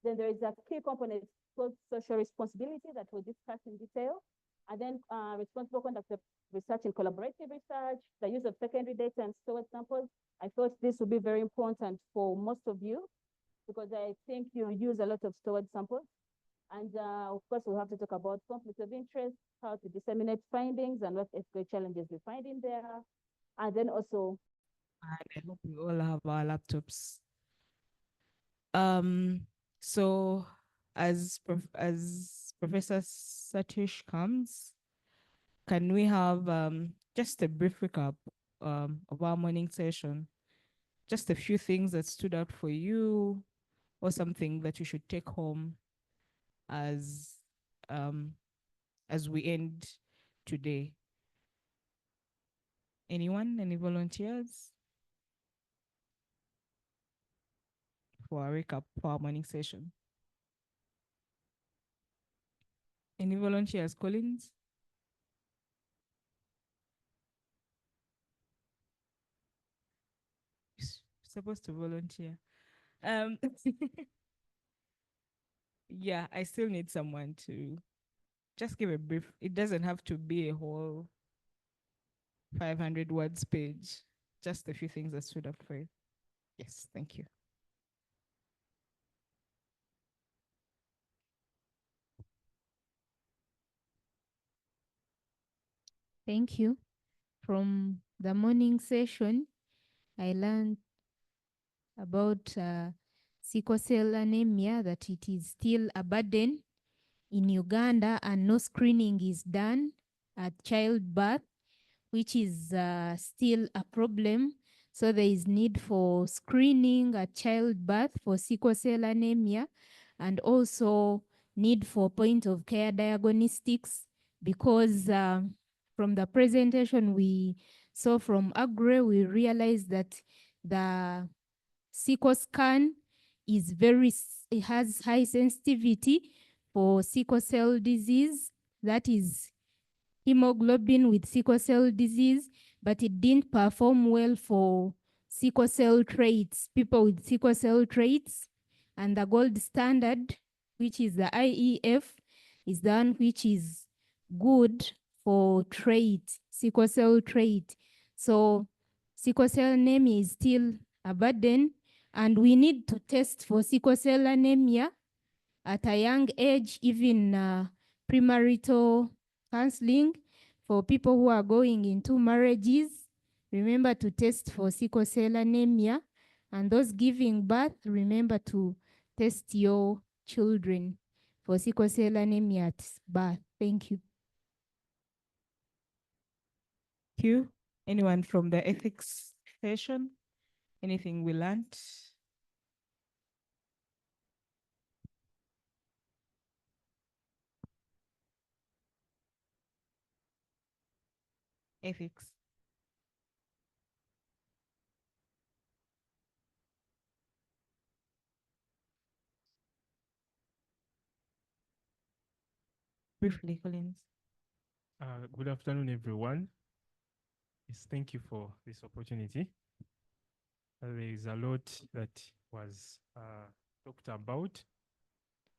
Then there is a key component called social responsibility that we'll discuss in detail. And then responsible conduct of research and collaborative research, the use of secondary data and stored samples. I thought this would be very important for most of you because I think you use a lot of stored samples. And of course, we'll have to talk about conflict of interest, how to disseminate findings and what ethical challenges we find in there. And then also, I hope we all have our laptops. So as Professor Satish comes, can we have just a brief recap of our morning session? Just a few things that stood out for you or something that you should take home as we end today. Anyone? Any volunteers? For a recap for our morning session. Any volunteers, Collins? Supposed to volunteer. Yeah, I still need someone to just give a brief. It doesn't have to be a whole 500 words page. Just a few things that stood up for you. Yes, thank you. Thank you. From the morning session, I learned about sickle cell anemia, that it is still a burden in Uganda and no screening is done at childbirth, which is still a problem. So there is need for screening at childbirth for sickle cell anemia, and also need for point of care diagnostics, because from the presentation we saw from Agre, we realized that the sickle scan is it has high sensitivity for sickle cell disease, that is hemoglobin with sickle cell disease, but it didn't perform well for sickle cell traits, people with sickle cell traits. And the gold standard, which is the IEF, is the one which is good for trait, sickle cell trait. So sickle cell anemia is still a burden, and we need to test for sickle cell anemia at a young age, even premarital counseling for people who are going into marriages. Remember to test for sickle cell anemia, and those giving birth, remember to test your children for sickle cell anemia at birth. Thank you. Thank you. Anyone from the ethics session? Anything we learned? Ethics. Briefly, Collins. Good afternoon, everyone. Yes, thank you for this opportunity. There is a lot that was talked about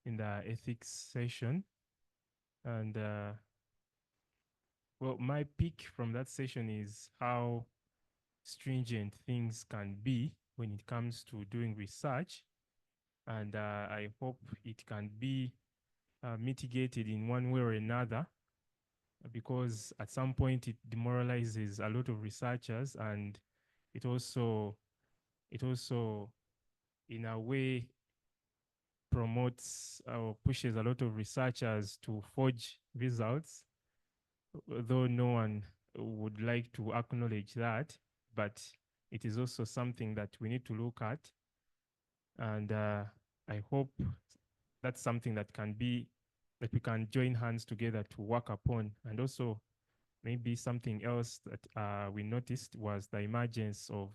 in the ethics session. And well, my pick from that session is how stringent things can be when it comes to doing research. And I hope it can be mitigated in one way or another, because at some point it demoralizes a lot of researchers, and it also in a way promotes or pushes a lot of researchers to forge results, though no one would like to acknowledge that, but it is also something that we need to look at. And I hope that's something that that we can join hands together to work upon. And also maybe something else that we noticed was the emergence of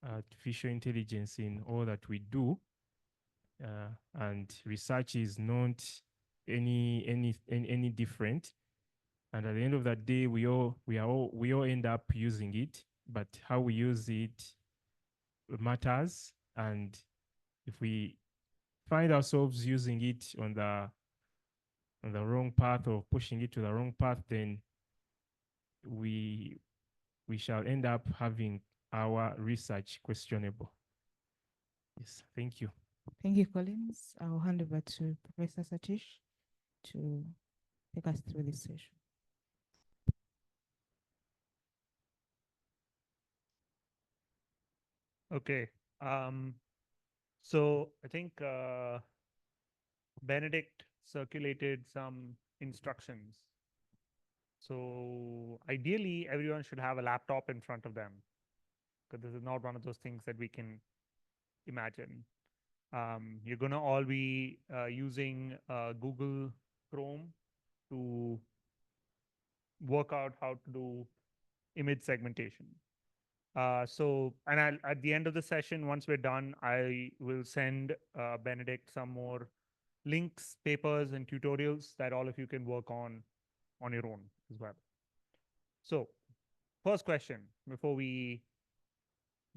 artificial intelligence in all that we do. And research is not any different. And at the end of the day, we all end up using it, but how we use it matters. And if we find ourselves using it on the wrong path or pushing it to the wrong path, then we shall end up having our research questionable. Yes, thank you. Thank you, Collins. I'll hand over to Professor Satish to take us through this session. Okay. So I think Benedict circulated some instructions. So ideally, everyone should have a laptop in front of them, because this is not one of those things that we can imagine. You're going to all be using Google Chrome to work out how to do image segmentation. And at the end of the session, once we're done, I will send Benedict some more links, papers, and tutorials that all of you can work on your own as well. So first question before we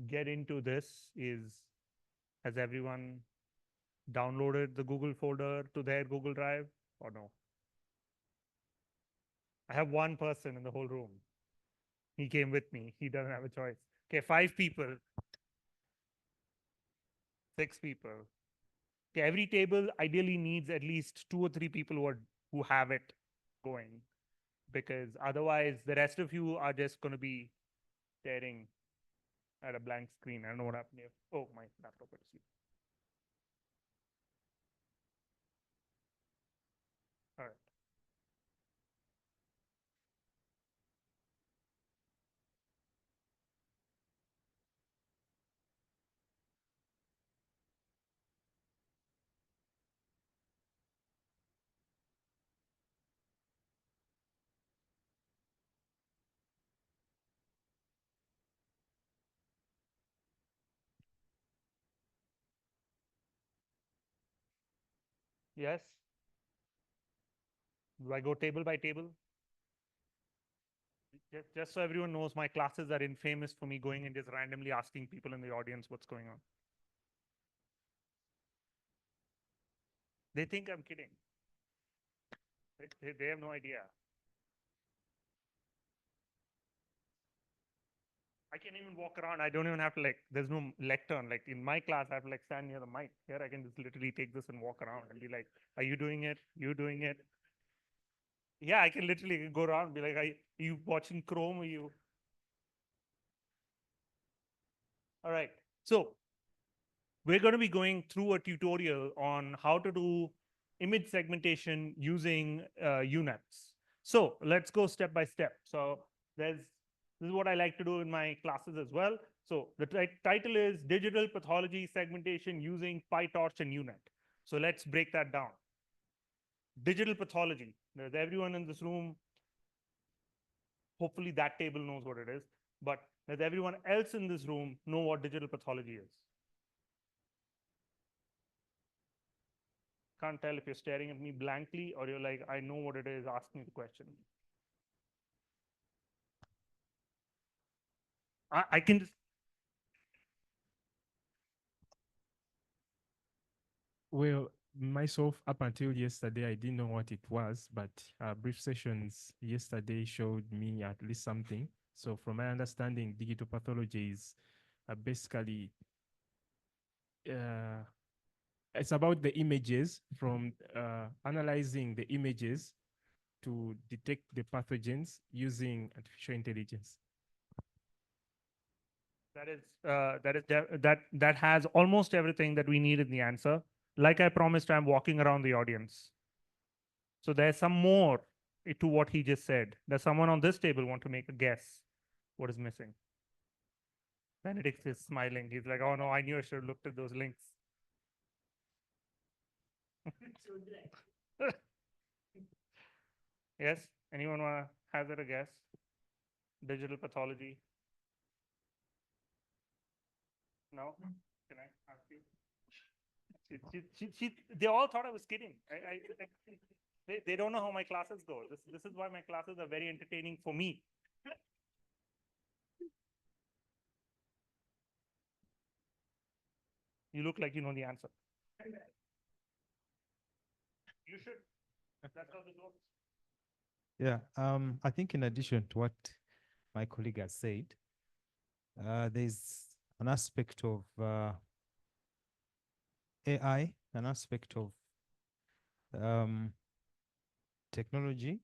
get into this is, has everyone downloaded the Google folder to their Google Drive or no? I have one person in the whole room. He came with me. He doesn't have a choice. Okay, 5 people. 6 people. Okay, every table ideally needs at least 2 or 3 people who have it going, because otherwise the rest of you are just going to be staring at a blank screen. I don't know what happened here. Oh, my laptop went to sleep. All right. Yes? Do I go table by table? Just so everyone knows, my classes are infamous for me going and just randomly asking people in the audience what's going on. They think I'm kidding. They have no idea. I can even walk around. I don't even have to there's no lectern. Like in my class, I have to stand near the mic. Here I can just literally take this and walk around and be like, are you doing it? You doing it? Yeah, I can literally go around and be like, are you watching Chrome? Are you? All right. So we're going to be going through a tutorial on how to do image segmentation using UNets. So let's go step by step. So this is what I like to do in my classes as well. So the title is Digital Pathology Segmentation Using PyTorch and UNet. So let's break that down. Digital pathology. There's everyone in this room. Hopefully that table knows what it is. But does everyone else in this room know what digital pathology is? Can't tell if you're staring at me blankly or you're like, I know what it is, ask me the question. I can just. Well, myself, up until yesterday, I didn't know what it was, but brief sessions yesterday showed me at least something. So from my understanding, digital pathology is basically, it's about the images, from analyzing the images to detect the pathogens using artificial intelligence. That has almost everything that we need in the answer. Like I promised, I'm walking around the audience. So there's some more to what he just said. Does someone on this table want to make a guess what is missing? Benedict is smiling. He's like, oh no, I knew I should have looked at those links. Yes? Anyone want to hazard a guess? Digital pathology. No? Can I ask you? They all thought I was kidding. They don't know how my classes go. This is why my classes are very entertaining for me. You look like you know the answer. You should. That's how this works. Yeah, I think in addition to what my colleague has said, there's an aspect of AI, an aspect of technology,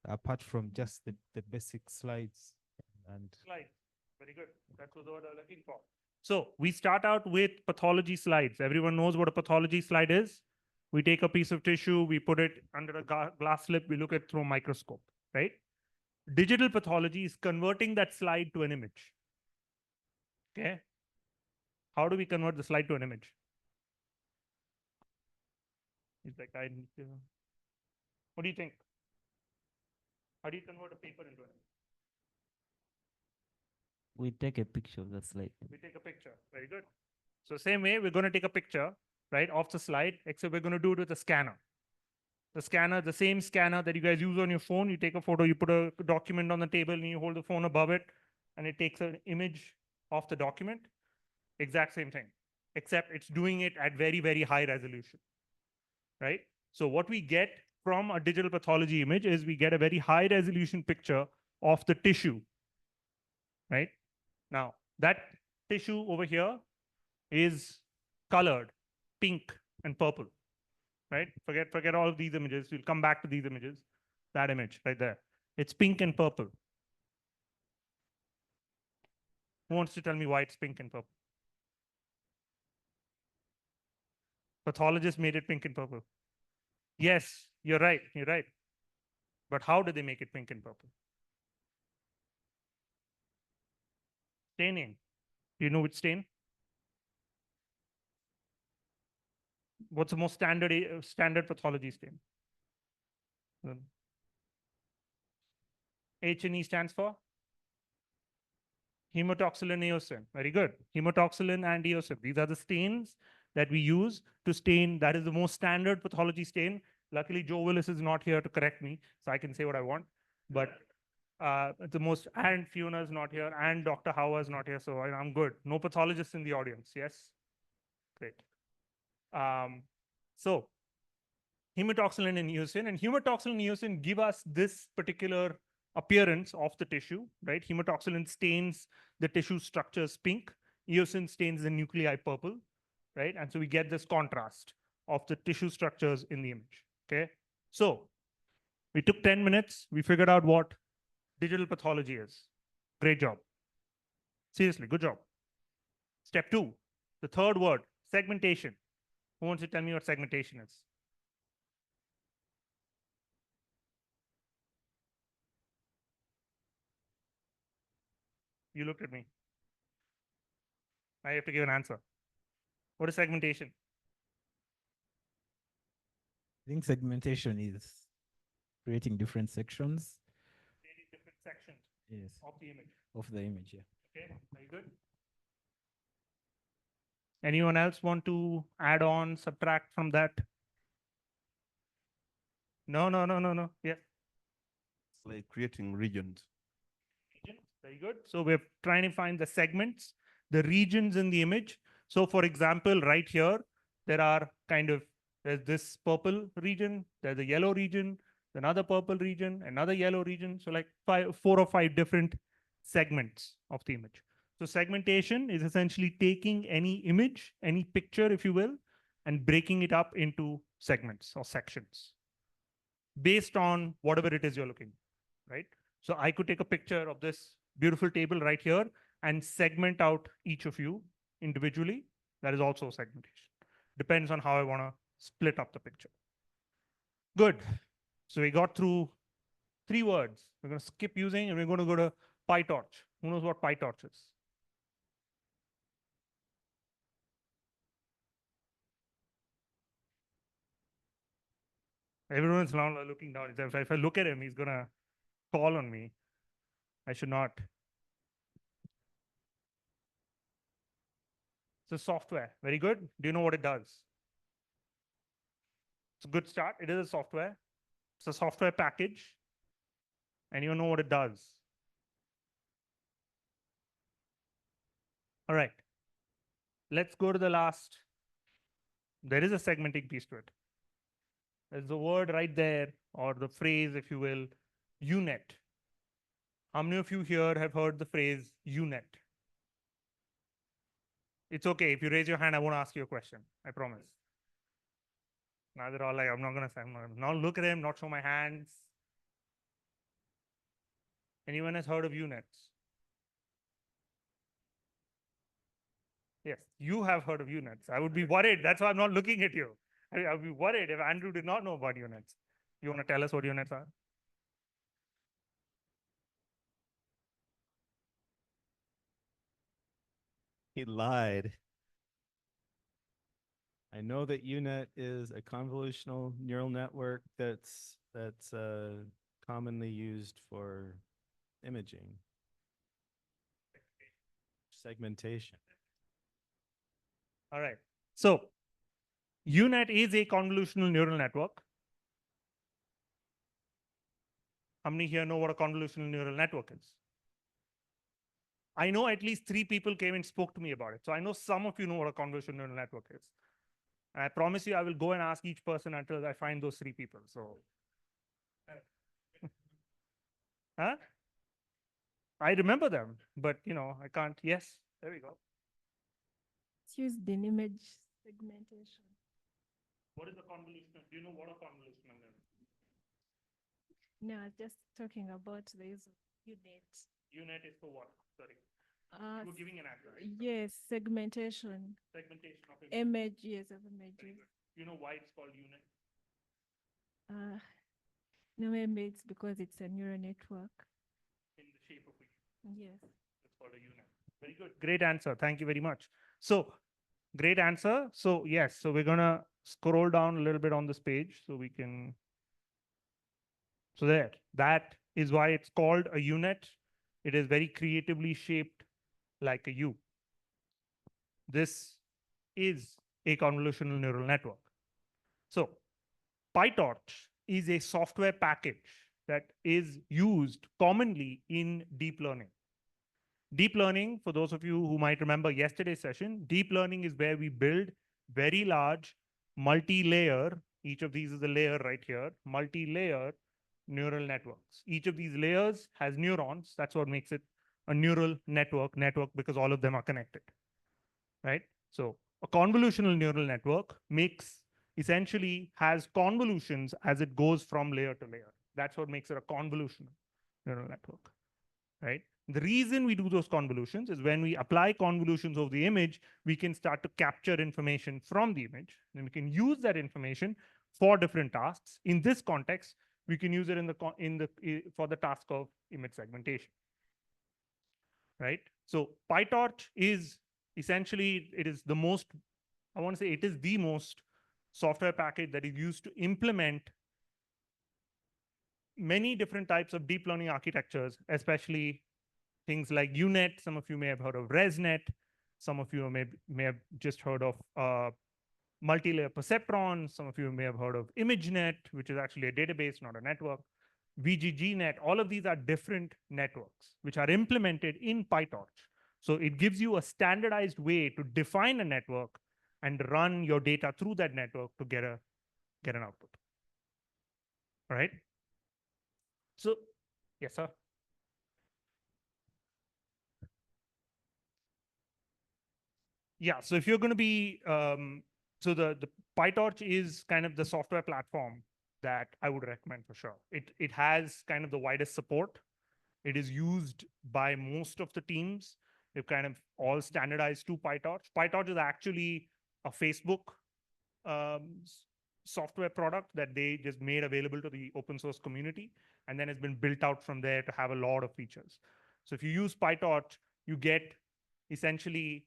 apart from just the basic slides and Slide. Very good. That was what I was looking for. So we start out with pathology slides. Everyone knows what a pathology slide is. We take a piece of tissue, we put it under a glass slip, we look at it through a microscope, right? Digital pathology is converting that slide to an image. Okay. How do we convert the slide to an image? It's like, I need to. What do you think? How do you convert a paper into an image? We take a picture of the slide. We take a picture. Very good. So same way, we're going to take a picture, right, of the slide, except we're going to do it with a scanner. The scanner, the same scanner that you guys use on your phone, you take a photo, you put a document on the table and you hold the phone above it, and it takes an image of the document. Exact same thing, except it's doing it at very, very high resolution, right? So what we get from a digital pathology image is we get a very high resolution picture of the tissue, right? Now, that tissue over here is colored pink and purple, right? Forget all of these images. We'll come back to these images. That image right there. It's pink and purple. Who wants to tell me why it's pink and purple? Pathologist made it pink and purple. Yes, you're right. You're right. But how did they make it pink and purple? Staining. Do you know which stain? What's the most standard pathology stain? H&E stands for? Hematoxylin eosin. Very good. Hematoxylin and eosin. These are the stains that we use to stain. That is the most standard pathology stain. Luckily, Joe Willis is not here to correct me, so I can say what I want. But the most, and Fiona is not here, and Dr. Howe is not here, so I'm good. No pathologists in the audience, yes? Great. So, hematoxylin and eosin, and hematoxylin and eosin give us this particular appearance of the tissue, right? Hematoxylin stains the tissue structures pink, eosin stains the nuclei purple, right? And so we get this contrast of the tissue structures in the image, okay? So, we took 10 minutes, we figured out what digital pathology is. Great job. Seriously, good job. Step 2, the third word, segmentation. Who wants to tell me what segmentation is? You looked at me. I have to give an answer. What is segmentation? I think segmentation is creating different sections. Different sections Yes. of the image. Of the image, yeah. Okay, very good. Anyone else want to add on, subtract from that? No. Yeah. It's like creating regions. Very good. So we're trying to find the segments, the regions in the image. So for example, right here, there are there's this purple region, there's a yellow region, another purple region, another yellow region. So like 4 or 5 different segments of the image. So segmentation is essentially taking any image, any picture, if you will, and breaking it up into segments or sections based on whatever it is you're looking at, right? So I could take a picture of this beautiful table right here and segment out each of you individually. That is also segmentation. Depends on how I want to split up the picture. Good. So we got through 3 words. We're going to skip using and we're going to go to PyTorch. Who knows what PyTorch is? Everyone's now looking down. If I look at him, he's going to call on me. I should not. It's a software. Very good. Do you know what it does? It's a good start. It is a software. It's a software package. And you know what it does. All right. Let's go to the last. There is a segmenting piece to it. There's the word right there, or the phrase, if you will, UNet. How many of you here have heard the phrase UNet? It's okay. If you raise your hand, I won't ask you a question. I promise. Now they're all like, I'm not going to say, I'm not look at him, not show my hands. Anyone has heard of UNets? Yes, you have heard of UNets. I would be worried. That's why I'm not looking at you. I would be worried if Andrew did not know about UNets. You want to tell us what UNets are? He lied. I know that UNet is a convolutional neural network that's commonly used for imaging. Segmentation. All right. So UNet is a convolutional neural network. How many here know what a convolutional neural network is? I know at least 3 people came and spoke to me about it. So I know some of you know what a convolutional neural network is. And I promise you, I will go and ask each person until I find those 3 people. So, huh? I remember them, but I can't. Yes, there we go. It's used in image segmentation. What is a convolutional? Do you know what a convolutional is? No, I was just talking about the use of UNet. UNet is for what? Sorry. Uh, You were giving an answer, right? Yes, segmentation. Segmentation of Image, yes, of images. You know why it's called UNet? No, maybe it's because it's a neural network. In the shape of it. Yes. It's called a UNet. Very good. Great answer. Thank you very much. So, great answer. So, yes. So, we're going to scroll down a little bit on this page so we can. So, there. That is why it's called a UNet. It is very creatively shaped like a U. This is a convolutional neural network. So, PyTorch is a software package that is used commonly in deep learning. Deep learning, for those of you who might remember yesterday's session, deep learning is where we build very large multi-layer, each of these is a layer right here, multi-layer neural networks. Each of these layers has neurons. That's what makes it a neural network because all of them are connected, right? So a convolutional neural network essentially has convolutions as it goes from layer to layer. That's what makes it a convolutional neural network, right? The reason we do those convolutions is when we apply convolutions over the image, we can start to capture information from the image, and we can use that information for different tasks. In this context, we can use it for the task of image segmentation, right? So PyTorch is essentially, it is the most software package that is used to implement many different types of deep learning architectures, especially things like UNet. Some of you may have heard of ResNet. Some of you may have just heard of multi-layer perceptrons. Some of you may have heard of ImageNet, which is actually a database, not a network. VGGNet, all of these are different networks which are implemented in PyTorch. So it gives you a standardized way to define a network and run your data through that network to get an output. All right? So, yes, sir. Yeah, so if you're going to be, so the PyTorch is kind of the software platform that I would recommend for sure. It has kind of the widest support. It is used by most of the teams. They've kind of all standardized to PyTorch. PyTorch is actually a Facebook software product that they just made available to the open source community, and then it's been built out from there to have a lot of features. So if you use PyTorch, you get essentially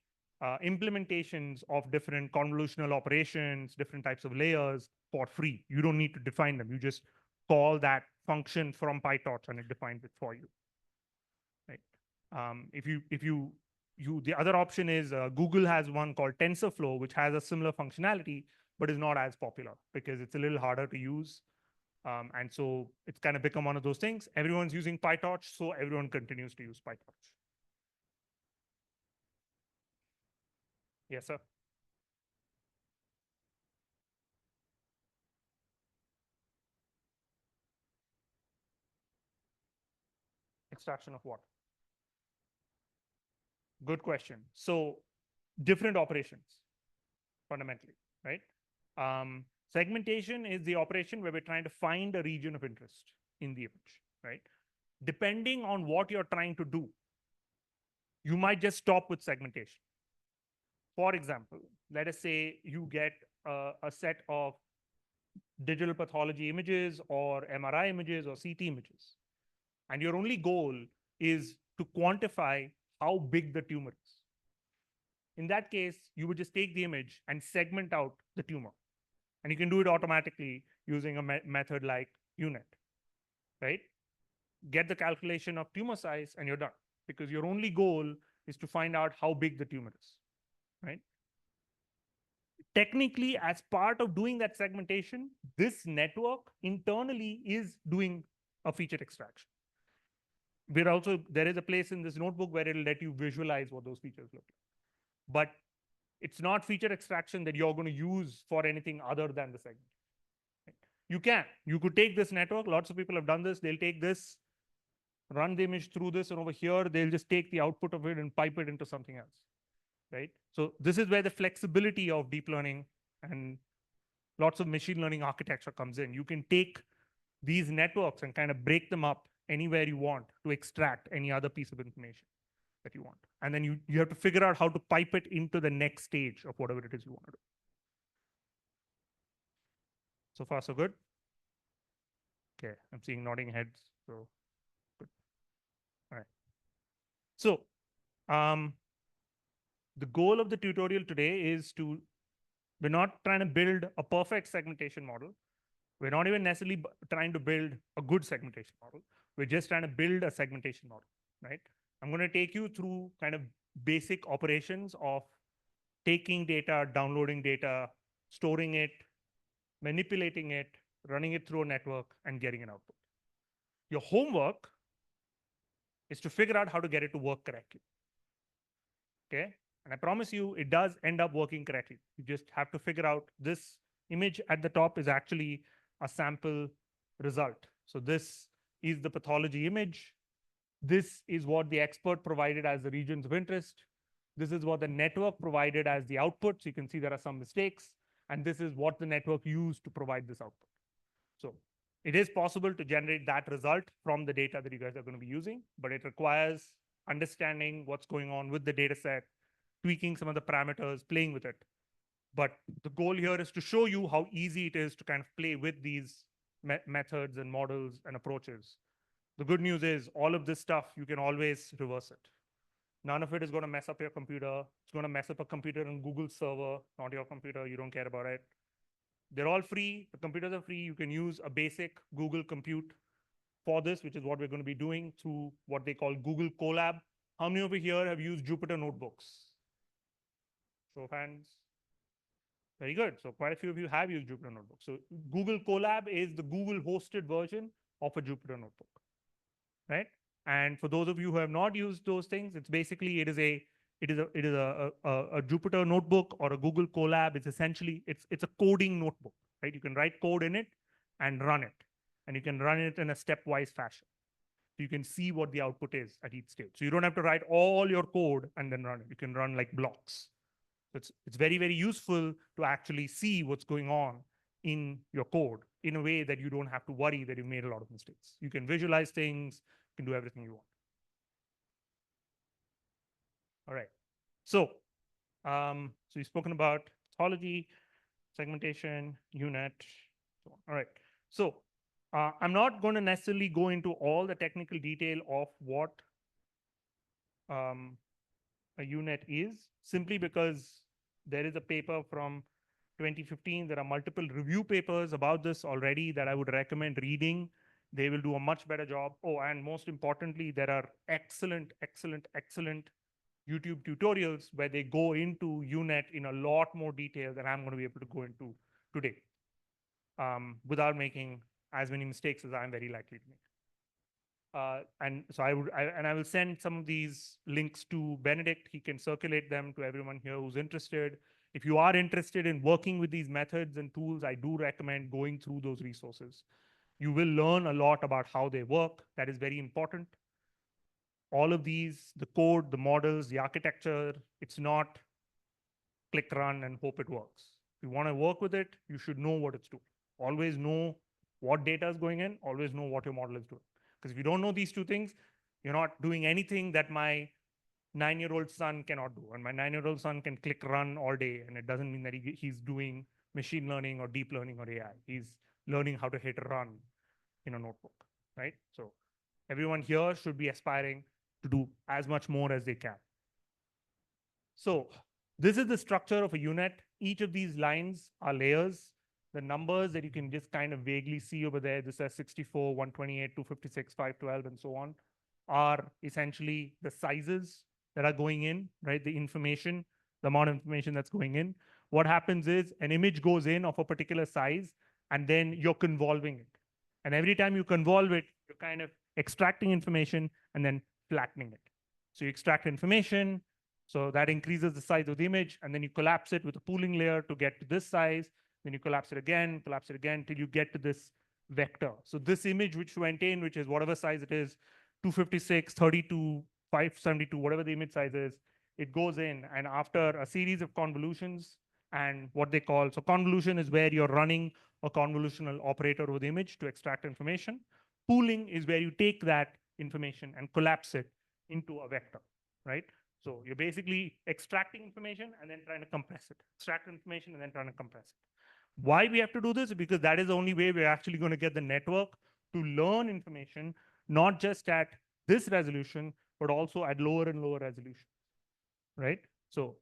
implementations of different convolutional operations, different types of layers for free. You don't need to define them. You just call that function from PyTorch and it defines it for you. Right? If you the other option is Google has one called TensorFlow, which has a similar functionality, but is not as popular because it's a little harder to use. And so it's kind of become one of those things. Everyone's using PyTorch, so everyone continues to use PyTorch. Yes, sir. Extraction of what? Good question. So different operations, fundamentally, right? Segmentation is the operation where we're trying to find a region of interest in the image, right? Depending on what you're trying to do, you might just stop with segmentation. For example, let us say you get a set of digital pathology images or MRI images or CT images, and your only goal is to quantify how big the tumor is. In that case, you would just take the image and segment out the tumor. And you can do it automatically using a method like UNet, right? Get the calculation of tumor size and you're done, because your only goal is to find out how big the tumor is, right? Technically, as part of doing that segmentation, this network internally is doing a feature extraction. There is a place in this notebook where it'll let you visualize what those features look like. But it's not feature extraction that you're going to use for anything other than the segment. Right? You could take this network. Lots of people have done this. They'll take this, run the image through this, and over here, they'll just take the output of it and pipe it into something else, right? So this is where the flexibility of deep learning and lots of machine learning architecture comes in. You can take these networks and kind of break them up anywhere you want to extract any other piece of information that you want. And then you have to figure out how to pipe it into the next stage of whatever it is you want to do. So far, so good? Okay, I'm seeing nodding heads, so good. All right. So the goal of the tutorial today is we're not trying to build a perfect segmentation model. We're not even necessarily trying to build a good segmentation model. We're just trying to build a segmentation model, right? I'm going to take you through kind of basic operations of taking data, downloading data, storing it, manipulating it, running it through a network, and getting an output. Your homework is to figure out how to get it to work correctly. Okay? And I promise you, it does end up working correctly. You just have to figure out this image at the top is actually a sample result. So this is the pathology image. This is what the expert provided as the regions of interest. This is what the network provided as the output. So you can see there are some mistakes. And this is what the network used to provide this output. So it is possible to generate that result from the data that you guys are going to be using, but it requires understanding what's going on with the data set, tweaking some of the parameters, playing with it. But the goal here is to show you how easy it is to kind of play with these methods and models and approaches. The good news is all of this stuff, you can always reverse it. None of it is going to mess up your computer. It's going to mess up a computer on Google's server, not your computer. You don't care about it. They're all free. The computers are free. You can use a basic Google Compute for this, which is what we're going to be doing through what they call Google Colab. How many over here have used Jupyter Notebooks? Show of hands. Very good. So quite a few of you have used Jupyter Notebooks. So Google Colab is the Google hosted version of a Jupyter Notebook, right? And for those of you who have not used those things, it's basically, it is a Jupyter Notebook or a Google Colab. It's essentially, it's a coding notebook, right? You can write code in it and run it. And you can run it in a stepwise fashion. So you can see what the output is at each stage. So you don't have to write all your code and then run it. You can run like blocks. So it's very, very useful to actually see what's going on in your code in a way that you don't have to worry that you made a lot of mistakes. You can visualize things, you can do everything you want. All right. So, we've spoken about pathology, segmentation, UNet. So on. All right. So I'm not going to necessarily go into all the technical detail of what a UNet is, simply because there is a paper from 2015. There are multiple review papers about this already that I would recommend reading. They will do a much better job. Oh, and most importantly, there are excellent YouTube tutorials where they go into UNet in a lot more detail than I'm going to be able to go into today, without making as many mistakes as I'm very likely to make. And so I will send some of these links to Benedict. He can circulate them to everyone here who's interested. If you are interested in working with these methods and tools, I do recommend going through those resources. You will learn a lot about how they work. That is very important. All of these, the code, the models, the architecture, it's not click run and hope it works. If you want to work with it, you should know what it's doing. Always know what data is going in, always know what your model is doing. Because if you don't know these two things, you're not doing anything that my 9-year-old son cannot do. And my 9-year-old son can click run all day, and it doesn't mean that he's doing machine learning or deep learning or AI. He's learning how to hit run in a notebook, right? So everyone here should be aspiring to do as much more as they can. So this is the structure of a UNet. Each of these lines are layers. The numbers that you can just kind of vaguely see over there, this says 64, 128, 256, 512, and so on, are essentially the sizes that are going in, right? The information, the amount of information that's going in. What happens is an image goes in of a particular size, and then you're convolving it. And every time you convolve it, you're kind of extracting information and then flattening it. So you extract information, so that increases the size of the image, and then you collapse it with a pooling layer to get to this size. Then you collapse it again, till you get to this vector. So this image which went in, which is whatever size it is, 256, 32, 572, whatever the image size is, it goes in, and after a series of convolutions and what they call, so convolution is where you're running a convolutional operator over the image to extract information. Pooling is where you take that information and collapse it into a vector, right? So you're basically extracting information and then trying to compress it. Extract information and then trying to compress it. Why we have to do this? Because that is the only way we're actually going to get the network to learn information, not just at this resolution, but also at lower and lower resolution, right? So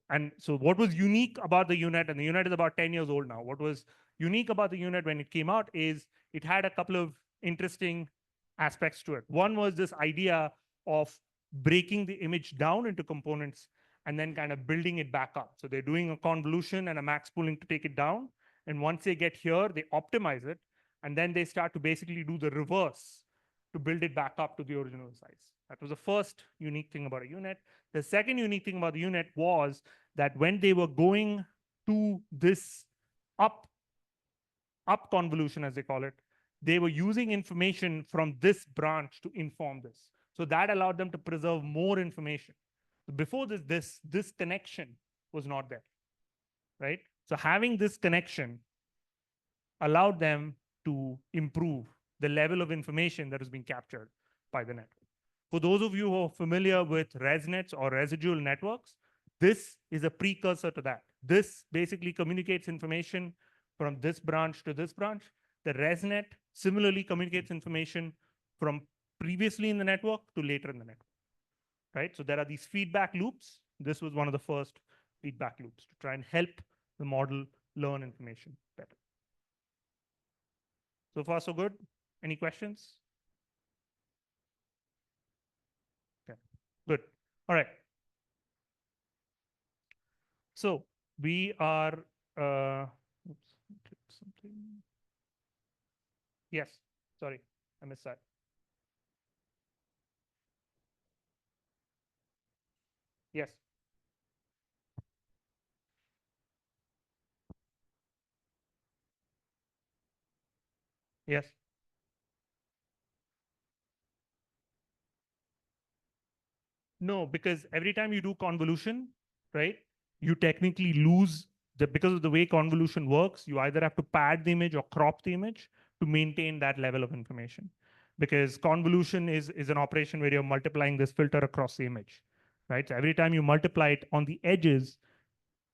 what was unique about the UNet, and the UNet is about 10 years old now. What was unique about the UNet when it came out is it had a couple of interesting aspects to it. One was this idea of breaking the image down into components and then kind of building it back up. So they're doing a convolution and a max pooling to take it down. And once they get here, they optimize it. And then they start to basically do the reverse to build it back up to the original size. That was the first unique thing about a UNet. The second unique thing about the UNet was that when they were going to this up convolution, as they call it, they were using information from this branch to inform this. So that allowed them to preserve more information. Before this connection was not there, right? So having this connection allowed them to improve the level of information that is being captured by the network. For those of you who are familiar with ResNets or residual networks, this is a precursor to that. This basically communicates information from this branch to this branch. The ResNet similarly communicates information from previously in the network to later in the network, right? So there are these feedback loops. This was one of the first feedback loops to try and help the model learn information better. So far, so good. Any questions? Okay, good. All right. So we are, oops, something. Yes, sorry, I missed that. Yes. Yes. No, because every time you do convolution, right, you technically lose because of the way convolution works, you either have to pad the image or crop the image to maintain that level of information. Because convolution is an operation where you're multiplying this filter across the image, right? So every time you multiply it on the edges,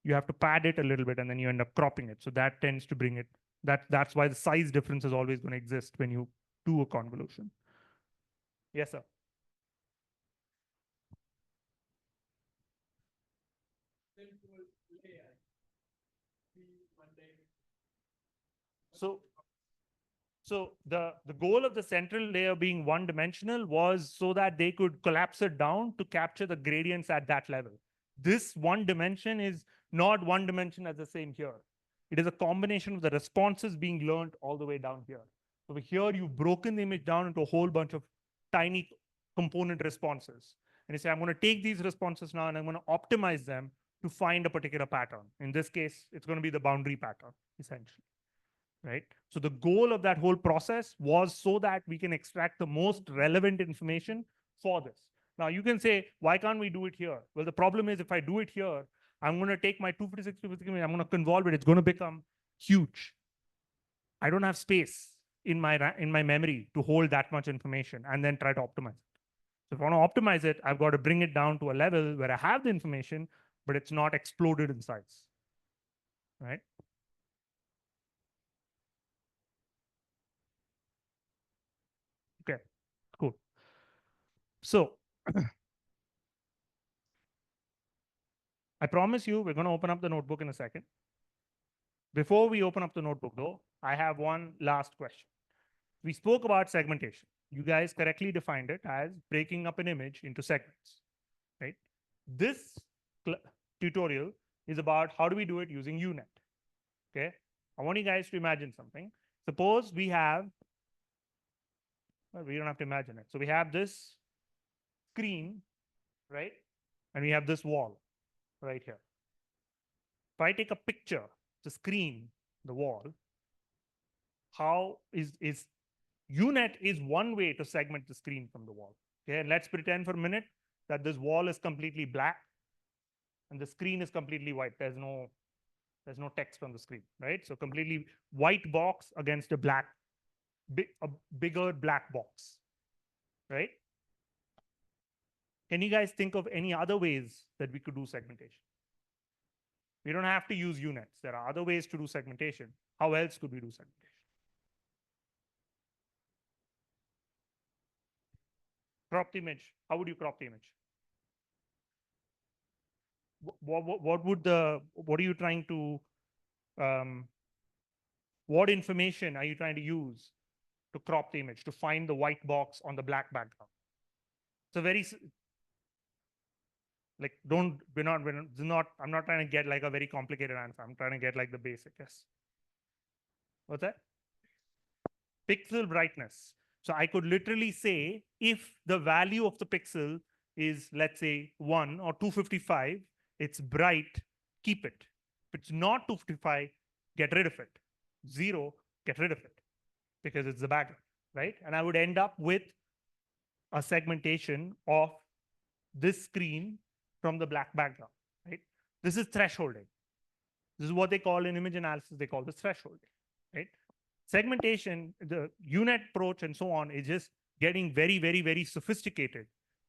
you have to pad it a little bit and then you end up cropping it. So that tends to bring it, that's why the size difference is always going to exist when you do a convolution. Yes, sir. So So the goal of the central layer being one-dimensional was so that they could collapse it down to capture the gradients at that level. This one dimension is not one dimension as the same here. It is a combination of the responses being learned all the way down here. So here you've broken the image down into a whole bunch of tiny component responses. And you say, I'm going to take these responses now and I'm going to optimize them to find a particular pattern. In this case, it's going to be the boundary pattern, essentially. Right? So the goal of that whole process was so that we can extract the most relevant information for this. Now you can say, why can't we do it here? Well, the problem is if I do it here, I'm going to take my 256, 256 image, I'm going to convolve it. It's going to become huge. I don't have space in my memory to hold that much information and then try to optimize it. So if I want to optimize it, I've got to bring it down to a level where I have the information, but it's not exploded in size. Right? Okay, cool. So I promise you, we're going to open up the notebook in a second. Before we open up the notebook, though, I have one last question. We spoke about segmentation. You guys correctly defined it as breaking up an image into segments, right? This tutorial is about how do we do it using UNet, okay? I want you guys to imagine something. Suppose we have, well, we don't have to imagine it. So we have this screen, right? And we have this wall right here. If I take a picture, the screen, the wall, how is UNet is one way to segment the screen from the wall. Okay, and let's pretend for a minute that this wall is completely black and the screen is completely white. There's no text on the screen, right? So completely white box against a bigger black box, right? Can you guys think of any other ways that we could do segmentation? We don't have to use UNets. There are other ways to do segmentation. How else could we do segmentation? Crop the image. How would you crop the image? What are you trying to, what information are you trying to use to crop the image, to find the white box on the black background? It's a very, like, I'm not trying to get like a very complicated answer. I'm trying to get like the basic, yes. What's that? Pixel brightness. So I could literally say if the value of the pixel is, let's say 1 or 255, it's bright, keep it. If it's not 255, get rid of it. 0, get rid of it because it's the background, right? And I would end up with a segmentation of this screen from the black background, right? This is thresholding. This is what they call in image analysis, they call this thresholding, right? Segmentation, the UNet approach and so on is just getting very, very, very sophisticated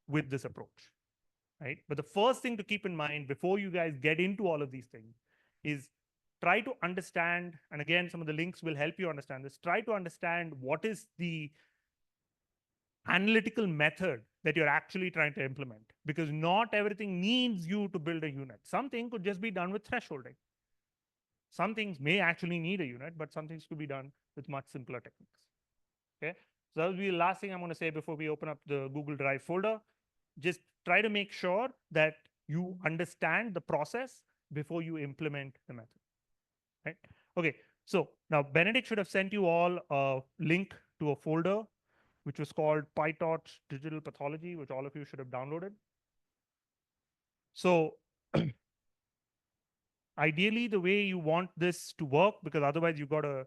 with this approach, right? But the first thing to keep in mind before you guys get into all of these things is try to understand, and again, some of the links will help you understand this, try to understand what is the analytical method that you're actually trying to implement, because not everything needs you to build a UNet. Something could just be done with thresholding. Some things may actually need a UNet, but some things could be done with much simpler techniques. Okay, so that will be the last thing I'm going to say before we open up the Google Drive folder. Just try to make sure that you understand the process before you implement the method. Right? Okay, so now Benedict should have sent you all a link to a folder which was called PyTorch Digital Pathology, which all of you should have downloaded. So ideally, the way you want this to work, because otherwise you got to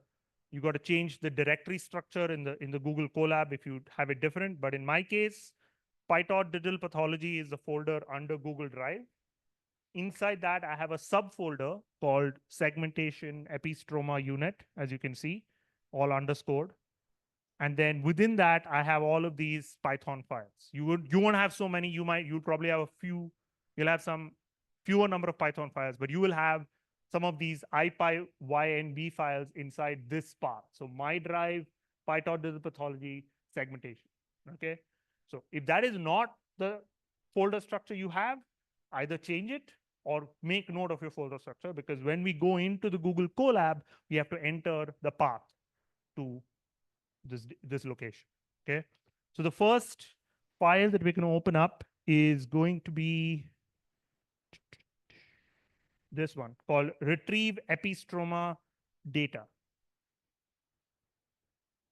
change the directory structure in the Google Colab if you have it different. But in my case, PyTorch Digital Pathology is the folder under Google Drive. Inside that, I have a subfolder called Segmentation Epistroma UNet, as you can see, all underscored. And then within that, I have all of these Python files. You won't have so many. You'll probably have a few. You'll have some fewer number of Python files, but you will have some of these IPyYNB files inside this path. So my drive, PyTorch Digital Pathology, segmentation. Okay. So if that is not the folder structure you have, either change it or make note of your folder structure, because when we go into the Google Colab, we have to enter the path to this location. Okay. So the first file that we're going to open up is going to be this one called retrieve epistroma data.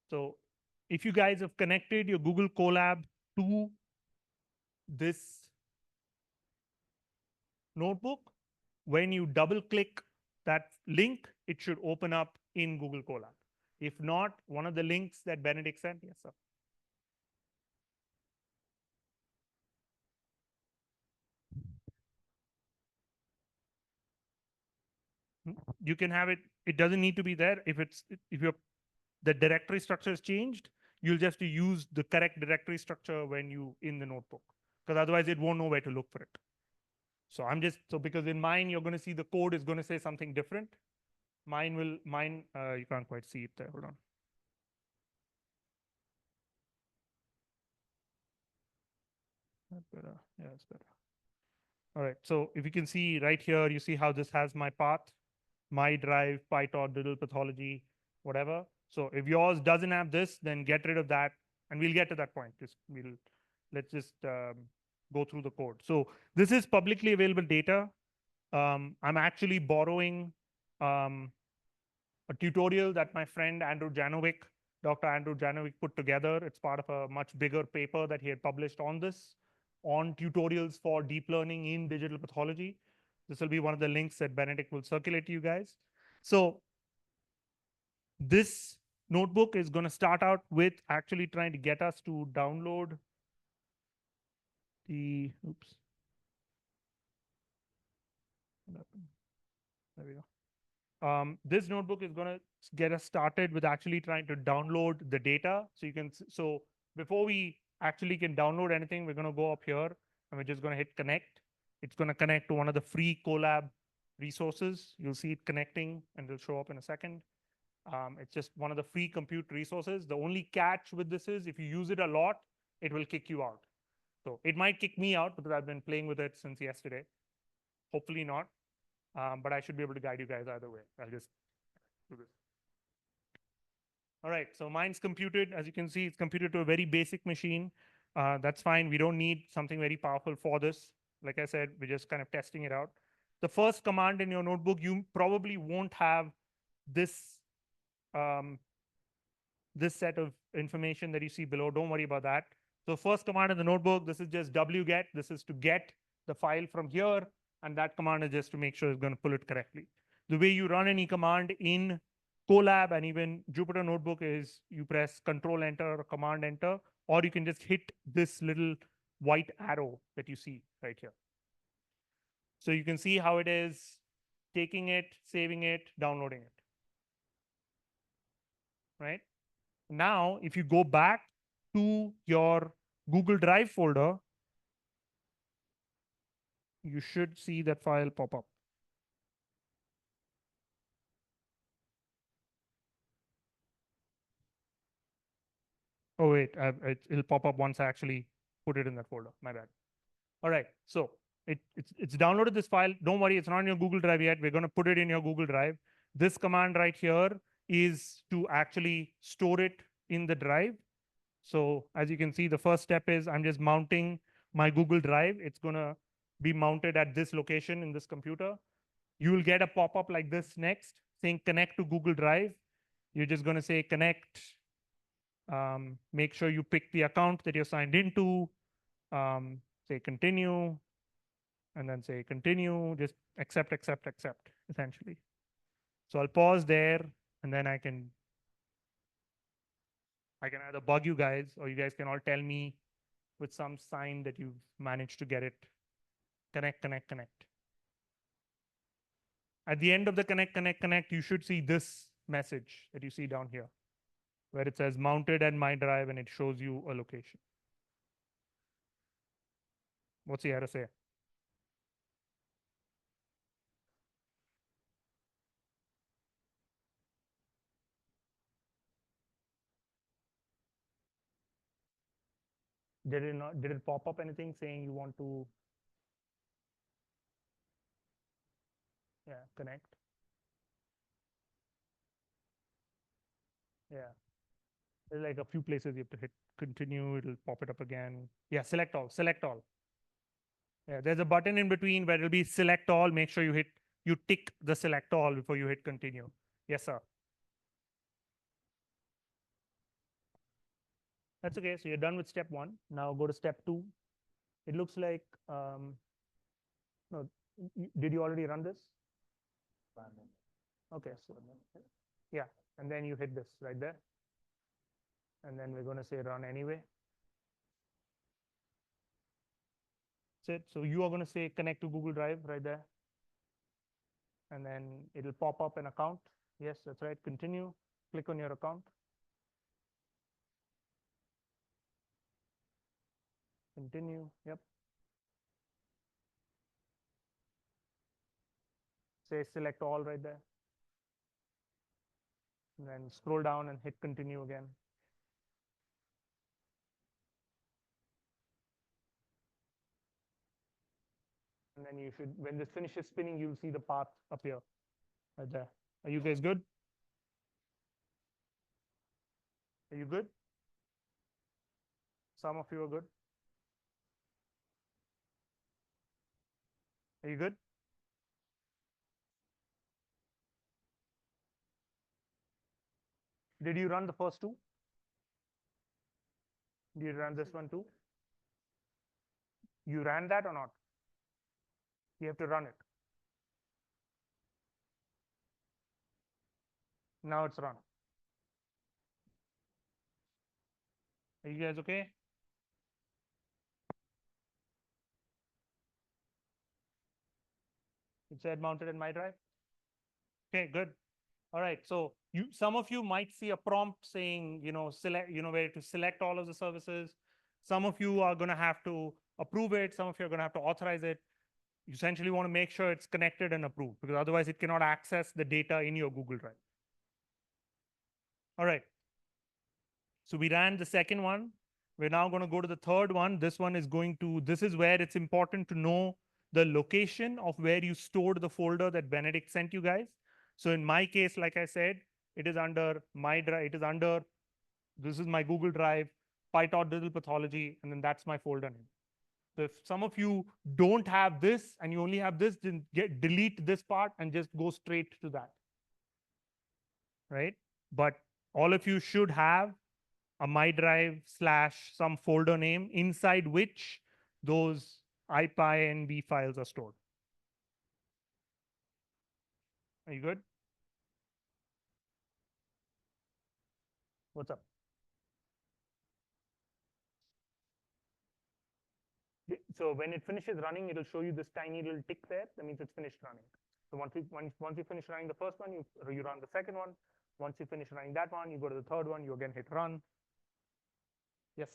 So if you guys have connected your Google Colab to this notebook, when you double click that link, it should open up in Google Colab. If not, one of the links that Benedict sent, yes, sir. You can have it. It doesn't need to be there. If the directory structure is changed, you'll just have to use the correct directory structure when you in the notebook, because otherwise it won't know where to look for it. So because in mine you're going to see the code is going to say something different. Mine you can't quite see it there. Hold on. That's better. Yeah, it's better. All right. So if you can see right here, you see how this has my path, my drive, PyTorch, digital pathology, whatever. So if yours doesn't have this, then get rid of that, and we'll get to that point. Let's just go through the code. So this is publicly available data. I'm actually borrowing a tutorial that my friend Andrew Janowick, Dr. Andrew Janowick, put together. It's part of a much bigger paper that he had published on this, on tutorials for deep learning in digital pathology. This will be one of the links that Benedict will circulate to you guys. So this notebook is going to start out with actually trying to get us to download the, oops. There we go. This notebook is going to get us started with actually trying to download the data. So you can, so before we actually can download anything, we're going to go up here and we're just going to hit connect. It's going to connect to one of the free Colab resources. You'll see it connecting and it'll show up in a second. It's just one of the free compute resources. The only catch with this is if you use it a lot, it will kick you out. So it might kick me out because I've been playing with it since yesterday. Hopefully not. But I should be able to guide you guys either way. I'll just do this. All right, so mine's computed. As you can see, it's computed to a very basic machine. That's fine. We don't need something very powerful for this. Like I said, we're just kind of testing it out. The first command in your notebook, you probably won't have this, this set of information that you see below. Don't worry about that. So first command in the notebook, this is just wget. This is to get the file from here. And that command is just to make sure it's going to pull it correctly. The way you run any command in Colab and even Jupyter Notebook is you press Control Enter or Command Enter, or you can just hit this little white arrow that you see right here. So you can see how it is taking it, saving it, downloading it. Right? Now, if you go back to your Google Drive folder, you should see that file pop up. Oh, wait, it'll pop up once I actually put it in that folder. My bad. All right, so it's downloaded this file. Don't worry, it's not in your Google Drive yet. We're going to put it in your Google Drive. This command right here is to actually store it in the drive. So as you can see, the first step is I'm just mounting my Google Drive. It's going to be mounted at this location in this computer. You will get a pop-up like this next saying connect to Google Drive. You're just going to say connect. Make sure you pick the account that you're signed into. Say continue, and then say continue. Just accept, accept, accept, essentially. So I'll pause there, and then I can either bug you guys, or you guys can all tell me with some sign that you've managed to get it. Connect, connect, connect. At the end of the connect, connect, connect, you should see this message that you see down here, where it says mounted at my drive, and it shows you a location. What's the error say? Did it pop up anything saying you want to connect? Yeah. There's like a few places you have to hit continue, it'll pop it up again. Yeah, select all, select all. Yeah, there's a button in between where it'll be select all. Make sure you tick the select all before you hit continue. Yes, sir. That's okay. So you're done with step 1. Now go to step 2. It looks like, no, did you already run this? Okay, so yeah, and then you hit this right there. And then we're going to say run anyway. That's it. So you are going to say connect to Google Drive right there. And then it'll pop up an account. Yes, that's right. Continue. Click on your account. Continue. Yep. Say select all right there. And then scroll down and hit continue again. And then you should, when this finishes spinning, you'll see the path appear right there. Are you guys good? Are you good? Some of you are good. Are you good? Did you run the first two? Did you run this one too? You ran that or not? You have to run it. Now it's run. Are you guys okay? It said mounted in my drive. Okay, good. All right. So some of you might see a prompt saying, select, where to select all of the services. Some of you are going to have to approve it. Some of you are going to have to authorize it. You essentially want to make sure it's connected and approved, because otherwise it cannot access the data in your Google Drive. All right. So we ran the second one. We're now going to go to the third one. This one is this is where it's important to know the location of where you stored the folder that Benedict sent you guys. So in my case, like I said, it is under my drive. This is my Google Drive, PyTorch Digital Pathology, and then that's my folder name. So if some of you don't have this and you only have this, then delete this part and just go straight to that. Right? But all of you should have a My Drive / some folder name inside which those IPyNB files are stored. Are you good? What's up? So when it finishes running, it'll show you this tiny little tick there. That means it's finished running. So once you finish running the first one, you run the second one. Once you finish running that one, you go to the third one, you again hit run. Yes.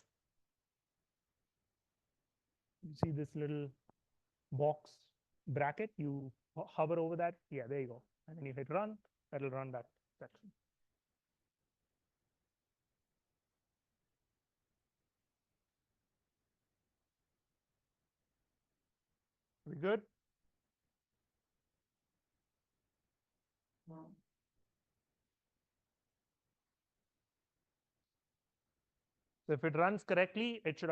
You see this little box bracket, you hover over that. Yeah, there you go. And then you hit run, that'll run that section. We good? So if it runs correctly, it should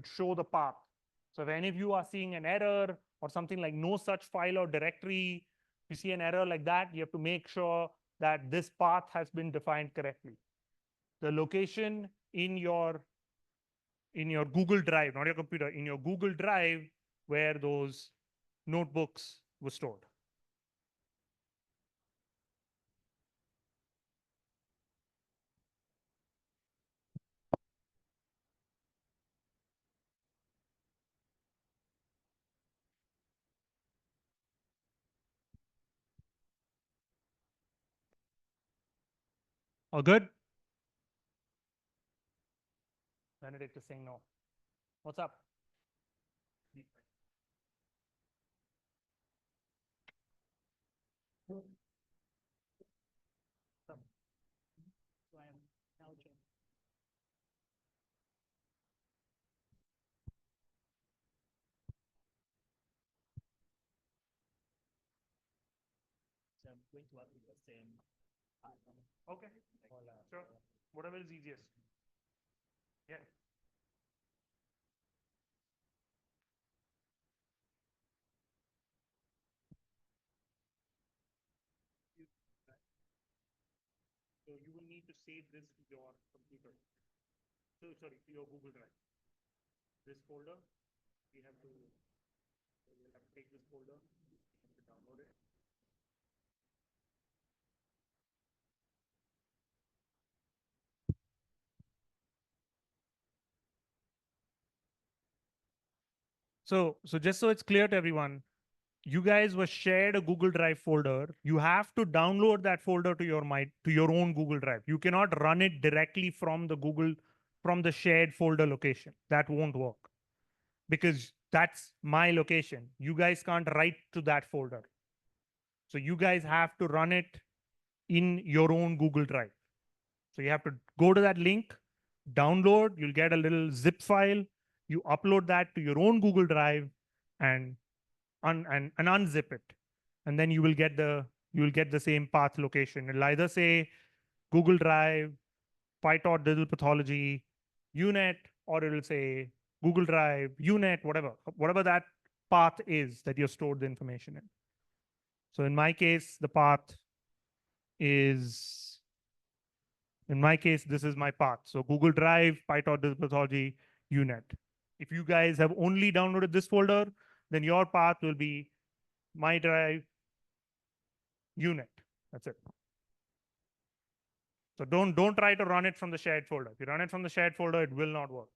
show the path. So if any of you are seeing an error or something like no such file or directory, you see an error like that, you have to make sure that this path has been defined correctly. The location in your Google Drive, not your computer, in your Google Drive where those notebooks were stored. All good? Benedict is saying no. What's up? So I'm going to work with the same. Okay. Sure. whatever is easiest. Yeah. So you will need to save this to your computer. So sorry, to your Google Drive. This folder, we have to, so we'll have to take this folder and to download it. So just so it's clear to everyone, you guys were shared a Google Drive folder. You have to download that folder to your own Google Drive. You cannot run it directly from the shared folder location. That won't work because that's my location. You guys can't write to that folder. So you guys have to run it in your own Google Drive. So you have to go to that link, download, you'll get a little zip file, you upload that to your own Google Drive and unzip it. And then you will get the same path location. It'll either say Google Drive, PyTorch Digital Pathology, UNet, or it'll say Google Drive, UNet, whatever that path is that you've stored the information in. So in my case, the path is, in my case, this is my path. So Google Drive, PyTorch Digital Pathology, UNet. If you guys have only downloaded this folder, then your path will be my drive, UNet. That's it. So don't try to run it from the shared folder. If you run it from the shared folder, it will not work.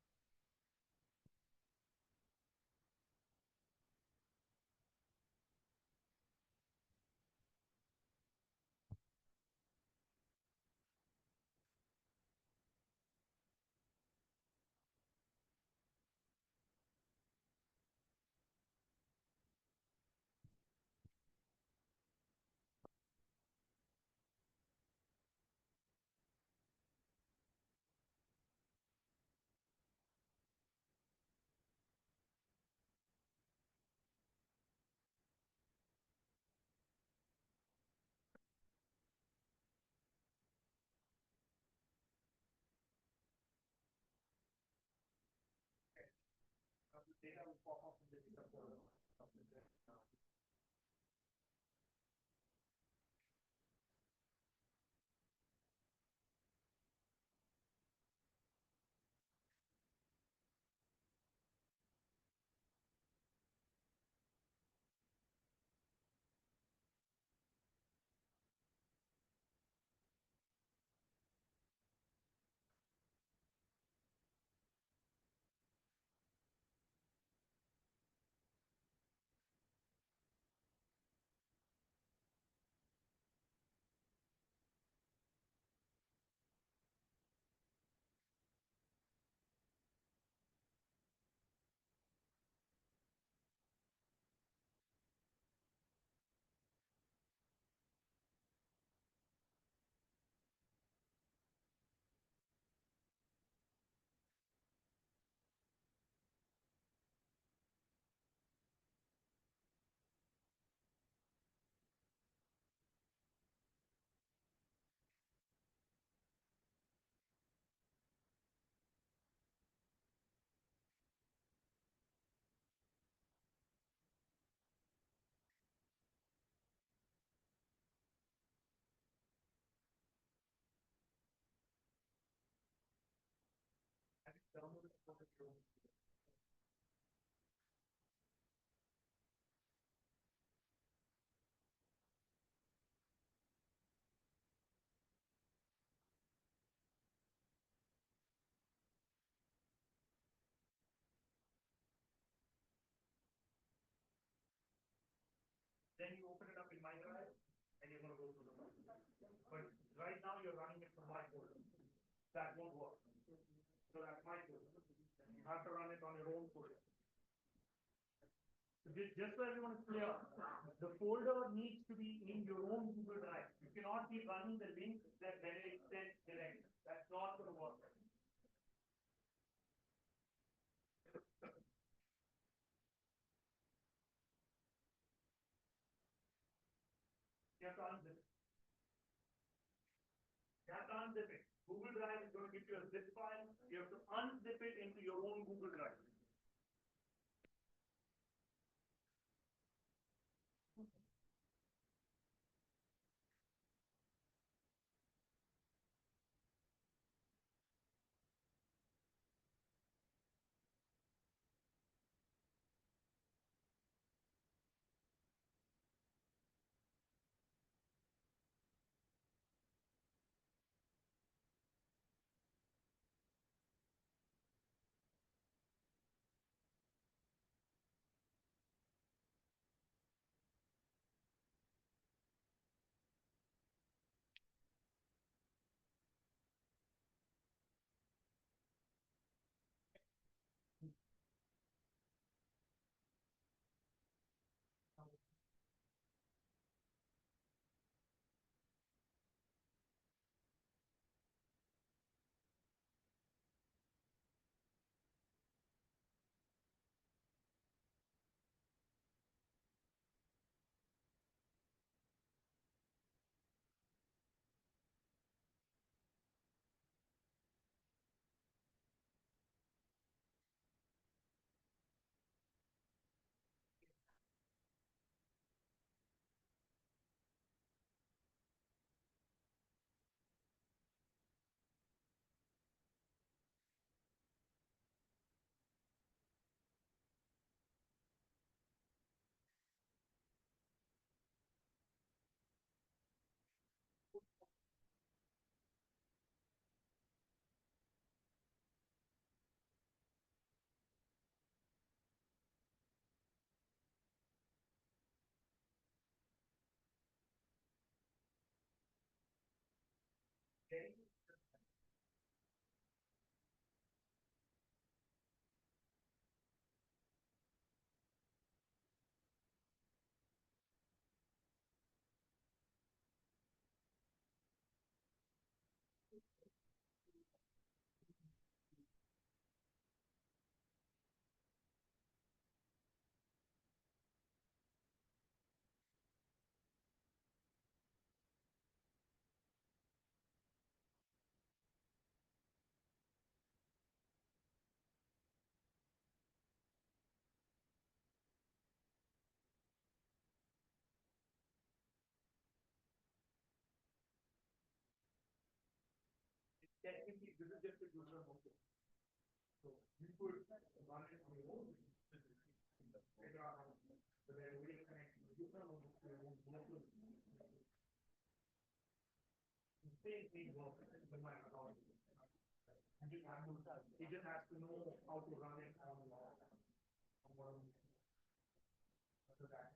Then you open it up in my drive and you're going to go to the file. But right now you're running it from my folder. That won't work. So that's my folder. You have to run it on your own folder. Just so everyone is clear, the folder needs to be in your own Google Drive. You cannot be running the link that then it sends direct. That's not going to work. You have to unzip it. You have to unzip it. Google Drive is going to give you a zip file. You have to unzip it into your own Google Drive. Okay. Technically, this is just a good run also. So you could run it on your own. Figure out how to, but then we connect to the user to your own local. The same thing works with my account. He just has to know how to run it on one. So that.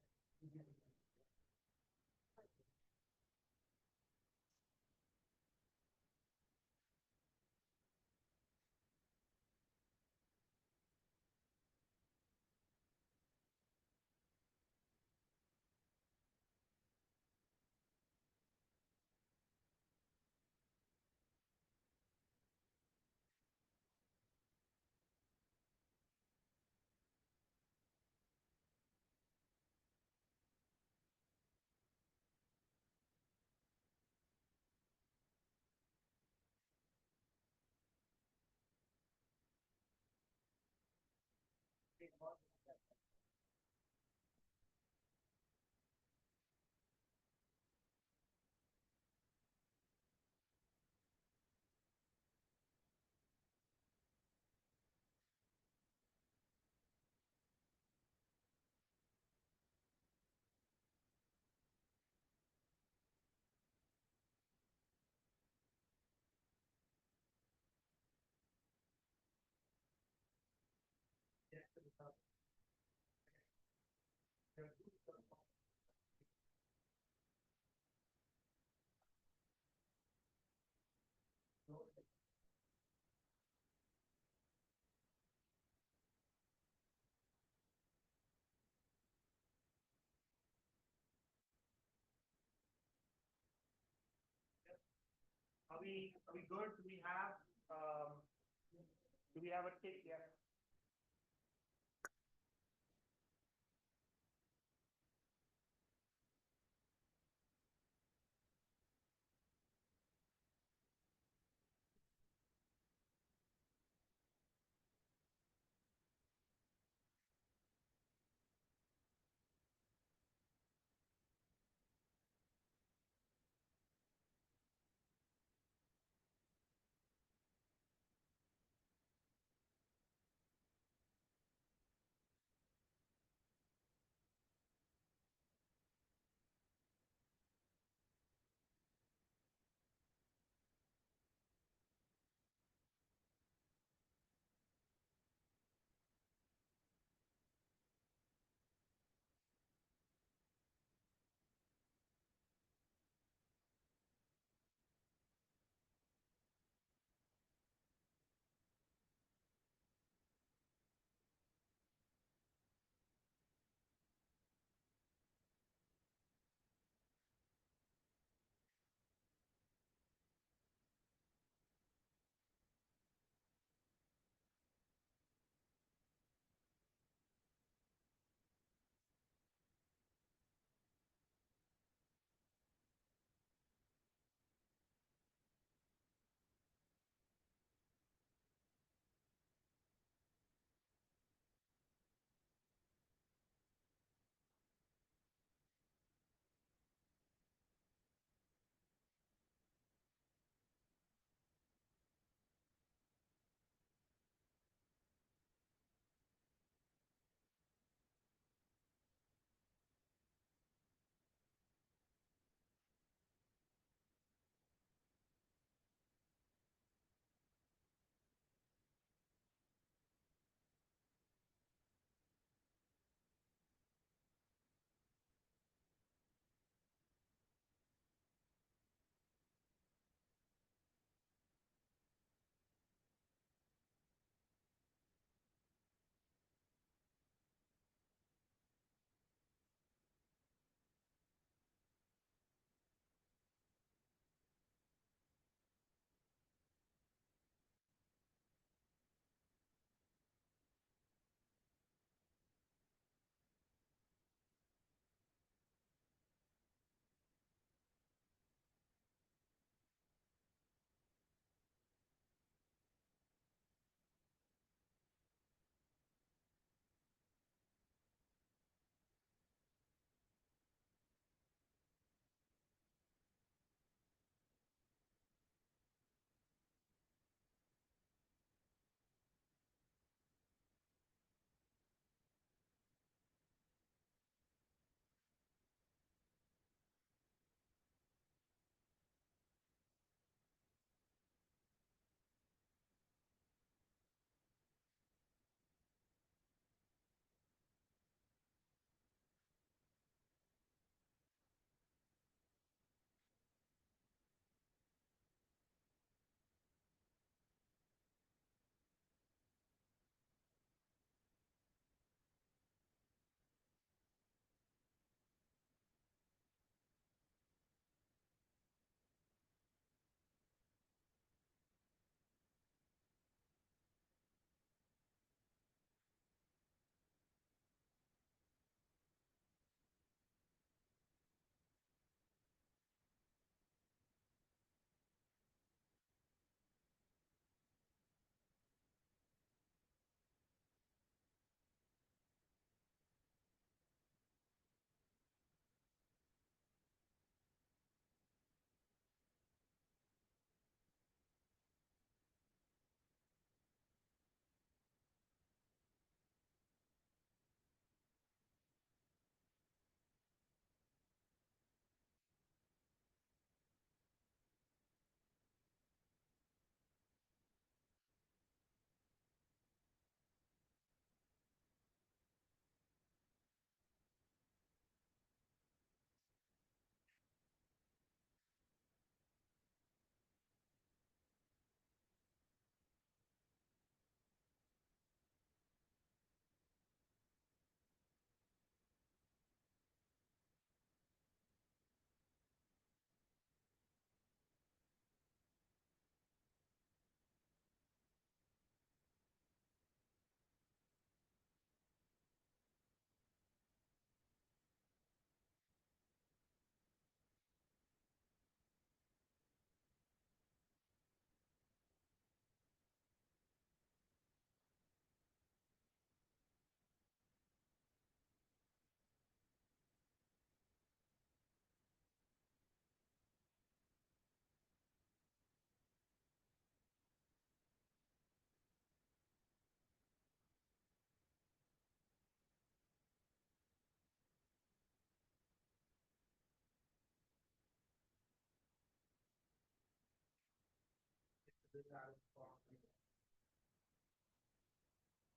Are we good? Do we have a tick yet?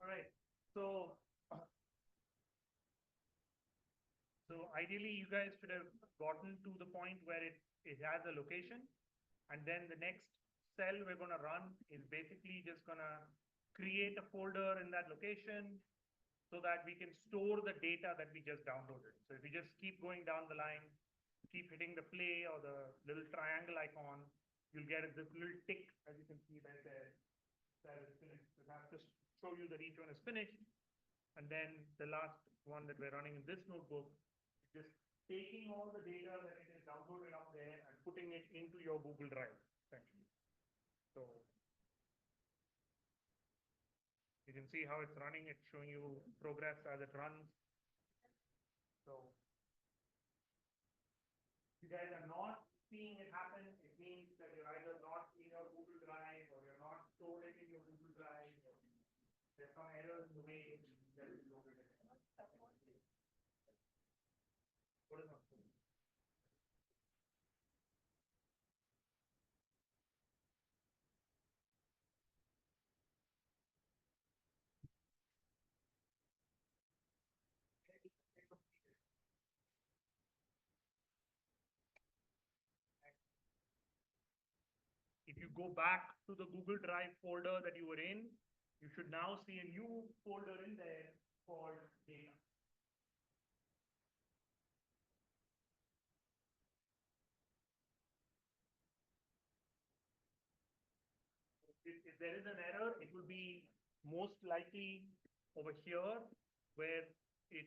All right. So, so ideally, you guys should have gotten to the point where it has a location, and then the next cell we're going to run is basically just going to create a folder in that location so that we can store the data that we just downloaded. So if we just keep going down the line, keep hitting the play or the little triangle icon, you'll get this little tick, as you can see right there, that is finished. So that's just show you that each one is finished. And then the last one that we're running in this notebook is just taking all the data that it is downloaded up there and putting it into your Google Drive, essentially. So you can see how it's running. It's showing you progress as it runs. So if you guys are not seeing it happen, it means that you're either not in your Google Drive or you're not stored it in your Google Drive. Or there's some error in the way that is loaded in. What is not? If you go back to the Google Drive folder that you were in, you should now see a new folder in there called data. If there is an error, it will be most likely over here where if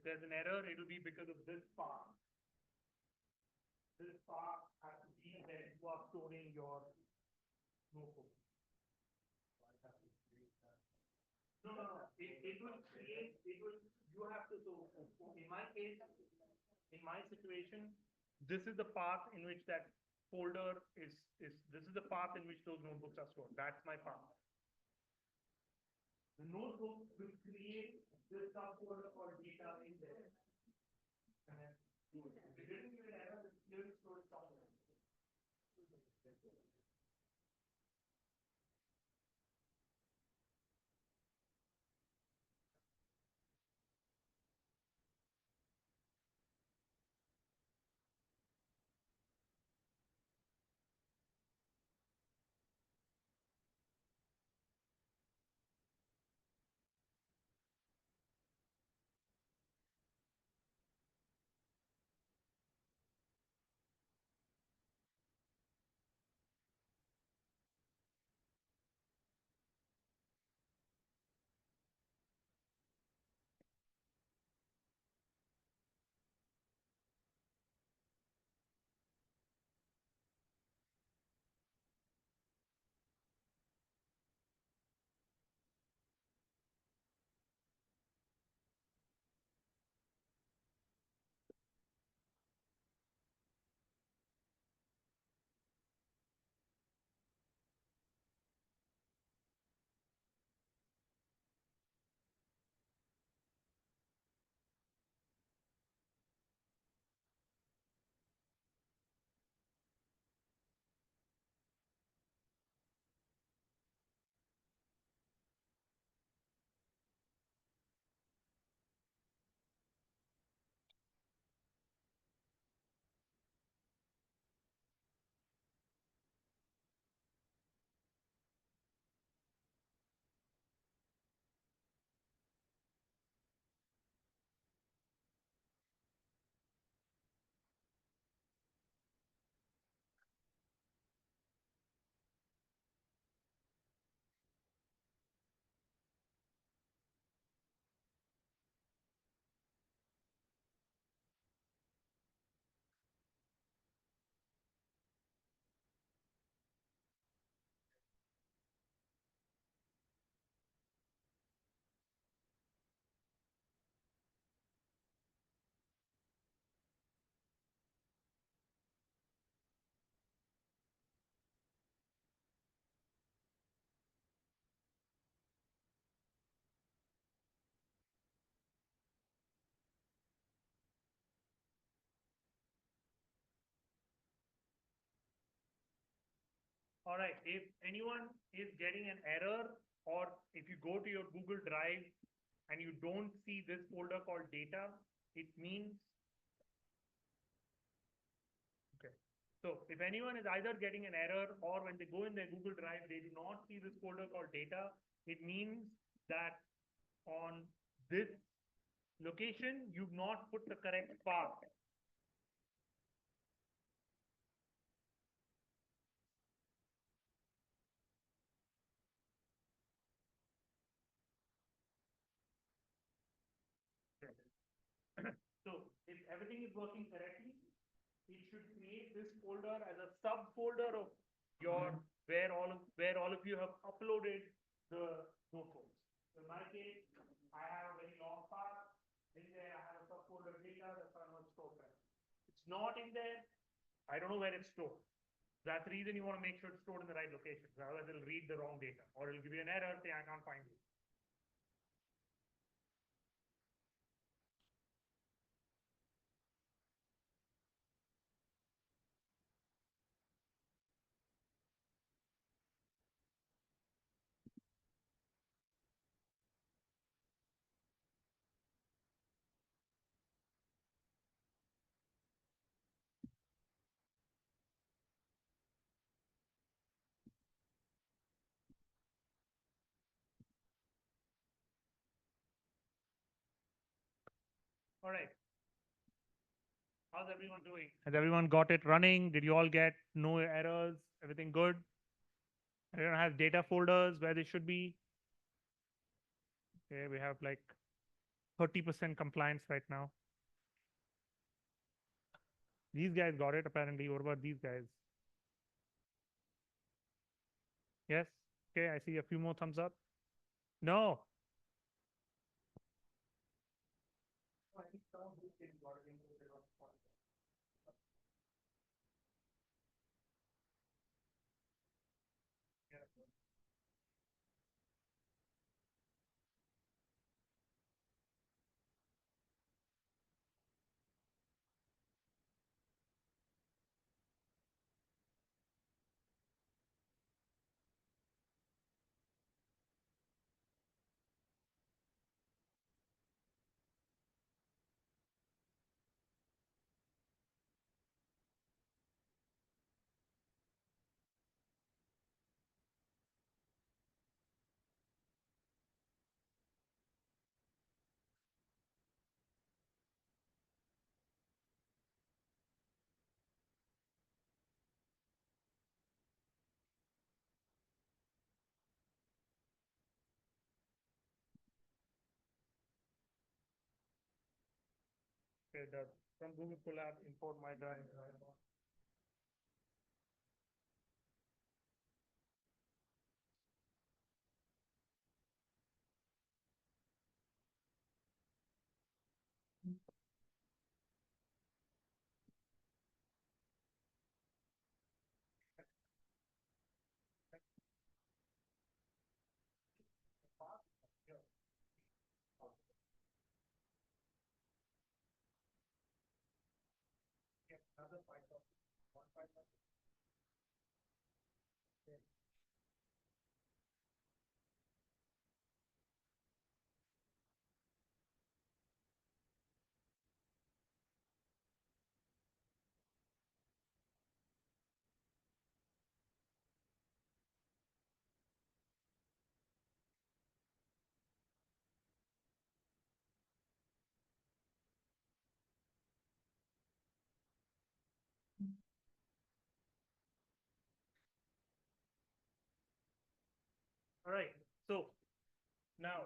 there's an error, it will be because of this part. This part has to be where you are storing your notebook. No. It will create, you have to, so in my case, in my situation, this is the path in which that folder is this is the path in which those notebooks are stored. That's my path. The notebook will create this subfolder called data in there. And then if it didn't give an error, it's clearly stored somewhere. All right, if anyone is getting an error, or if you go to your Google Drive and you don't see this folder called data, it means, okay. So if anyone is either getting an error or when they go in their Google Drive, they do not see this folder called data, it means that on this location, you've not put the correct path. So if everything is working correctly, it should create this folder as a subfolder of your where all of you have uploaded the notebooks. So in my case, I have a very long path. In there, I have a subfolder data. That's why I'm not stored there. It's not in there. I don't know where it's stored. That's the reason you want to make sure it's stored in the right location. Otherwise, it'll read the wrong data, or it'll give you an error saying I can't find it. All right. How's everyone doing? Has everyone got it running? Did you all get no errors? Everything good? Everyone has data folders where they should be. Okay, we have like 30% compliance right now. These guys got it apparently. What about these guys? Yes? Okay, I see a few more thumbs up. No. Okay, the from Google Colab import my drive. All right. So now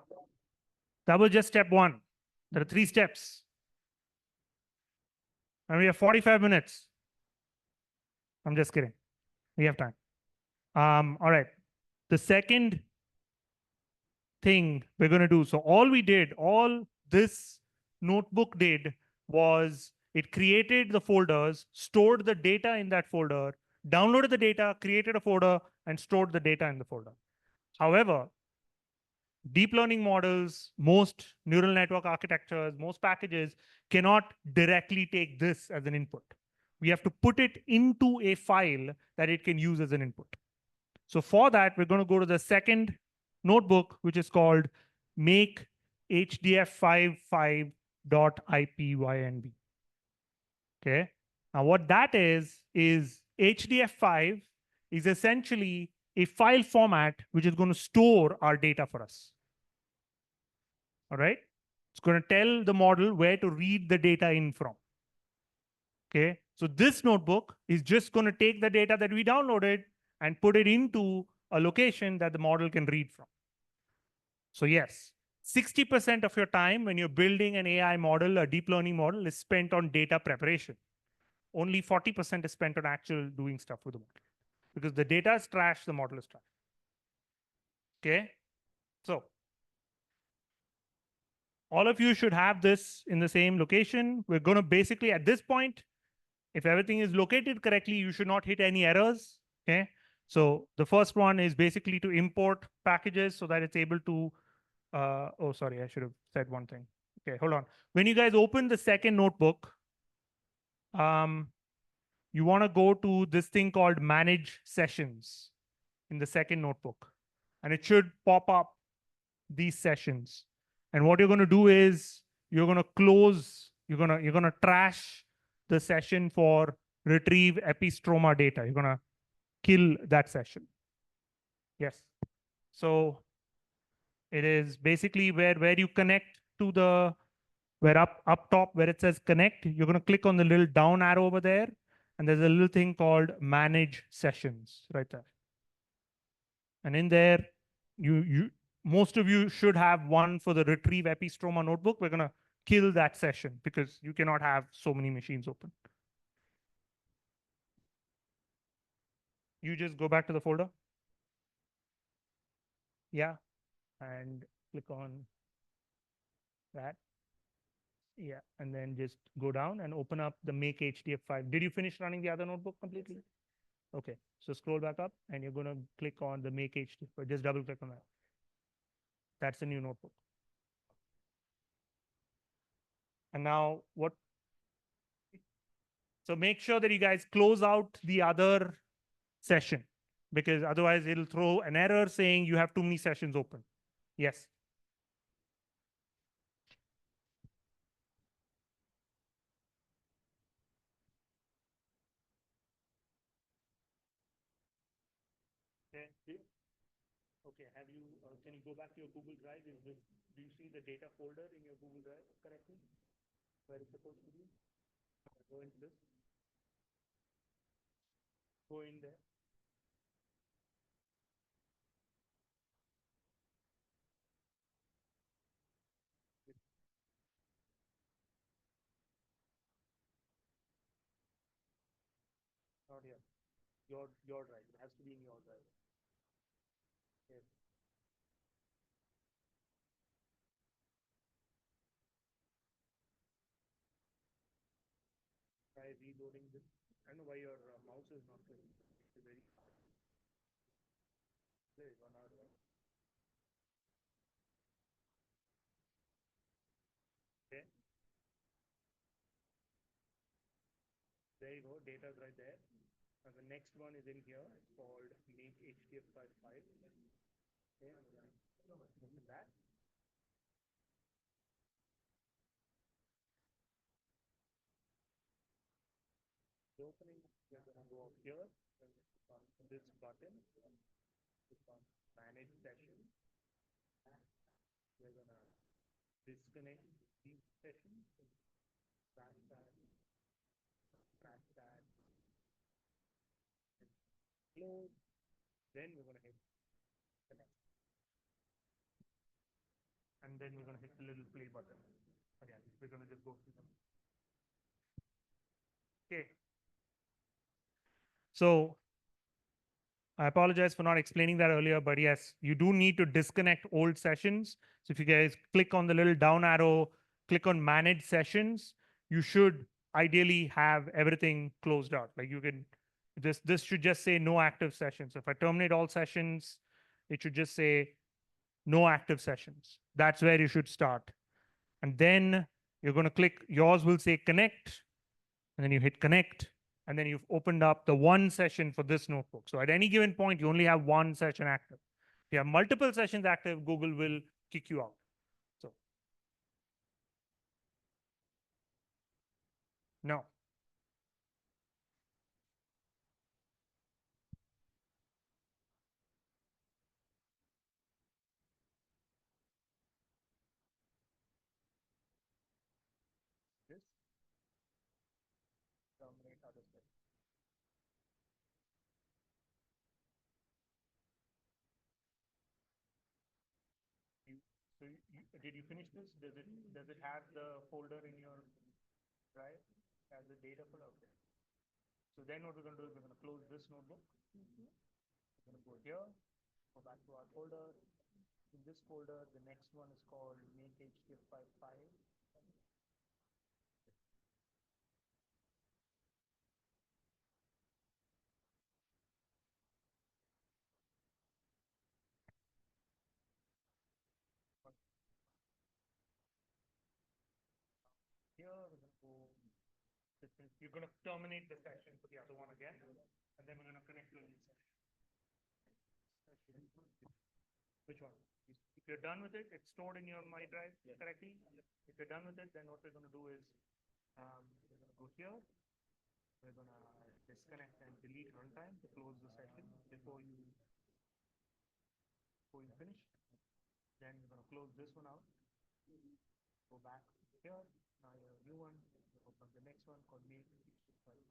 that was just step one. There are 3 steps. And we have 45 minutes. I'm just kidding. We have time. All right. The second thing we're going to do. So all this notebook did was it created the folders, stored the data in that folder, downloaded the data, created a folder, and stored the data in the folder. However, deep learning models, most neural network architectures, most packages cannot directly take this as an input. We have to put it into a file that it can use as an input. So for that, we're going to go to the second notebook, which is called make hdf55.ipynb. Okay. Now what that is HDF5 is essentially a file format which is going to store our data for us. All right. It's going to tell the model where to read the data in from. Okay. So this notebook is just going to take the data that we downloaded and put it into a location that the model can read from. So yes, 60% of your time when you're building an AI model, a deep learning model, is spent on data preparation. Only 40% is spent on actual doing stuff with the model. Because the data is trash, the model is trash. Okay? So all of you should have this in the same location. We're going to basically, at this point, if everything is located correctly, you should not hit any errors. Okay? So the first one is basically to import packages so that it's able to, oh, sorry, I should have said one thing. Okay, hold on. When you guys open the second notebook, you want to go to this thing called manage sessions in the second notebook, and it should pop up these sessions. And what you're going to do is you're going to close, you're going to trash the session for retrieve epistroma data. You're going to kill that session. Yes. So it is basically where you connect to the, where up top where it says connect, you're going to click on the little down arrow over there. And there's a little thing called manage sessions right there. And in there, most of you should have one for the retrieve epistroma notebook. We're going to kill that session because you cannot have so many machines open. You just go back to the folder. Yeah. And click on that. Yeah. And then just go down and open up the make HDF5. Did you finish running the other notebook completely? Okay. So scroll back up and you're going to click on the make HDF5. Just double click on that. That's the new notebook. And now what? So make sure that you guys close out the other session, because otherwise it'll throw an error saying you have too many sessions open. Yes. Okay, have you, can you go back to your Google Drive? Do you see the data folder in your Google Drive correctly? Where it's supposed to be? Go into this. Go in there. Not here. Your drive. It has to be in your drive. Yes. Try reloading this. I don't know why your mouse is not very. There is one out. Okay. There you go. Data's right there. Now the next one is in here. It's called make HDF5. Okay. Open that. Opening, you're going to go up here on this button, click on manage session. We're going to disconnect these sessions, trash that, close. Then we're going to hit connect. And then we're going to hit the little play button. Again, we're going to just go through them. Okay. So I apologize for not explaining that earlier, but yes, you do need to disconnect old sessions. So if you guys click on the little down arrow, click on manage sessions, you should ideally have everything closed out. Like you can, this should just say no active sessions. If I terminate all sessions, it should just say no active sessions. That's where you should start. And then you're going to click, yours will say connect, and then you hit connect. and then you've opened up the one session for this notebook. So at any given point, you only have one session active. If you have multiple sessions active, Google will kick you out. So no. This terminate other session. Did you finish this? Does it have the folder in your drive? Has the data folder? Okay. So then what we're going to do is we're going to close this notebook. We're going to go here, go back to our folder. In this folder, the next one is called make HTF5 file. Here, we're going to go. You're going to terminate the session for the other one again, and then we're going to connect to a new session. Which one? If you're done with it, it's stored in your My Drive correctly. If you're done with it, then what we're going to do is we're going to go here. We're going to disconnect and delete runtime to close the session before you finish. Then we're going to close this one out. Go back here. Now you have a new one. Open the next one called make HTF5.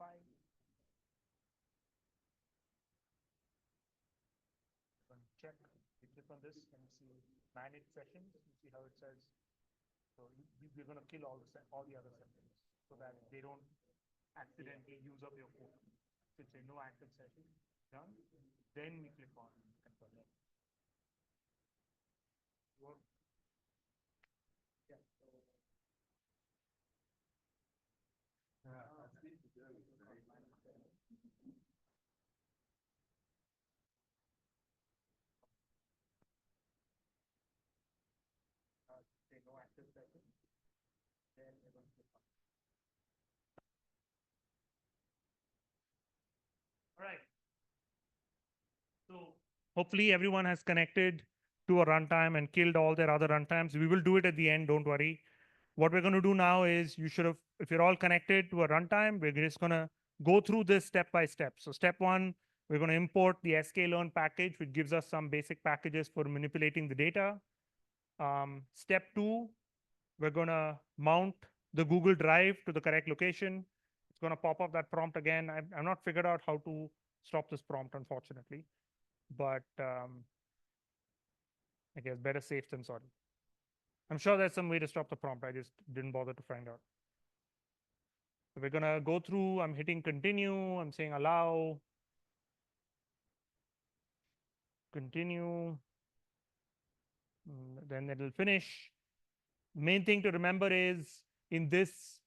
Check. You click on this and see manage sessions. You see how it says. So we're going to kill all the other sessions so that they don't accidentally use up your code. So it's a no active session. Done. Then we click on confirm. Work. Yeah. Say no active session. Then we're going to click on. All right. So hopefully everyone has connected to a runtime and killed all their other runtimes. We will do it at the end, don't worry. What we're going to do now is you should have, if you're all connected to a runtime, we're just going to go through this step by step. So step one, we're going to import the sklearn package, which gives us some basic packages for manipulating the data. Step two, we're going to mount the Google Drive to the correct location. It's going to pop up that prompt again. I've not figured out how to stop this prompt, unfortunately. But I guess better safe than sorry. I'm sure there's some way to stop the prompt. I just didn't bother to find out. So we're going to go through. I'm hitting continue. I'm saying allow. Continue. Then it'll finish. Main thing to remember is in this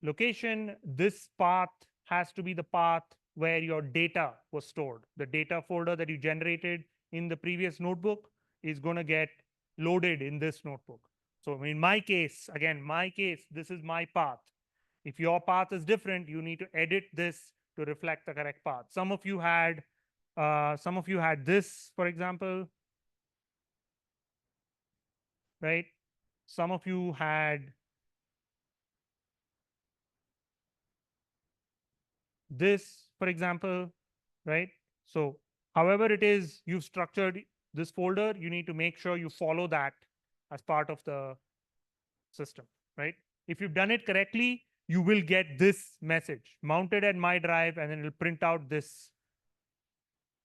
location, this path has to be the path where your data was stored. The data folder that you generated in the previous notebook is going to get loaded in this notebook. So in my case, again, this is my path. If your path is different, you need to edit this to reflect the correct path. Some of you had this, for example, right? Some of you had this, for example, right? So however it is you've structured this folder, you need to make sure you follow that as part of the system, right? If you've done it correctly, you will get this message mounted at my drive, and then it'll print out this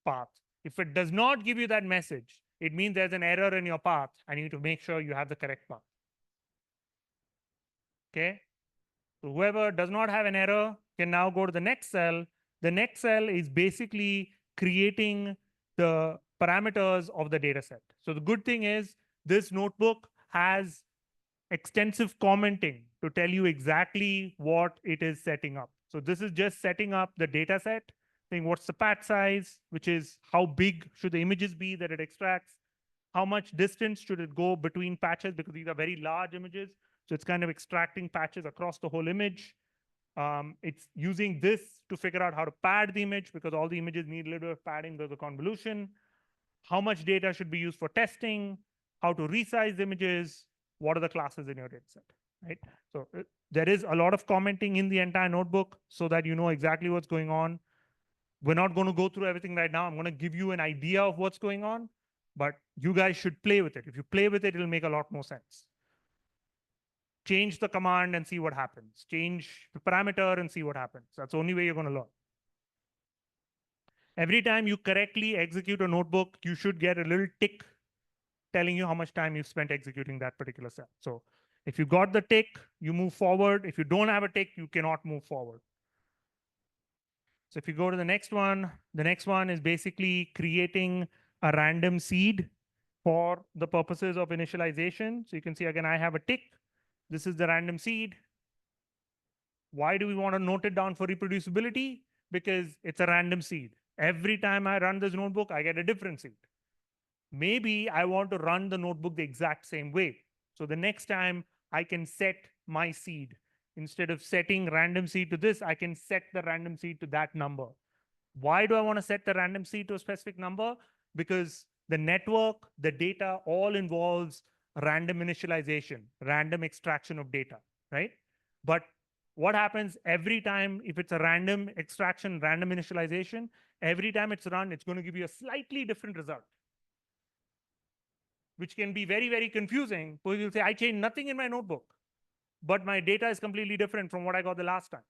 path. If it does not give you that message, it means there's an error in your path, and you need to make sure you have the correct path. Okay? So whoever does not have an error can now go to the next cell. The next cell is basically creating the parameters of the data set. So the good thing is this notebook has extensive commenting to tell you exactly what it is setting up. So this is just setting up the data set, saying what's the patch size, which is how big should the images be that it extracts, how much distance should it go between patches, because these are very large images. So it's kind of extracting patches across the whole image. It's using this to figure out how to pad the image because all the images need a little bit of padding because of convolution. How much data should be used for testing, how to resize images, what are the classes in your dataset, right? So there is a lot of commenting in the entire notebook so that you know exactly what's going on. We're not going to go through everything right now. I'm going to give you an idea of what's going on, but you guys should play with it. If you play with it, it'll make a lot more sense. Change the command and see what happens. Change the parameter and see what happens. That's the only way you're going to learn. Every time you correctly execute a notebook, you should get a little tick telling you how much time you've spent executing that particular cell. So if you got the tick, you move forward. If you don't have a tick, you cannot move forward. So if you go to the next one is basically creating a random seed for the purposes of initialization. So you can see again, I have a tick. This is the random seed. Why do we want to note it down for reproducibility? Because it's a random seed. Every time I run this notebook, I get a different seed. Maybe I want to run the notebook the exact same way. So the next time I can set my seed. Instead of setting random seed to this, I can set the random seed to that number. Why do I want to set the random seed to a specific number? Because the network, the data all involves random initialization, random extraction of data, right? But what happens every time if it's a random extraction, random initialization, every time it's run, it's going to give you a slightly different result, which can be very, very confusing. Because you'll say, I changed nothing in my notebook, but my data is completely different from what I got the last time.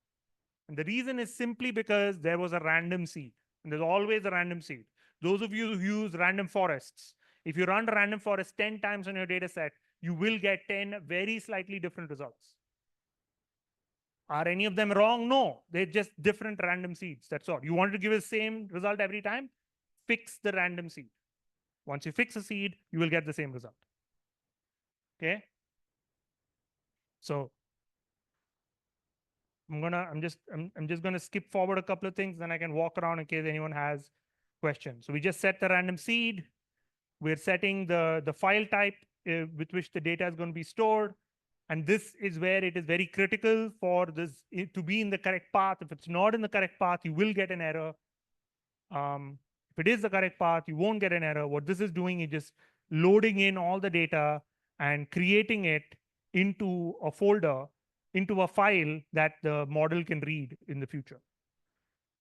And the reason is simply because there was a random seed. And there's always a random seed. Those of you who use random forests, if you run random forest 10 times on your data set, you will get 10 very slightly different results. Are any of them wrong? No, they're just different random seeds. That's all. You want to give the same result every time? Fix the random seed. Once you fix a seed, you will get the same result. Okay. So I'm just gonna skip forward a couple of things, then I can walk around in case anyone has questions. So we just set the random seed. We're setting the file type with which the data is going to be stored. And this is where it is very critical for this to be in the correct path. If it's not in the correct path, you will get an error. If it is the correct path, you won't get an error. What this is doing is just loading in all the data and creating it into a folder, into a file that the model can read in the future.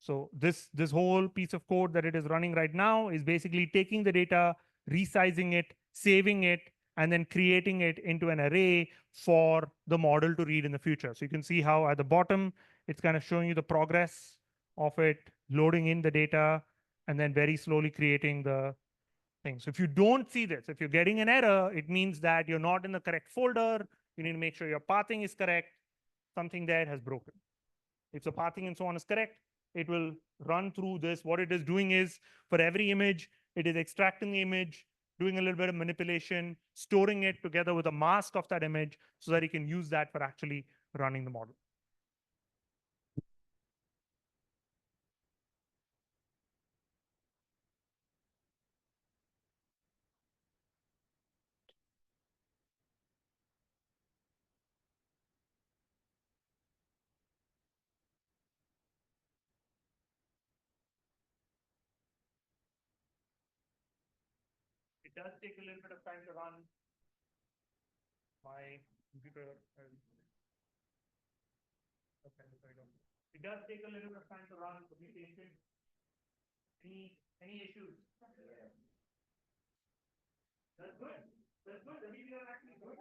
So this whole piece of code that it is running right now is basically taking the data, resizing it, saving it, and then creating it into an array for the model to read in the future. So you can see how at the bottom, it's kind of showing you the progress of it, loading in the data, and then very slowly creating the thing. So if you don't see this, if you're getting an error, it means that you're not in the correct folder. You need to make sure your pathing is correct. Something there has broken. If the pathing and so on is correct, it will run through this. What it is doing is for every image, it is extracting the image, doing a little bit of manipulation, storing it together with a mask of that image so that you can use that for actually running the model. It does take a little bit of time to run. My computer. It does take a little bit of time to run. Communication. Any issues? That's good. That's good. I mean, you're actually good.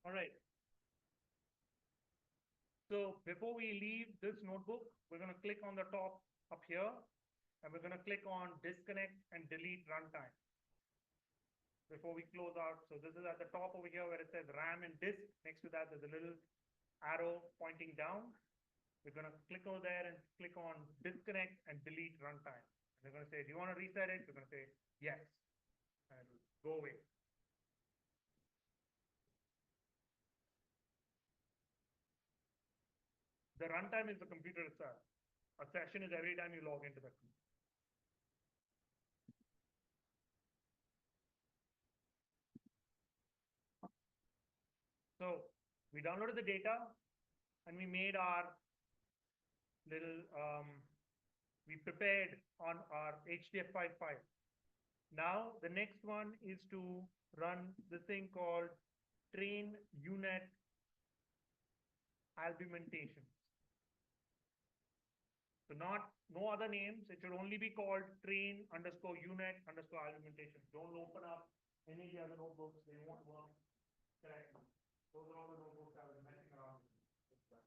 All right. So before we leave this notebook, we're going to click on the top up here, and we're going to click on disconnect and delete runtime before we close out. So this is at the top over here where it says RAM and disk. Next to that, there's a little arrow pointing down. We're going to click over there and click on disconnect and delete runtime. And we're going to say, do you want to reset it? We're going to say yes, and it'll go away. The runtime is the computer itself. A session is every time you log into the computer. So we downloaded the data and we made our little, we prepared on our HDF5 file. Now the next one is to run this thing called train unit albumentation. So no other names. It should only be called train underscore unit underscore albumentation. Don't open up any of the other notebooks. They won't work correctly. Those are all the notebooks I was messing around with.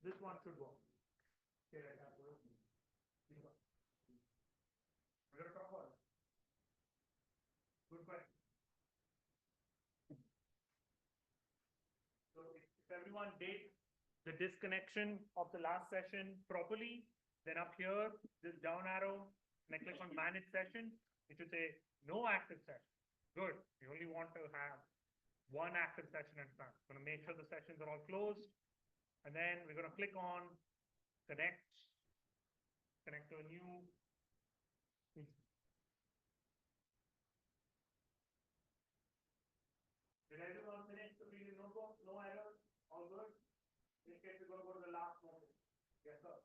This one should work. Okay, right, that's what it is. We're going to talk about it. Good question. So if everyone did the disconnection of the last session properly, then up here, this down arrow, and I click on manage session, it should say no active session. Good. You only want to have one active session at a time. I'm going to make sure the sessions are all closed. And then we're going to click on connect to a new. Did everyone finish the previous notebook? No errors? All good? In case we're going to go to the last notebook. Yes, sir.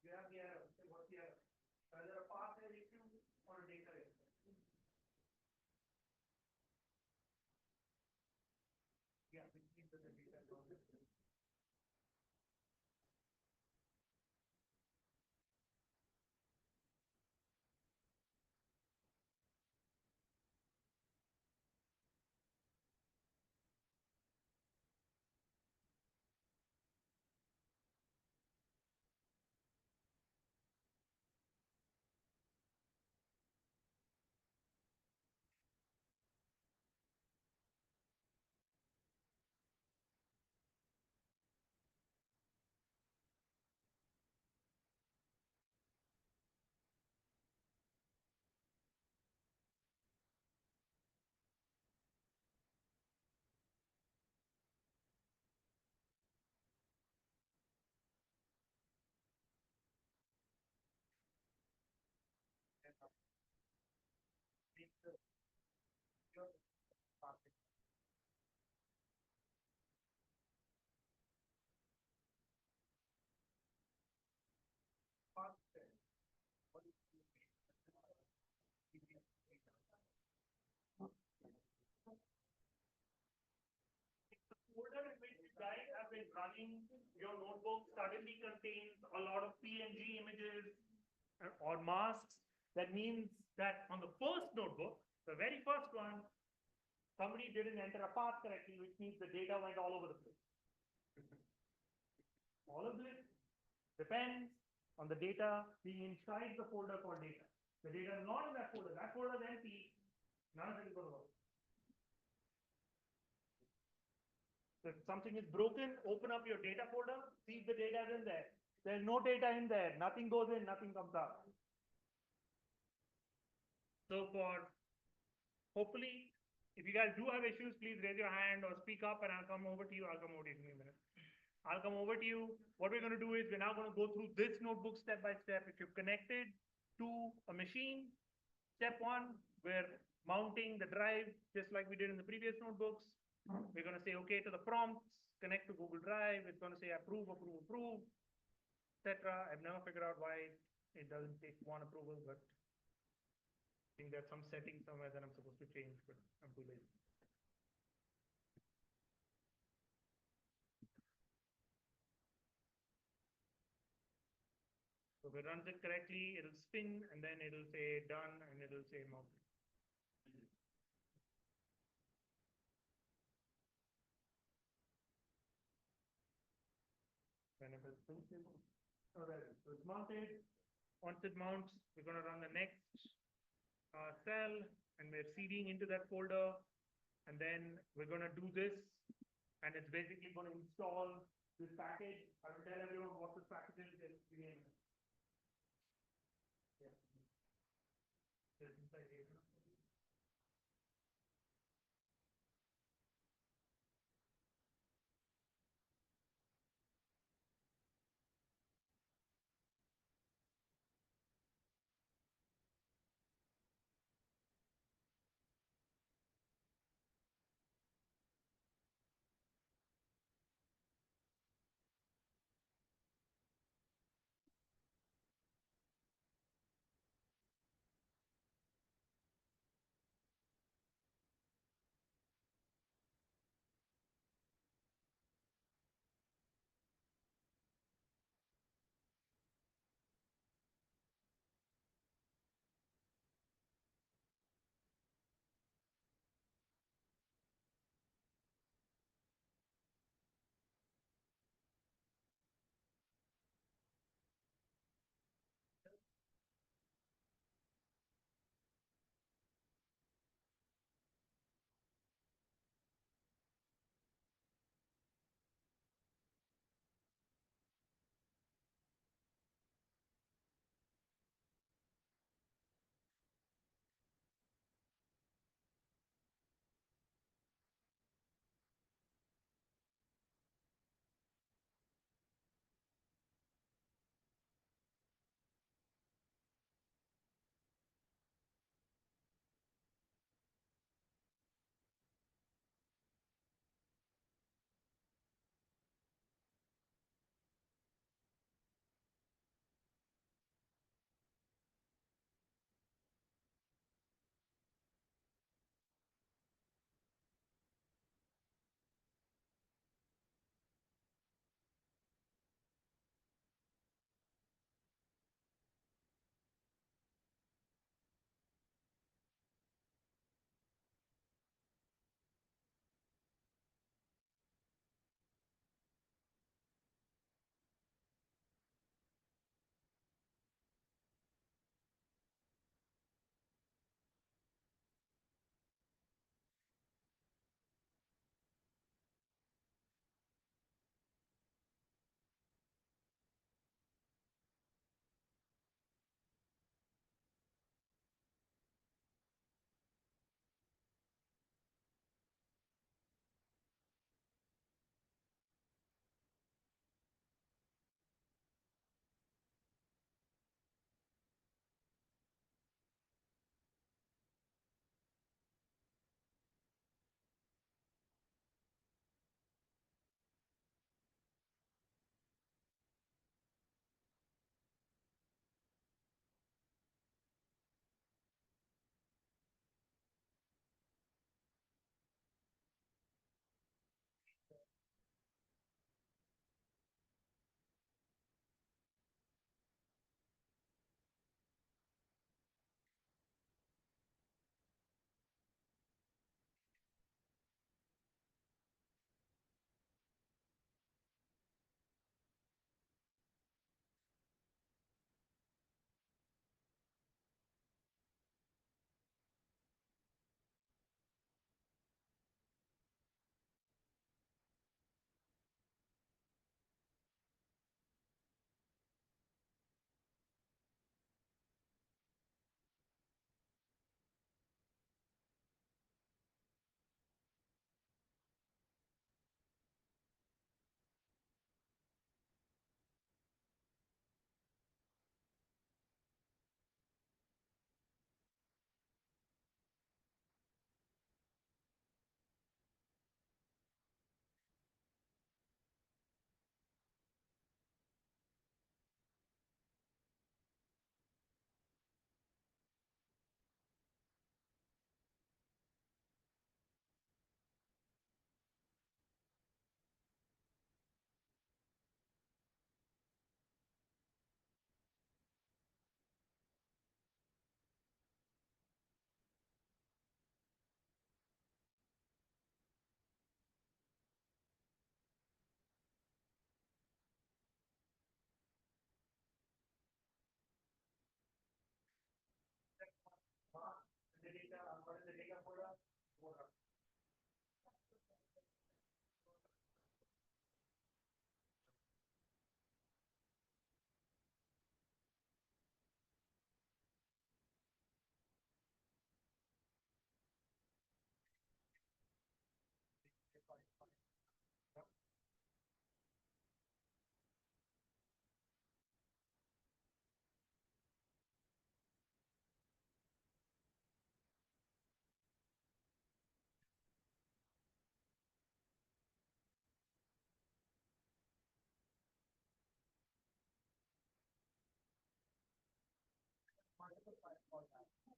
You have the error. Folder in which you guys have been running your notebook suddenly contains a lot of PNG images or masks. That means that on the first notebook, the very first one, somebody didn't enter a path correctly, which means the data went all over the place. All of this depends on the data being inside the folder called data. The data is not in that folder is empty, none of it is going to work. So if something is broken, open up your data folder, see if the data is in there. There's no data in there, nothing goes in, nothing comes out. So hopefully, if you guys do have issues, please raise your hand or speak up and I'll come over to you. I'll come over to you in a minute. I'll come over to you. What we're going to do is we're now going to go through this notebook step by step. If you've connected to a machine, step one, we're mounting the drive just like we did in the previous notebooks. We're going to say okay to the prompts, connect to Google Drive. It's going to say approve, approve, approve, etc. I've never figured out why it doesn't take one approval, but I think there's some setting somewhere that I'm supposed to change, but I'm too lazy. So if it runs it correctly, it'll spin and then it'll say done and it'll say mounted. When it is finished, oh, there it is. So it's mounted. Once it mounts, we're going to run the next cell and we're seeding into that folder. And then we're going to do this. And it's basically going to install this package. I will tell everyone what this package is. Yeah. It's inside here.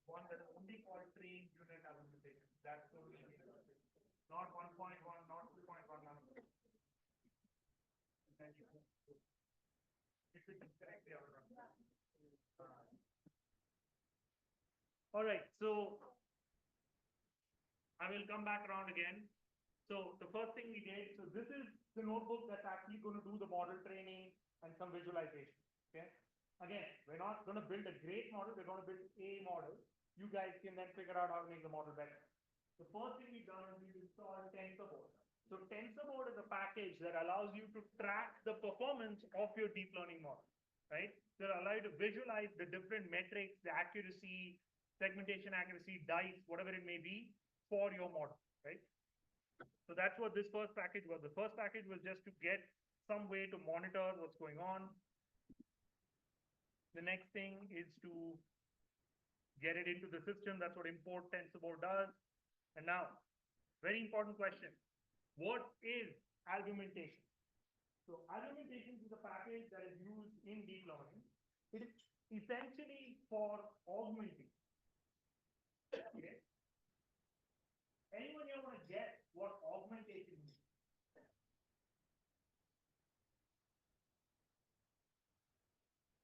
one that is only called train unit argumentation. That's the only thing. Not 1.1, not 2.1 number. If it is correct, they are wrong. All right, so I will come back around again. So the first thing we did, so this is the notebook that's actually going to do the model training and some visualization. Okay. Again, we're not going to build a great model, we're going to build a model. You guys can then figure out how to make the model better. The first thing we've done is we've installed TensorBoard. So TensorBoard is a package that allows you to track the performance of your deep learning model, right? So it allows you to visualize the different metrics, the accuracy, segmentation accuracy, dice, whatever it may be for your model, right? So that's what this first package was. The first package was just to get some way to monitor what's going on. The next thing is to get it into the system. That's what import TensorBoard does. And now, very important question. What is argumentation? So argumentation is a package that is used in deep learning. It is essentially for augmenting. Okay. Anyone here want to guess what augmentation means?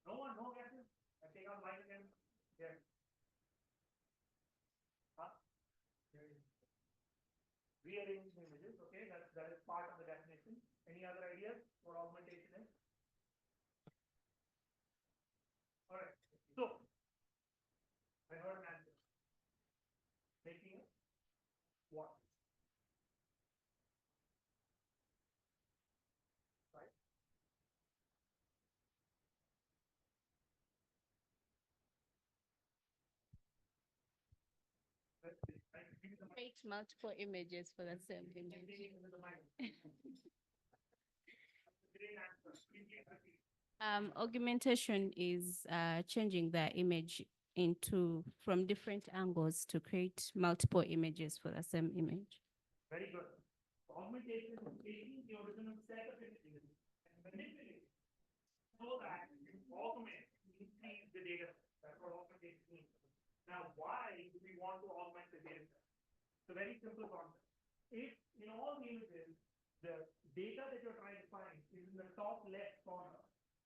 No one, no guesses? I take out mic again. Here. Huh? Rearranging images, okay, that is part of the definition. Any other ideas what augmentation is? All right, so I heard an answer. Making what? Right. Create multiple images for the same image. Augmentation is changing the image from different angles to create multiple images for the same image. Very good. Augmentation is taking the original set of images and manipulating so that you augment, increase the data. That's what augmentation means. Now, why do we want to augment the data set? It's a very simple concept. If in all the images, the data that you're trying to find is in the top left corner,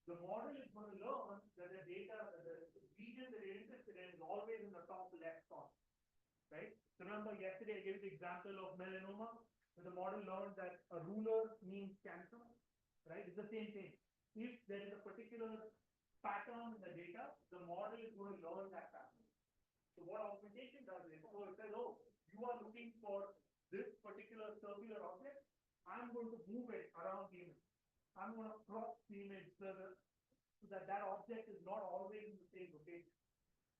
the model is going to learn that the data, the region that you're interested in is always in the top left corner, right? So remember yesterday I gave the example of melanoma, where the model learned that a ruler means cancer, right? It's the same thing. If there is a particular pattern in the data, the model is going to learn that pattern. So what augmentation does is, so it says, oh, you are looking for this particular circular object, I'm going to move it around the image. I'm going to crop the image further so that that object is not always in the same location.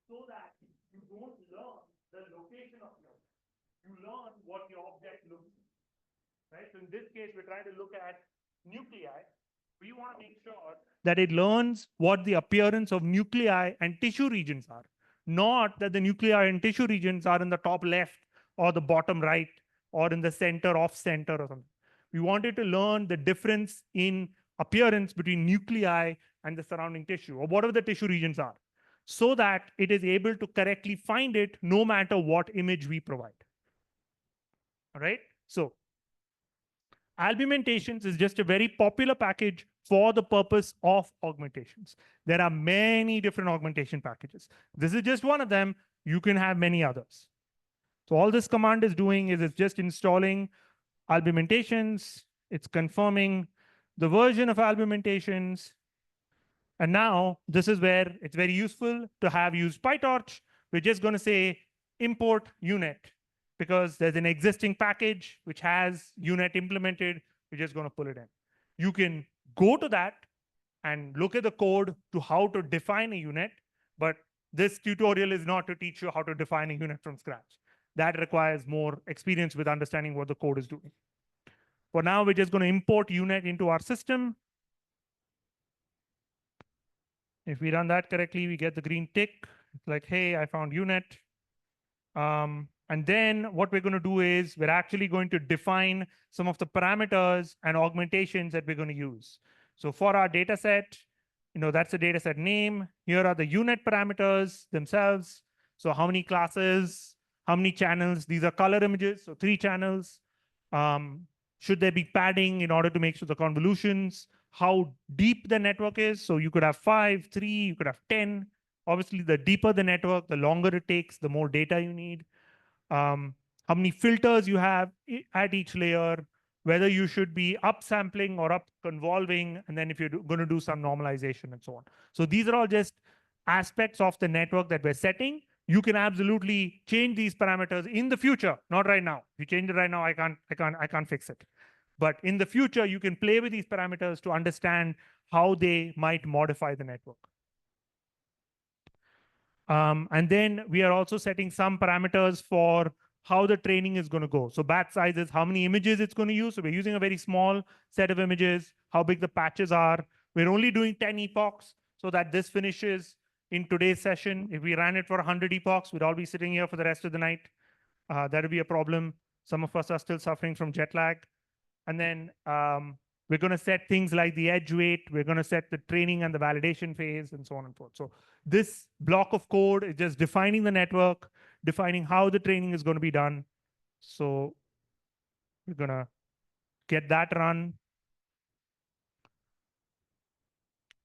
So that you don't learn the location of the object. You learn what the object looks like. Right? So in this case, we're trying to look at nuclei. We want to make sure that it learns what the appearance of nuclei and tissue regions are. Not that the nuclei and tissue regions are in the top left or the bottom right or in the center, off center or something. We wanted to learn the difference in appearance between nuclei and the surrounding tissue, or whatever the tissue regions are, so that it is able to correctly find it no matter what image we provide. All right. So Albumentations is just a very popular package for the purpose of augmentations. There are many different augmentation packages. This is just one of them. You can have many others. So all this command is doing is it's just installing Albumentations. It's confirming the version of Albumentations. And now this is where it's very useful to have used PyTorch. We're just going to say import UNet because there's an existing package which has UNet implemented. We're just going to pull it in. You can go to that and look at the code to how to define a UNet, but this tutorial is not to teach you how to define a UNet from scratch. That requires more experience with understanding what the code is doing. For now, we're just going to import UNet into our system. If we run that correctly, we get the green tick. It's like, hey, I found UNet. And then what we're going to do is we're actually going to define some of the parameters and augmentations that we're going to use. So for our data set, that's the data set name. Here are the UNet parameters themselves. So how many classes, how many channels? These are color images, so 3 channels. Should there be padding in order to make sure the convolutions, how deep the network is? So you could have 5, 3, you could have 10. Obviously, the deeper the network, the longer it takes, the more data you need. How many filters you have at each layer, whether you should be upsampling or up convolving, and then if you're going to do some normalization and so on. So these are all just aspects of the network that we're setting. You can absolutely change these parameters in the future, not right now. If you change it right now, I can't fix it. But in the future, you can play with these parameters to understand how they might modify the network. And then we are also setting some parameters for how the training is going to go. So batch size is how many images it's going to use. So we're using a very small set of images, how big the patches are. We're only doing 10 epochs so that this finishes in today's session. If we ran it for 100 epochs, we'd all be sitting here for the rest of the night. That would be a problem. Some of us are still suffering from jet lag. And then we're going to set things like the edge weight. We're going to set the training and the validation phase and so on and so forth. So this block of code is just defining the network, defining how the training is going to be done. So we're going to get that run.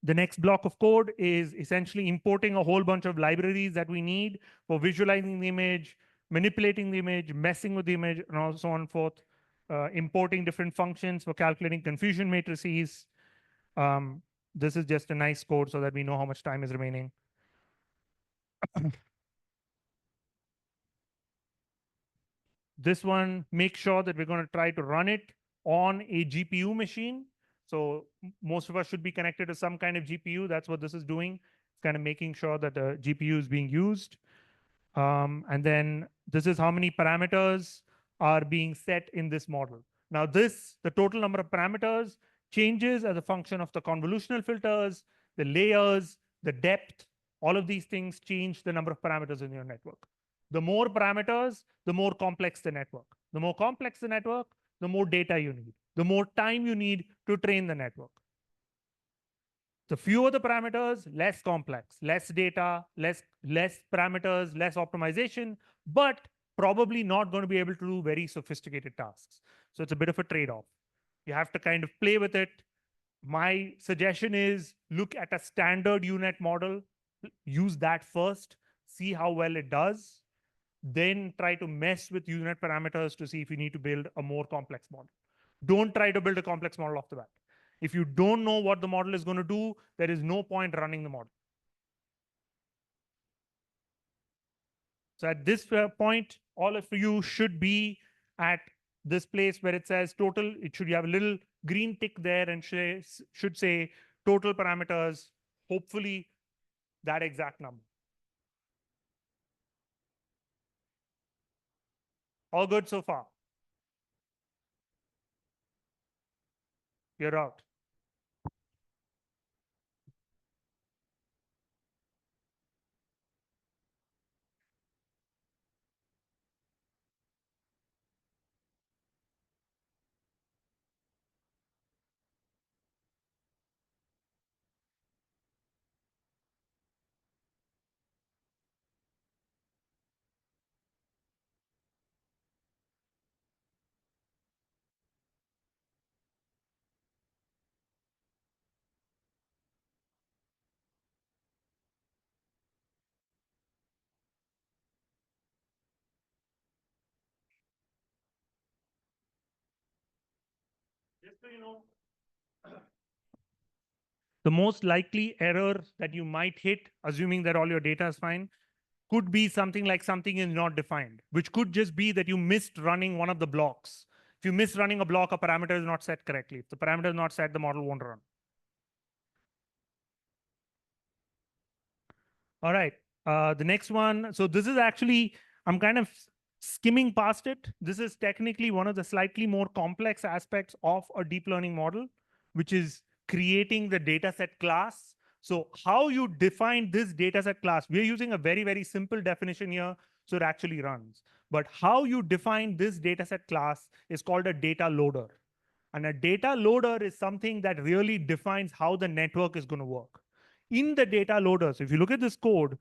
The next block of code is essentially importing a whole bunch of libraries that we need for visualizing the image, manipulating the image, messing with the image, and so on and forth. Importing different functions for calculating confusion matrices. This is just a nice code so that we know how much time is remaining. This one, make sure that we're going to try to run it on a GPU machine. So most of us should be connected to some kind of GPU. That's what this is doing. It's kind of making sure that the GPU is being used. And then this is how many parameters are being set in this model. Now this, the total number of parameters changes as a function of the convolutional filters, the layers, the depth. All of these things change the number of parameters in your network. The more parameters, the more complex the network. The more complex the network, the more data you need, the more time you need to train the network. The fewer the parameters, less complex, less data, less parameters, less optimization, but probably not going to be able to do very sophisticated tasks. So it's a bit of a trade-off. You have to kind of play with it. My suggestion is look at a standard UNet model, use that first, see how well it does, then try to mess with UNet parameters to see if you need to build a more complex model. Don't try to build a complex model off the bat. If you don't know what the model is going to do, there is no point running the model. So at this point, all of you should be at this place where it says total. It should have a little green tick there and should say total parameters, hopefully that exact number. All good so far? You're out. Just so you know, the most likely error that you might hit, assuming that all your data is fine, could be something like something is not defined, which could just be that you missed running one of the blocks. If you miss running a block, a parameter is not set correctly. If the parameter is not set, the model won't run. All right, the next one. So this is actually, I'm kind of skimming past it. This is technically one of the slightly more complex aspects of a deep learning model, which is creating the dataset class. So how you define this dataset class, we're using a very, very simple definition here, so it actually runs. But how you define this dataset class is called a data loader. And a data loader is something that really defines how the network is going to work. In the data loader, so if you look at this code,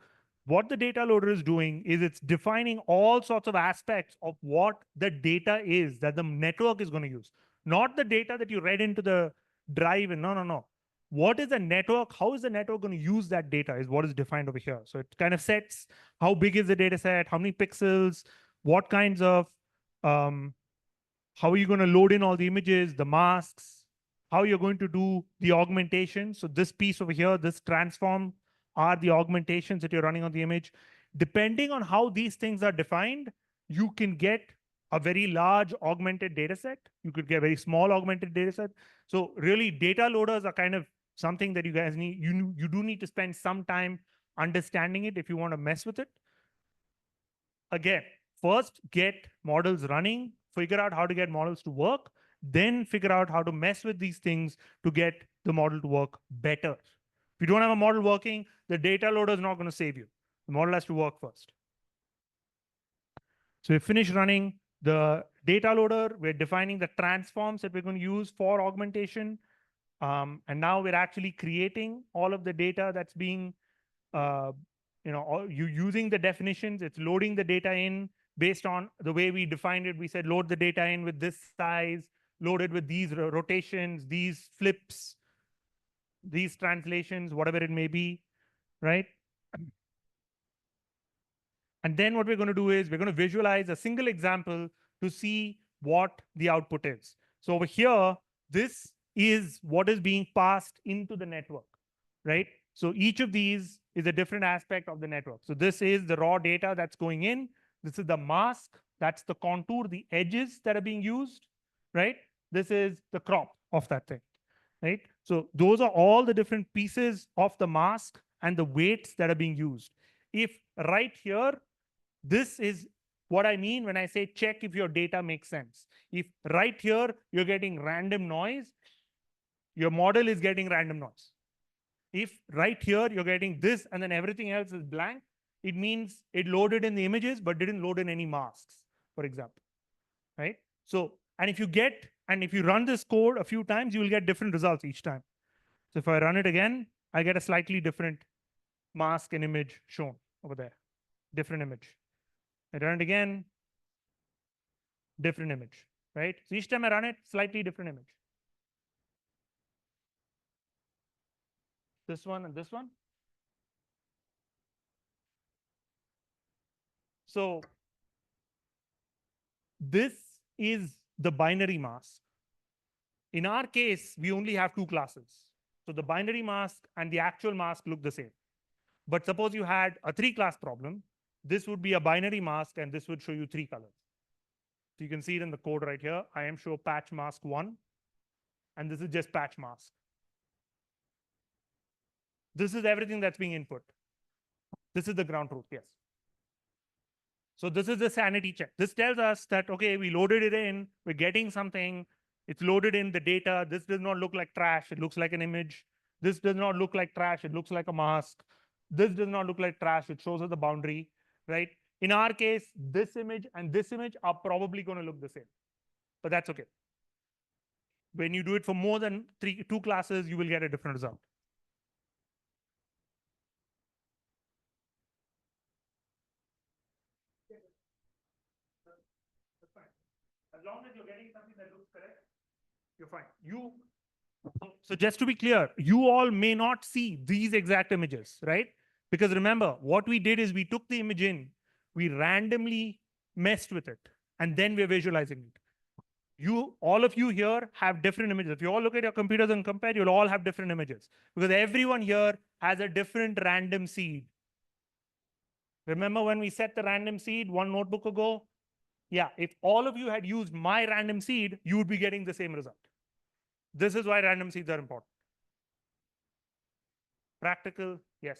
what the data loader is doing is it's defining all sorts of aspects of what the data is that the network is going to use. Not the data that you read into the drive and no. What is the network? How is the network going to use that data is what is defined over here. So it kind of sets how big is the data set, how many pixels, what kinds of, how are you going to load in all the images, the masks, how you're going to do the augmentation. So this piece over here, this transform are the augmentations that you're running on the image. Depending on how these things are defined, you can get a very large augmented data set. You could get a very small augmented data set. So really data loaders are kind of something that you guys need, you do need to spend some time understanding it if you want to mess with it. Again, first get models running, figure out how to get models to work, then figure out how to mess with these things to get the model to work better. If you don't have a model working, the data loader is not going to save you. The model has to work first. So we finished running the data loader. We're defining the transforms that we're going to use for augmentation. And now we're actually creating all of the data that's being, you using the definitions. It's loading the data in based on the way we defined it. We said load the data in with this size, loaded with these rotations, these flips, these translations, whatever it may be, right? And then what we're going to do is we're going to visualize a single example to see what the output is. So over here, this is what is being passed into the network, right? So each of these is a different aspect of the network. So this is the raw data that's going in. This is the mask. That's the contour, the edges that are being used, right? This is the crop of that thing, right? So those are all the different pieces of the mask and the weights that are being used. If right here, this is what I mean when I say check if your data makes sense. If right here, you're getting random noise, your model is getting random noise. If right here, you're getting this and then everything else is blank, it means it loaded in the images, but didn't load in any masks, for example, right? So, and if you run this code a few times, you will get different results each time. So if I run it again, I get a slightly different mask and image shown over there, different image. I run it again, different image, right? So each time I run it, slightly different image. This one and this one. So this is the binary mask. In our case, we only have two classes. So the binary mask and the actual mask look the same. But suppose you had a 3-class problem, this would be a binary mask and this would show you 3 colors. So you can see it in the code right here. I am show patch mask 1, and this is just patch mask. This is everything that's being input. This is the ground truth, yes. So this is the sanity check. This tells us that, okay, we loaded it in, we're getting something, it's loaded in the data. This does not look like trash, it looks like an image. This does not look like trash, it looks like a mask. This does not look like trash, it shows us the boundary, right? In our case, this image and this image are probably going to look the same, but that's okay. When you do it for more than 2 classes, you will get a different result. As long as you're getting something that looks correct, you're fine. So just to be clear, you all may not see these exact images, right? Because remember, what we did is we took the image in, we randomly messed with it, and then we're visualizing it. All of you here have different images. If you all look at your computers and compare, you'll all have different images because everyone here has a different random seed. Remember when we set the random seed one notebook ago? Yeah, if all of you had used my random seed, you would be getting the same result. This is why random seeds are important. Practical, yes.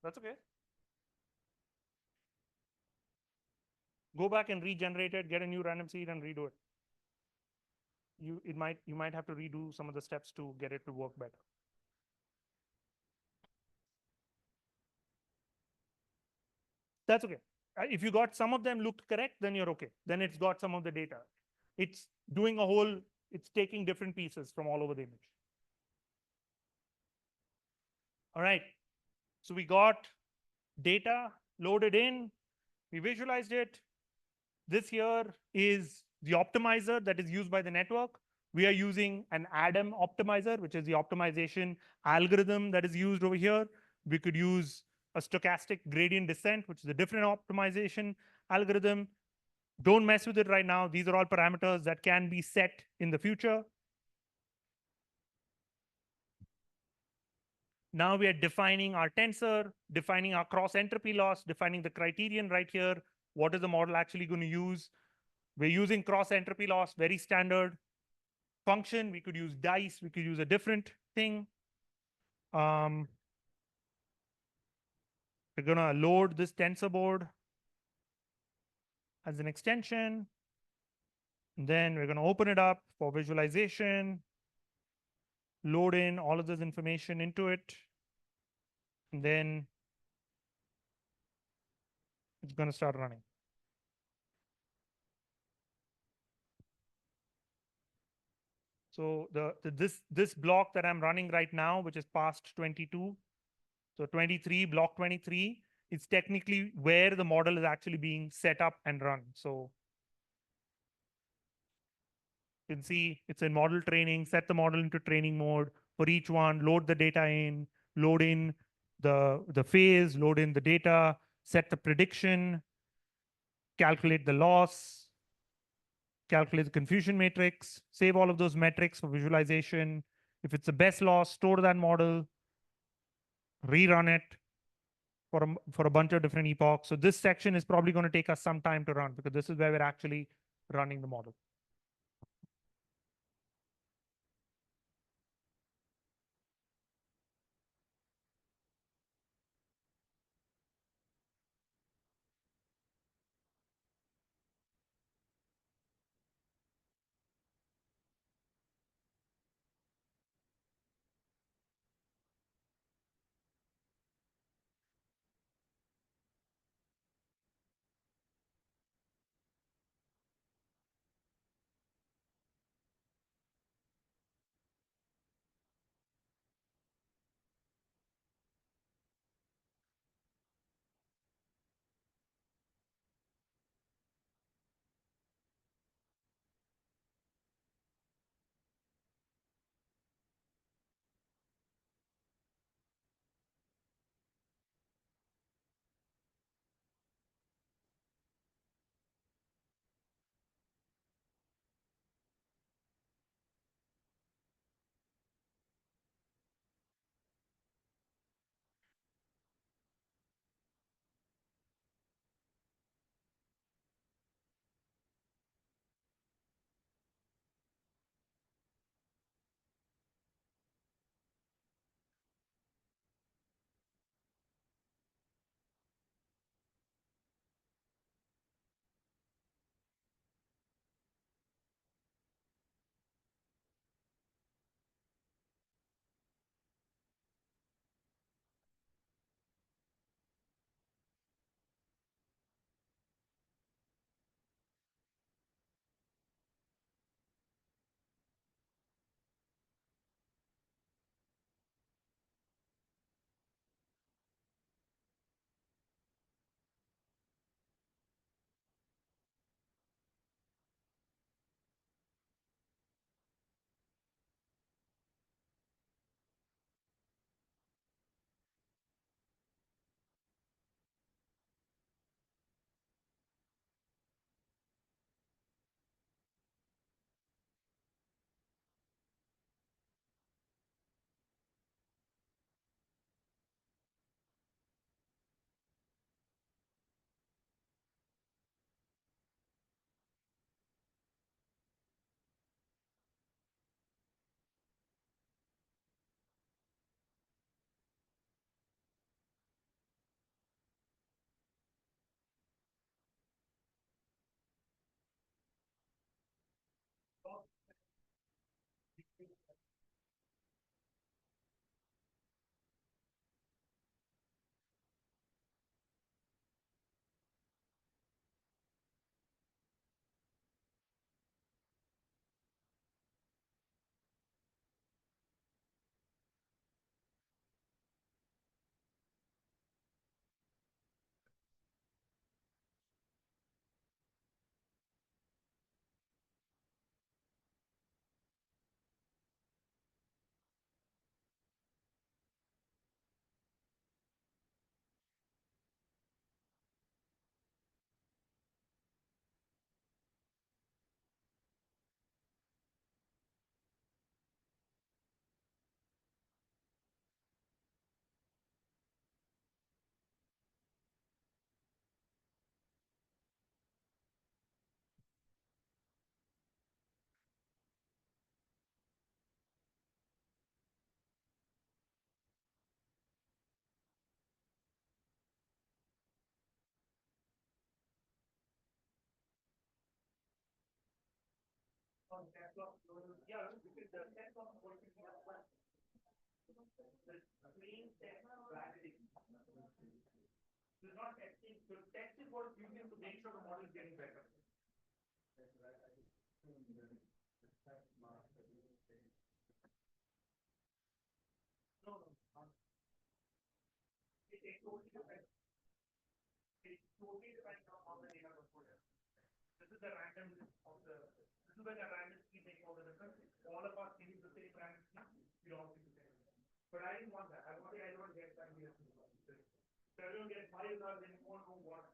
That's okay. Go back and regenerate it, get a new random seed and redo it. You might have to redo some of the steps to get it to work better. That's okay. If you got some of them looked correct, then you're okay. Then it's got some of the data. It's doing it's taking different pieces from all over the image. All right. So we got data loaded in, we visualized it. This here is the optimizer that is used by the network. We are using an ADAM optimizer, which is the optimization algorithm that is used over here. We could use a stochastic gradient descent, which is a different optimization algorithm. Don't mess with it right now. These are all parameters that can be set in the future. Now we are defining our tensor, defining our cross entropy loss, defining the criterion right here. What is the model actually going to use? We're using cross entropy loss, very standard function. We could use dice. We could use a different thing. We're going to load this TensorBoard as an extension. And then we're going to open it up for visualization, load in all of this information into it. And then it's going to start running. So this block that I'm running right now, which is past 22, so 23, block 23, is technically where the model is actually being set up and run. So you can see it's in model training, set the model into training mode for each one, load the data in, load in the phase, load in the data, set the prediction, calculate the loss, calculate the confusion matrix, save all of those metrics for visualization. If it's the best loss, store that model, rerun it for a bunch of different epochs. So this section is probably going to take us some time to run because this is where we're actually running the model. Yeah, because the test of quality is one. The main test validity. This is not testing. So test is what you using to make sure the model is getting better. No, no. It totally depends. It totally depends on how the data was put in. This is the random of the. This is where the random key makes all the difference. All of us use the same random key. We don't use the same. But I didn't want that. I wanted everyone to get that here. So everyone gets my results and you won't know what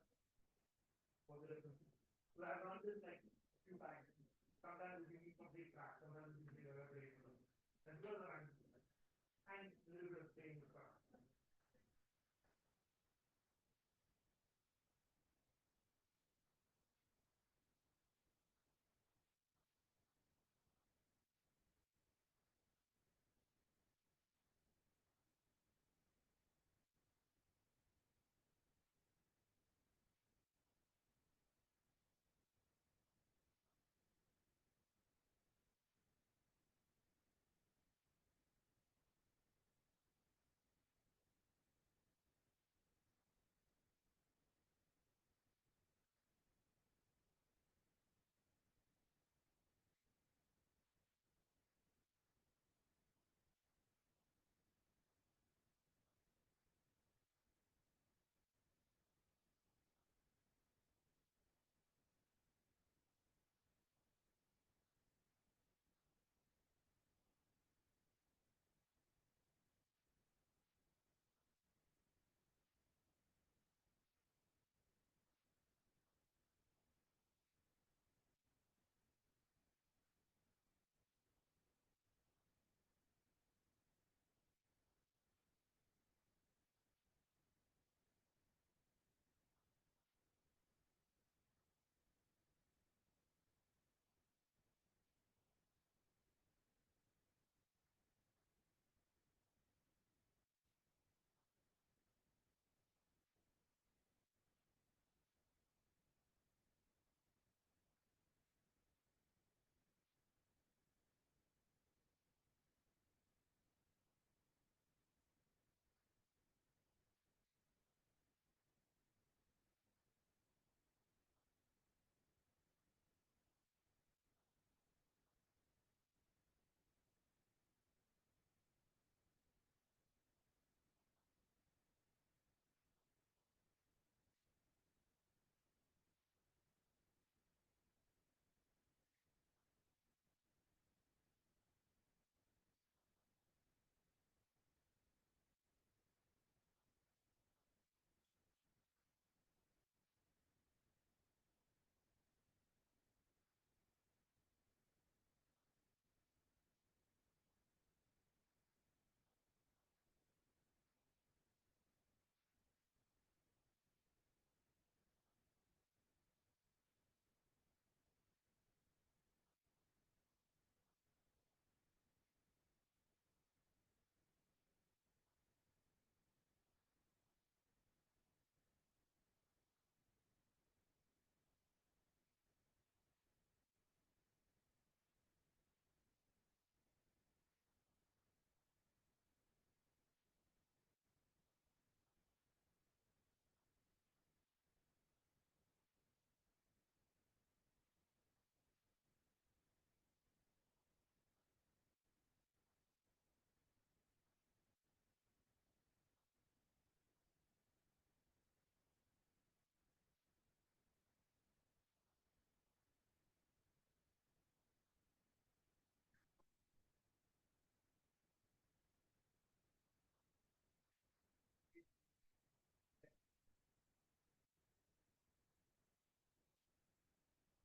the difference is. So I've run this like a few times. Sometimes you need complete track, sometimes you need a variable. And those are random. And a little bit of staying with that.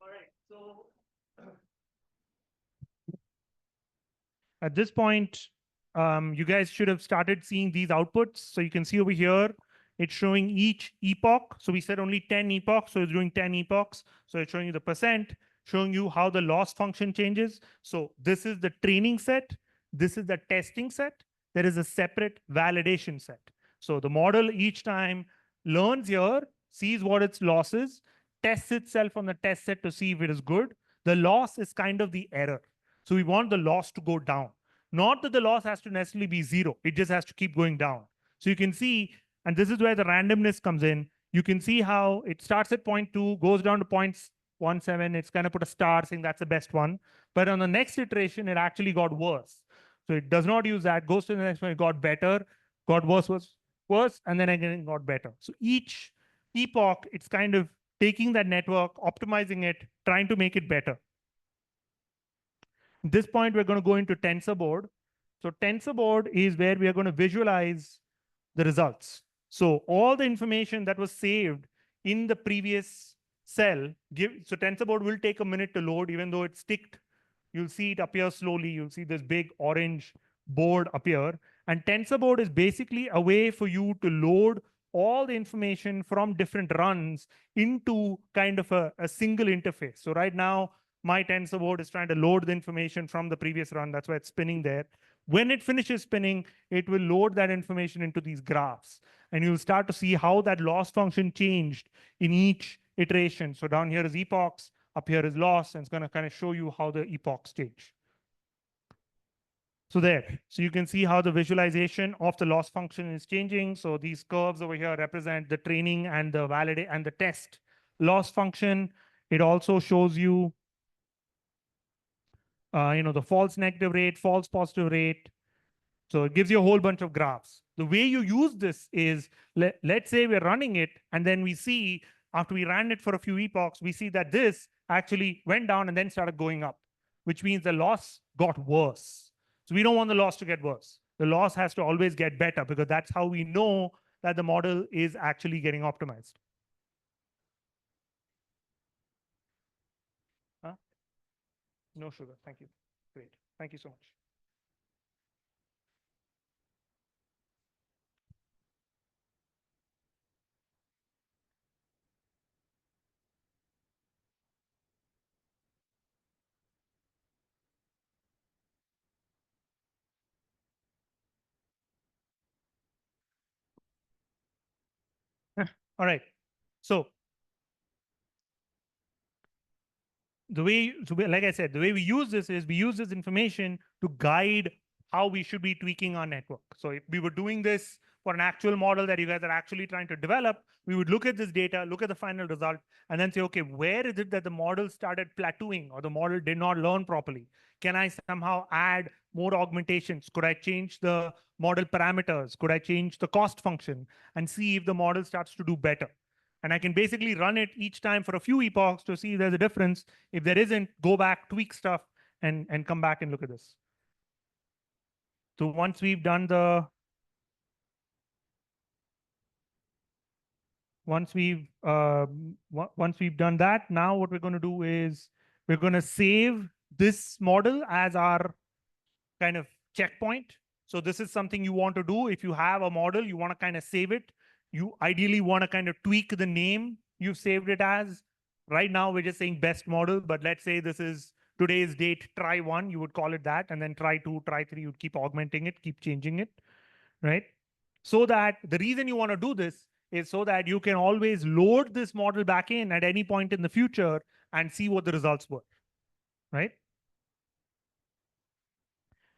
All right, so at this point, you guys should have started seeing these outputs. So you can see over here, it's showing each epoch. So we said only 10 epochs, so it's doing 10 epochs. So it's showing you the percent, showing you how the loss function changes. So this is the training set. This is the testing set. There is a separate validation set. So the model each time learns here, sees what its loss is, tests itself on the test set to see if it is good. The loss is kind of the error. So we want the loss to go down. Not that the loss has to necessarily be zero. It just has to keep going down. So you can see, and this is where the randomness comes in. You can see how it starts at 0.2, goes down to 0.17. It's kind of put a star saying that's the best one. But on the next iteration, it actually got worse. So it does not use that, goes to the next one, it got better, got worse, and then again it got better. So each epoch, it's kind of taking that network, optimizing it, trying to make it better. At this point, we're going to go into TensorBoard. So TensorBoard is where we are going to visualize the results. So all the information that was saved in the previous cell, so TensorBoard will take a minute to load, even though it's ticked. You'll see it appear slowly. You'll see this big orange board appear. And TensorBoard is basically a way for you to load all the information from different runs into kind of a single interface. So right now, my TensorBoard is trying to load the information from the previous run. That's why it's spinning there. When it finishes spinning, it will load that information into these graphs. And you'll start to see how that loss function changed in each iteration. So down here is epochs, up here is loss, and it's going to kind of show you how the epochs change. So there, so you can see how the visualization of the loss function is changing. So these curves over here represent the training and the validate and the test loss function. It also shows you, the false negative rate, false positive rate. So it gives you a whole bunch of graphs. The way you use this is, let's say we're running it, and then we see after we ran it for a few epochs, we see that this actually went down and then started going up, which means the loss got worse. So we don't want the loss to get worse. The loss has to always get better, because that's how we know that the model is actually getting optimized. Huh? No sugar. Thank you. Great. Thank you so much. All right. So like I said, the way we use this is we use this information to guide how we should be tweaking our network. So if we were doing this for an actual model that you guys are actually trying to develop, we would look at this data, look at the final result, and then say, okay, where is it that the model started plateauing or the model did not learn properly? Can I somehow add more augmentations? Could I change the model parameters? Could I change the cost function and see if the model starts to do better? And I can basically run it each time for a few epochs to see if there's a difference. If there isn't, go back, tweak stuff, and come back and look at this. So once we've done once we've done that, now what we're going to do is we're going to save this model as our kind of checkpoint. So this is something you want to do. If you have a model, you want to kind of save it. You ideally want to kind of tweak the name you've saved it as. Right now, we're just saying best model, but let's say this is today's date, try 1, you would call it that, and then try 2, try 3, you'd keep augmenting it, keep changing it, right? So that the reason you want to do this is so that you can always load this model back in at any point in the future and see what the results were, right?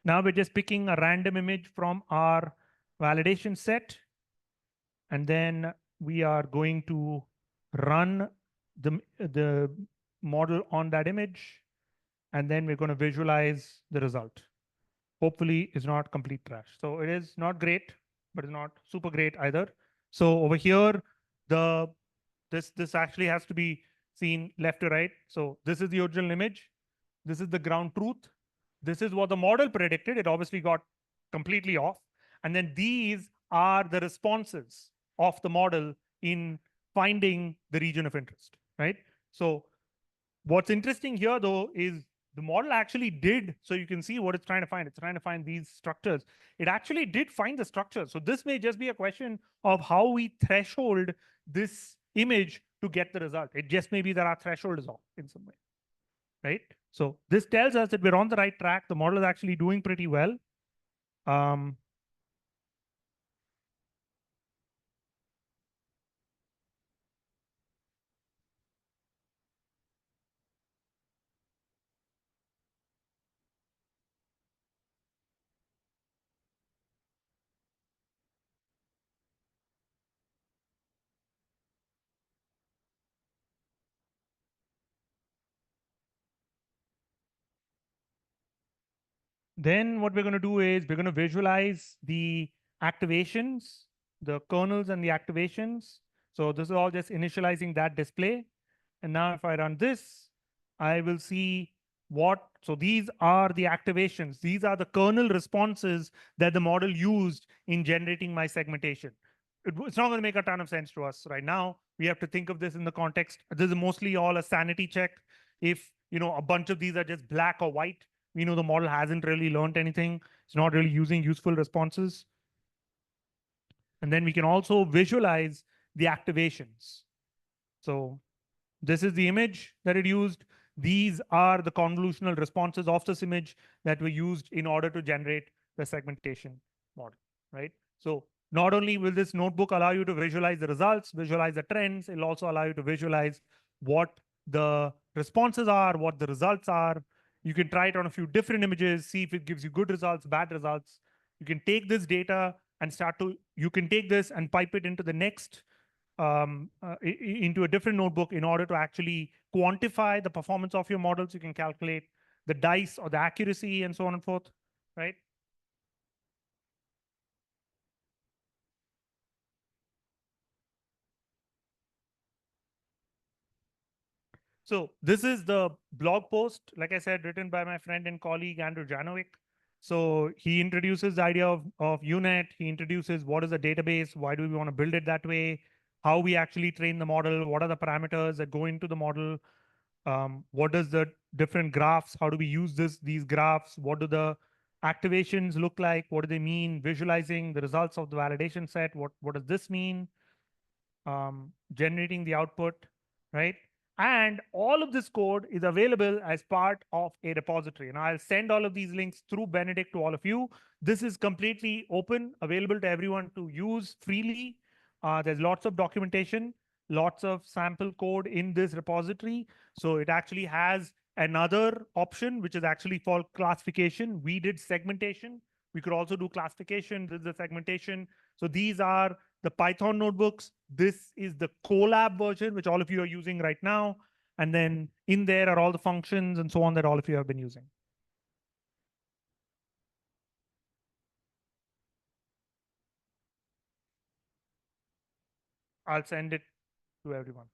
Now we're just picking a random image from our validation set. And then we are going to run the model on that image. And then we're going to visualize the result. Hopefully it's not complete trash. So it is not great, but it's not super great either. So over here, this actually has to be seen left to right. So this is the original image. This is the ground truth. This is what the model predicted. It obviously got completely off. And then these are the responses of the model in finding the region of interest, right? So what's interesting here, though, is the model actually did, so you can see what it's trying to find. It's trying to find these structures. It actually did find the structure. So this may just be a question of how we threshold this image to get the result. It just may be that our threshold is off in some way, right? So this tells us that we're on the right track. The model is actually doing pretty well. Then what we're going to do is we're going to visualize the activations, the kernels and the activations. So this is all just initializing that display. And now if I run this, I will see so these are the activations. These are the kernel responses that the model used in generating my segmentation. It's not going to make a ton of sense to us right now. We have to think of this in the context. This is mostly all a sanity check. If a bunch of these are just black or white, we know the model hasn't really learned anything. It's not really using useful responses. And then we can also visualize the activations. So this is the image that it used. These are the convolutional responses of this image that were used in order to generate the segmentation model, right? So not only will this notebook allow you to visualize the results, visualize the trends, it'll also allow you to visualize what the responses are, what the results are. You can try it on a few different images, see if it gives you good results, bad results. You can take this data and you can take this and pipe it into the next into a different notebook in order to actually quantify the performance of your models. You can calculate the dice or the accuracy and so on and forth, right? So this is the blog post, like I said, written by my friend and colleague, Andrew Janowick. So he introduces the idea of UNet. He introduces what is a database, why do we want to build it that way, how we actually train the model, what are the parameters that go into the model, what does the different graphs, how do we use these graphs, what do the activations look like, what do they mean, visualizing the results of the validation set, what does this mean, generating the output, right? And all of this code is available as part of a repository. And I'll send all of these links through Benedict to all of you. This is completely open, available to everyone to use freely. There's lots of documentation, lots of sample code in this repository. So it actually has another option, which is actually called classification. We did segmentation. We could also do classification. This is the segmentation. So these are the Python notebooks. This is the Colab version, which all of you are using right now. And then in there are all the functions and so on that all of you have been using. I'll send it to everyone.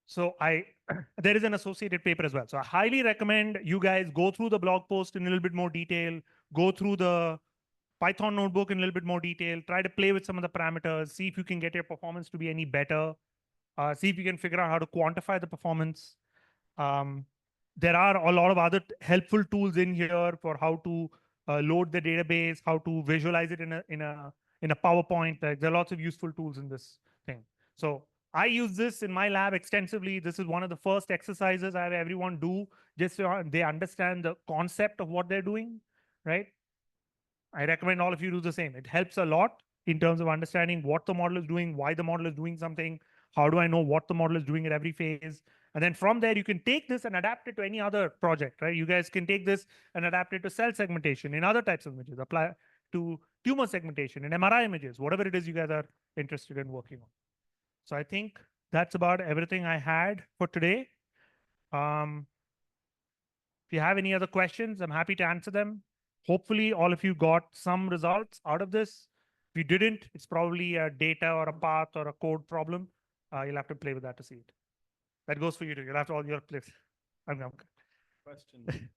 So there is an associated paper as well. So I highly recommend you guys go through the blog post in a little bit more detail, go through the Python notebook in a little bit more detail, try to play with some of the parameters, see if you can get your performance to be any better, see if you can figure out how to quantify the performance. There are a lot of other helpful tools in here for how to load the database, how to visualize it in a PowerPoint. There are lots of useful tools in this thing. So I use this in my lab extensively. This is one of the first exercises I have everyone do, just so they understand the concept of what they're doing, right? I recommend all of you do the same. It helps a lot in terms of understanding what the model is doing, why the model is doing something, how do I know what the model is doing at every phase. And then from there, you can take this and adapt it to any other project, right? You guys can take this and adapt it to cell segmentation in other types of images, apply to tumor segmentation in MRI images, whatever it is you guys are interested in working on. So I think that's about everything I had for today. If you have any other questions, I'm happy to answer them. Hopefully all of you got some results out of this. If you didn't, it's probably a data or a path or a code problem. You'll have to play with that to see it. That goes for you too. You'll have to all your place. Question.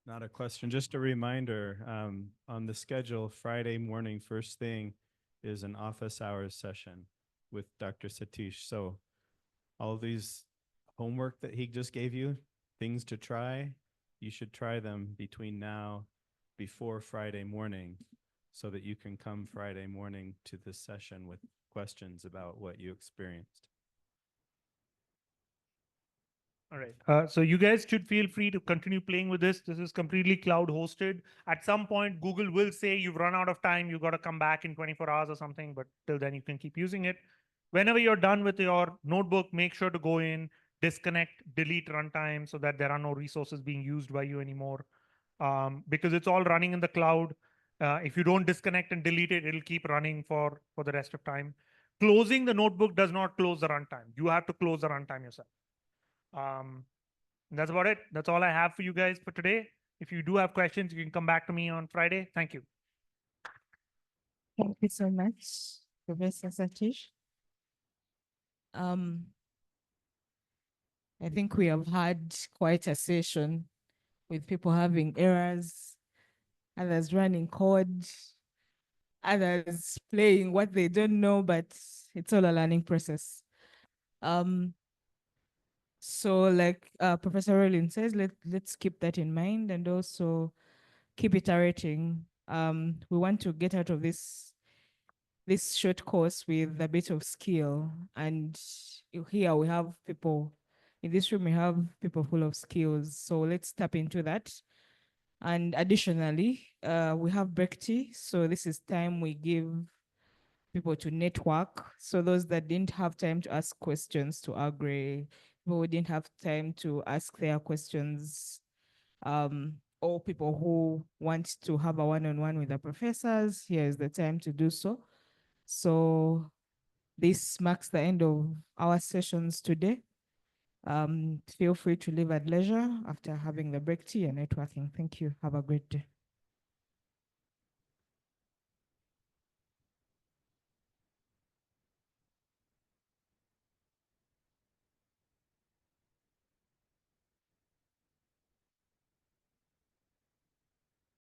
Not a question, just a reminder. On the schedule, Friday morning, first thing, is an office hours session with Dr. Satish. So all these homework that he just gave you, things to try, you should try them before Friday morning, so that you can come Friday morning to this session with questions about what you experienced. All right. So you guys should feel free to continue playing with this. This is completely cloud hosted. At some point, Google will say you've run out of time. You've got to come back in 24 hours or something. But till then, you can keep using it. Whenever you're done with your notebook, make sure to go in, disconnect, delete runtime so that there are no resources being used by you anymore. Because it's all running in the cloud. If you don't disconnect and delete it, it'll keep running for the rest of time. Closing the notebook does not close the runtime. You have to close the runtime yourself. That's about it. That's all I have for you guys for today. If you do have questions, you can come back to me on Friday. Thank you. Thank you so much, Professor Satish. I think we have had quite a session with people having errors, others running code, others playing what they don't know, but it's all a learning process. So like Professor Rowling says, let's keep that in mind and also keep iterating. We want to get out of this short course with a bit of skill. And here we have people, in this room we have people full of skills. So let's tap into that. And additionally, we have break tea. So this is time we give people to network. So those that didn't have time to ask questions to Agri, people who didn't have time to ask their questions, or people who want to have a one-on-one with the professors, here is the time to do so. So this marks the end of our sessions today. Feel free to leave at leisure after having the break tea and networking. Thank you. Have a great day.